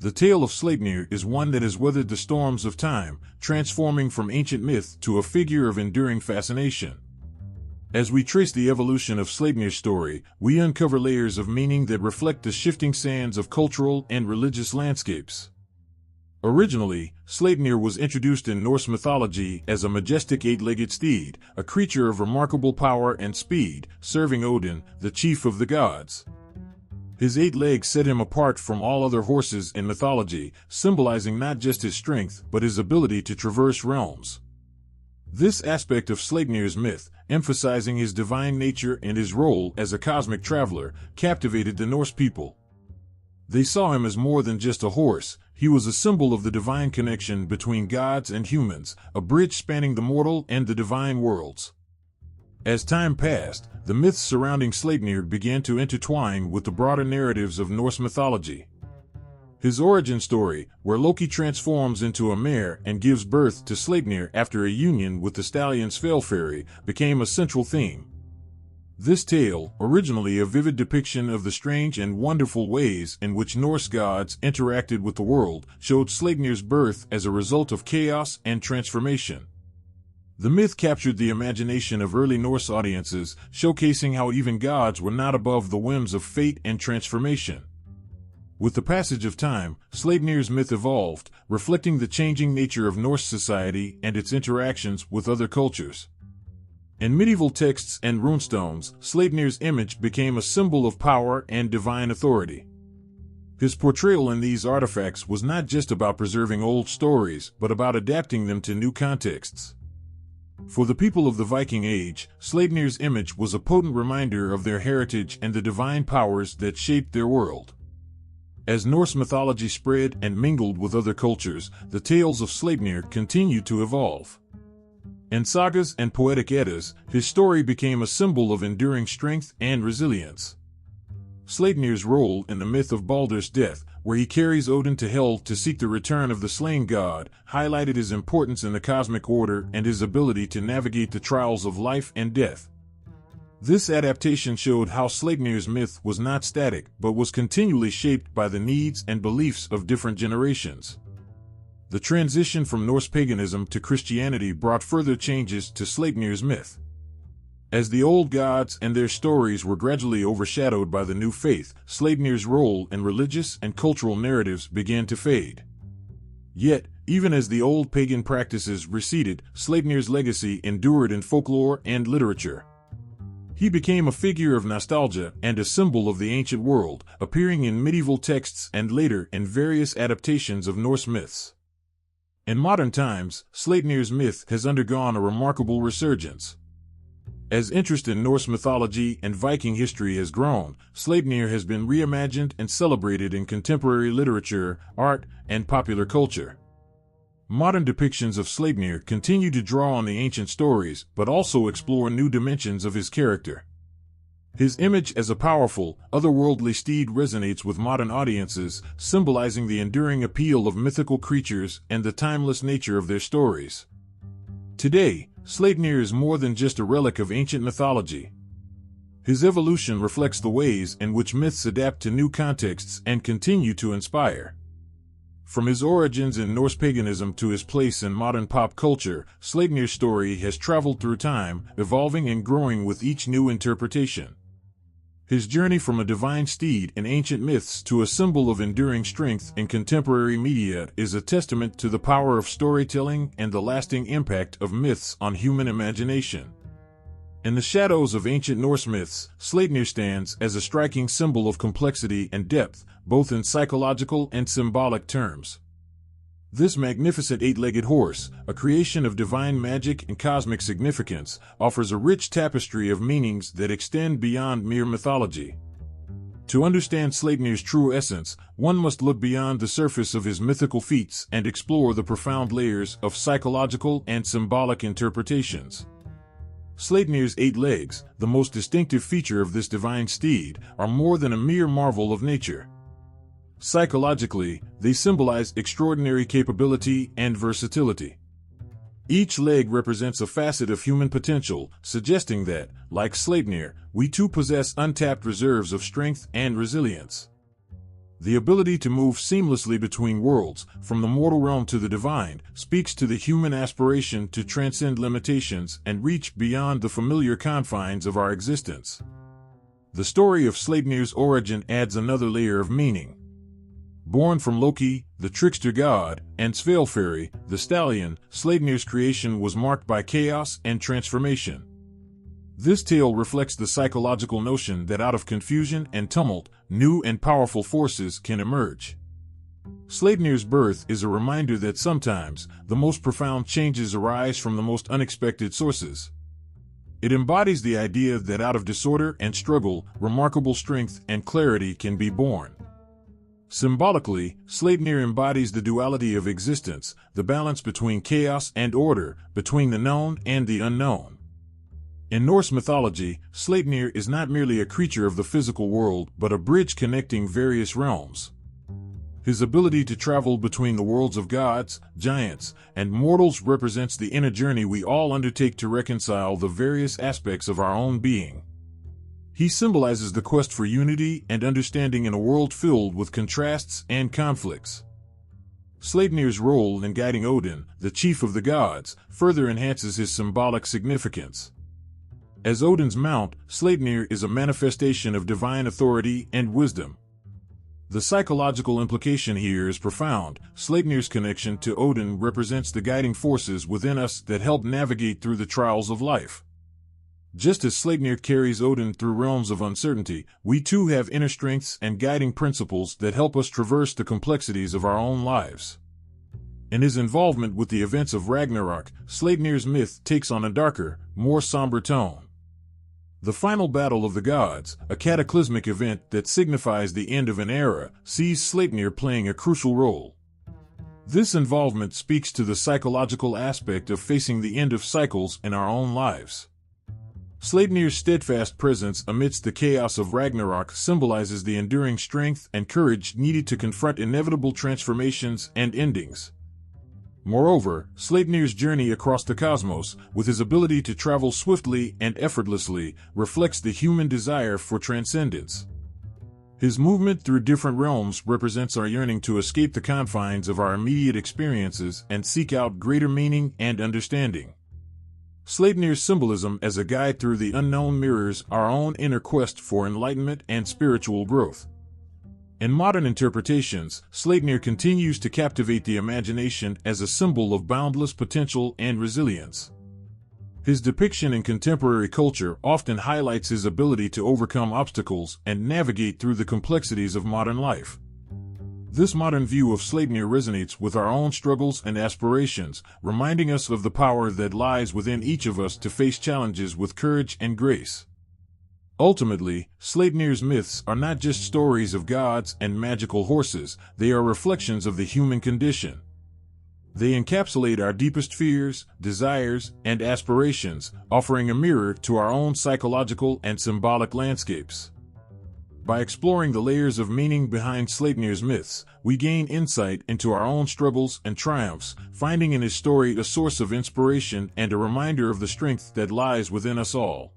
The tale of Sleipnir is one that has weathered the storms of time, transforming from ancient myth to a figure of enduring fascination. As we trace the evolution of Sleipnir's story, we uncover layers of meaning that reflect the shifting sands of cultural and religious landscapes. Originally, Sleipnir was introduced in Norse mythology as a majestic 8-legged steed, a creature of remarkable power and speed, serving Odin, the chief of the gods. His 8 legs set him apart from all other horses in mythology, symbolizing not just his strength but his ability to traverse realms. This aspect of Sleipnir's myth, emphasizing his divine nature and his role as a cosmic traveler, captivated the Norse people. They saw him as more than just a horse. He was a symbol of the divine connection between gods and humans, a bridge spanning the mortal and the divine worlds. As time passed, the myths surrounding Sleipnir began to intertwine with the broader narratives of Norse mythology. His origin story, where Loki transforms into a mare and gives birth to Sleipnir after a union with the stallion Svalfari, became a central theme. This tale, originally a vivid depiction of the strange and wonderful ways in which Norse gods interacted with the world, showed Sleipnir's birth as a result of chaos and transformation. The myth captured the imagination of early Norse audiences, showcasing how even gods were not above the whims of fate and transformation. With the passage of time, Sleipnir's myth evolved, reflecting the changing nature of Norse society and its interactions with other cultures. In medieval texts and runestones, Sleipnir's image became a symbol of power and divine authority. His portrayal in these artifacts was not just about preserving old stories, but about adapting them to new contexts. For the people of the Viking Age, Sleipnir's image was a potent reminder of their heritage and the divine powers that shaped their world. As Norse mythology spread and mingled with other cultures, the tales of Sleipnir continued to evolve. In sagas and poetic eddas, his story became a symbol of enduring strength and resilience. Sleipnir's role in the myth of Baldur's death, where he carries Odin to Hel to seek the return of the slain god, highlighted his importance in the cosmic order and his ability to navigate the trials of life and death. This adaptation showed how Sleipnir's myth was not static, but was continually shaped by the needs and beliefs of different generations. The transition from Norse paganism to Christianity brought further changes to Sleipnir's myth. As the old gods and their stories were gradually overshadowed by the new faith, Sleipnir's role in religious and cultural narratives began to fade. Yet, even as the old pagan practices receded, Sleipnir's legacy endured in folklore and literature. He became a figure of nostalgia and a symbol of the ancient world, appearing in medieval texts and later in various adaptations of Norse myths. In modern times, Sleipnir's myth has undergone a remarkable resurgence. As interest in Norse mythology and Viking history has grown, Sleipnir has been reimagined and celebrated in contemporary literature, art, and popular culture. Modern depictions of Sleipnir continue to draw on the ancient stories, but also explore new dimensions of his character. His image as a powerful, otherworldly steed resonates with modern audiences, symbolizing the enduring appeal of mythical creatures and the timeless nature of their stories. Today, Sleipnir is more than just a relic of ancient mythology. His evolution reflects the ways in which myths adapt to new contexts and continue to inspire. From his origins in Norse paganism to his place in modern pop culture, Sleipnir's story has traveled through time, evolving and growing with each new interpretation. His journey from a divine steed in ancient myths to a symbol of enduring strength in contemporary media is a testament to the power of storytelling and the lasting impact of myths on human imagination. In the shadows of ancient Norse myths, Sleipnir stands as a striking symbol of complexity and depth, both in psychological and symbolic terms. This magnificent eight-legged horse, a creation of divine magic and cosmic significance, offers a rich tapestry of meanings that extend beyond mere mythology. To understand Sleipnir's true essence, one must look beyond the surface of his mythical feats and explore the profound layers of psychological and symbolic interpretations. Sleipnir's 8 legs, the most distinctive feature of this divine steed, are more than a mere marvel of nature. Psychologically, they symbolize extraordinary capability and versatility. Each leg represents a facet of human potential, suggesting that, like Sleipnir, we too possess untapped reserves of strength and resilience. The ability to move seamlessly between worlds, from the mortal realm to the divine, speaks to the human aspiration to transcend limitations and reach beyond the familiar confines of our existence. The story of Sleipnir's origin adds another layer of meaning. Born from Loki, the trickster god, and Sleipnir, the stallion, Sleipnir's creation was marked by chaos and transformation. This tale reflects the psychological notion that out of confusion and tumult, new and powerful forces can emerge. Sleipnir's birth is a reminder that sometimes, the most profound changes arise from the most unexpected sources. It embodies the idea that out of disorder and struggle, remarkable strength and clarity can be born. Symbolically, Sleipnir embodies the duality of existence, the balance between chaos and order, between the known and the unknown. In Norse mythology, Sleipnir is not merely a creature of the physical world, but a bridge connecting various realms. His ability to travel between the worlds of gods, giants, and mortals represents the inner journey we all undertake to reconcile the various aspects of our own being. He symbolizes the quest for unity and understanding in a world filled with contrasts and conflicts. Sleipnir's role in guiding Odin, the chief of the gods, further enhances his symbolic significance. As Odin's mount, Sleipnir is a manifestation of divine authority and wisdom. The psychological implication here is profound. Sleipnir's connection to Odin represents the guiding forces within us that help navigate through the trials of life. Just as Sleipnir carries Odin through realms of uncertainty, we too have inner strengths and guiding principles that help us traverse the complexities of our own lives. In his involvement with the events of Ragnarok, Sleipnir's myth takes on a darker, more somber tone. The final battle of the gods, a cataclysmic event that signifies the end of an era, sees Sleipnir playing a crucial role. This involvement speaks to the psychological aspect of facing the end of cycles in our own lives. Sleipnir's steadfast presence amidst the chaos of Ragnarok symbolizes the enduring strength and courage needed to confront inevitable transformations and endings. Moreover, Sleipnir's journey across the cosmos, with his ability to travel swiftly and effortlessly, reflects the human desire for transcendence. His movement through different realms represents our yearning to escape the confines of our immediate experiences and seek out greater meaning and understanding. Sleipnir's symbolism as a guide through the unknown mirrors our own inner quest for enlightenment and spiritual growth. In modern interpretations, Sleipnir continues to captivate the imagination as a symbol of boundless potential and resilience. His depiction in contemporary culture often highlights his ability to overcome obstacles and navigate through the complexities of modern life. This modern view of Sleipnir resonates with our own struggles and aspirations, reminding us of the power that lies within each of us to face challenges with courage and grace. Ultimately, Sleipnir's myths are not just stories of gods and magical horses, they are reflections of the human condition. They encapsulate our deepest fears, desires, and aspirations, offering a mirror to our own psychological and symbolic landscapes. By exploring the layers of meaning behind Sleipnir's myths, we gain insight into our own struggles and triumphs, finding in his story a source of inspiration and a reminder of the strength that lies within us all.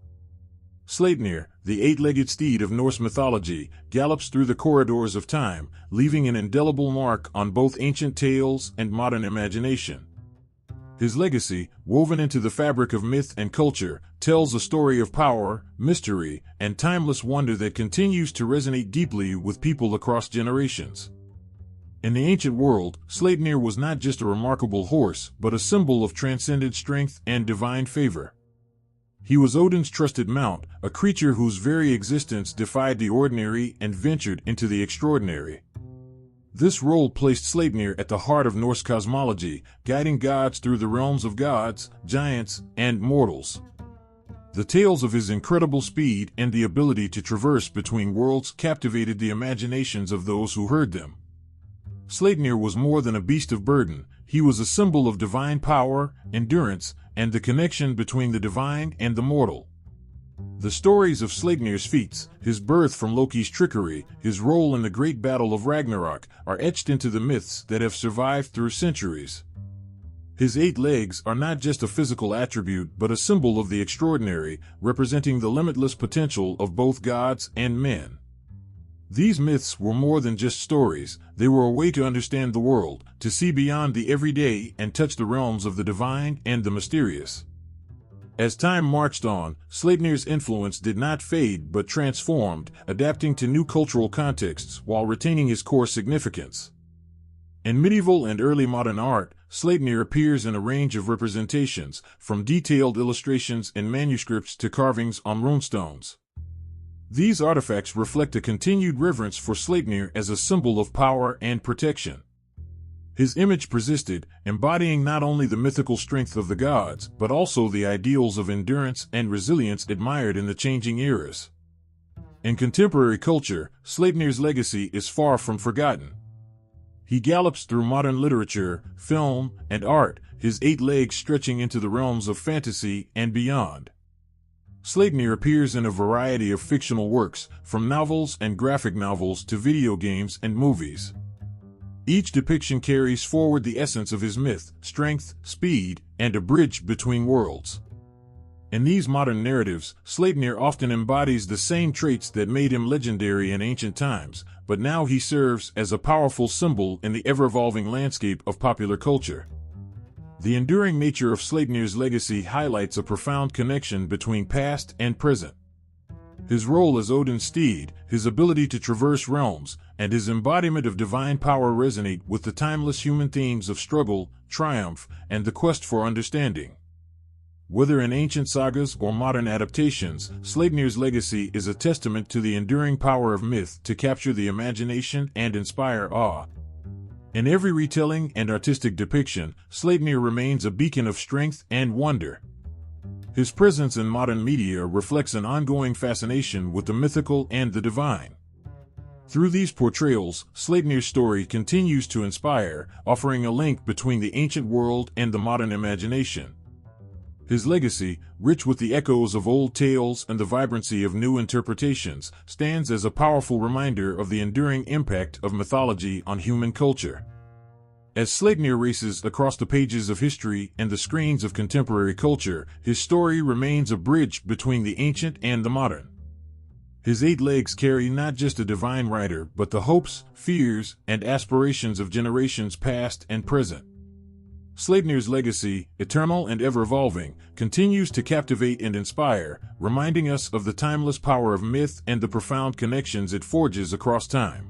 Sleipnir, the eight-legged steed of Norse mythology, gallops through the corridors of time, leaving an indelible mark on both ancient tales and modern imagination. His legacy, woven into the fabric of myth and culture, tells a story of power, mystery, and timeless wonder that continues to resonate deeply with people across generations. In the ancient world, Sleipnir was not just a remarkable horse, but a symbol of transcendent strength and divine favor. He was Odin's trusted mount, a creature whose very existence defied the ordinary and ventured into the extraordinary. This role placed Sleipnir at the heart of Norse cosmology, guiding gods through the realms of gods, giants, and mortals. The tales of his incredible speed and the ability to traverse between worlds captivated the imaginations of those who heard them. Sleipnir was more than a beast of burden, he was a symbol of divine power, endurance, and the connection between the divine and the mortal. The stories of Sleipnir's feats, his birth from Loki's trickery, his role in the great battle of Ragnarok, are etched into the myths that have survived through centuries. His 8 legs are not just a physical attribute but a symbol of the extraordinary, representing the limitless potential of both gods and men. These myths were more than just stories, they were a way to understand the world, to see beyond the everyday and touch the realms of the divine and the mysterious. As time marched on, Sleipnir's influence did not fade but transformed, adapting to new cultural contexts while retaining his core significance. In medieval and early modern art, Sleipnir appears in a range of representations, from detailed illustrations in manuscripts to carvings on runestones. These artifacts reflect a continued reverence for Sleipnir as a symbol of power and protection. His image persisted, embodying not only the mythical strength of the gods, but also the ideals of endurance and resilience admired in the changing eras. In contemporary culture, Sleipnir's legacy is far from forgotten. He gallops through modern literature, film, and art, his 8 legs stretching into the realms of fantasy and beyond. Sleipnir appears in a variety of fictional works, from novels and graphic novels to video games and movies. Each depiction carries forward the essence of his myth, strength, speed, and a bridge between worlds. In these modern narratives, Sleipnir often embodies the same traits that made him legendary in ancient times, but now he serves as a powerful symbol in the ever-evolving landscape of popular culture. The enduring nature of Sleipnir's legacy highlights a profound connection between past and present. His role as Odin's steed, his ability to traverse realms, and his embodiment of divine power resonate with the timeless human themes of struggle, triumph, and the quest for understanding. Whether in ancient sagas or modern adaptations, Sleipnir's legacy is a testament to the enduring power of myth to capture the imagination and inspire awe. In every retelling and artistic depiction, Sleipnir remains a beacon of strength and wonder. His presence in modern media reflects an ongoing fascination with the mythical and the divine. Through these portrayals, Sleipnir's story continues to inspire, offering a link between the ancient world and the modern imagination. His legacy, rich with the echoes of old tales and the vibrancy of new interpretations, stands as a powerful reminder of the enduring impact of mythology on human culture. As Sleipnir races across the pages of history and the screens of contemporary culture, his story remains a bridge between the ancient and the modern. His 8 legs carry not just a divine rider, but the hopes, fears, and aspirations of generations past and present. Sleipnir's legacy, eternal and ever-evolving, continues to captivate and inspire, reminding us of the timeless power of myth and the profound connections it forges across time.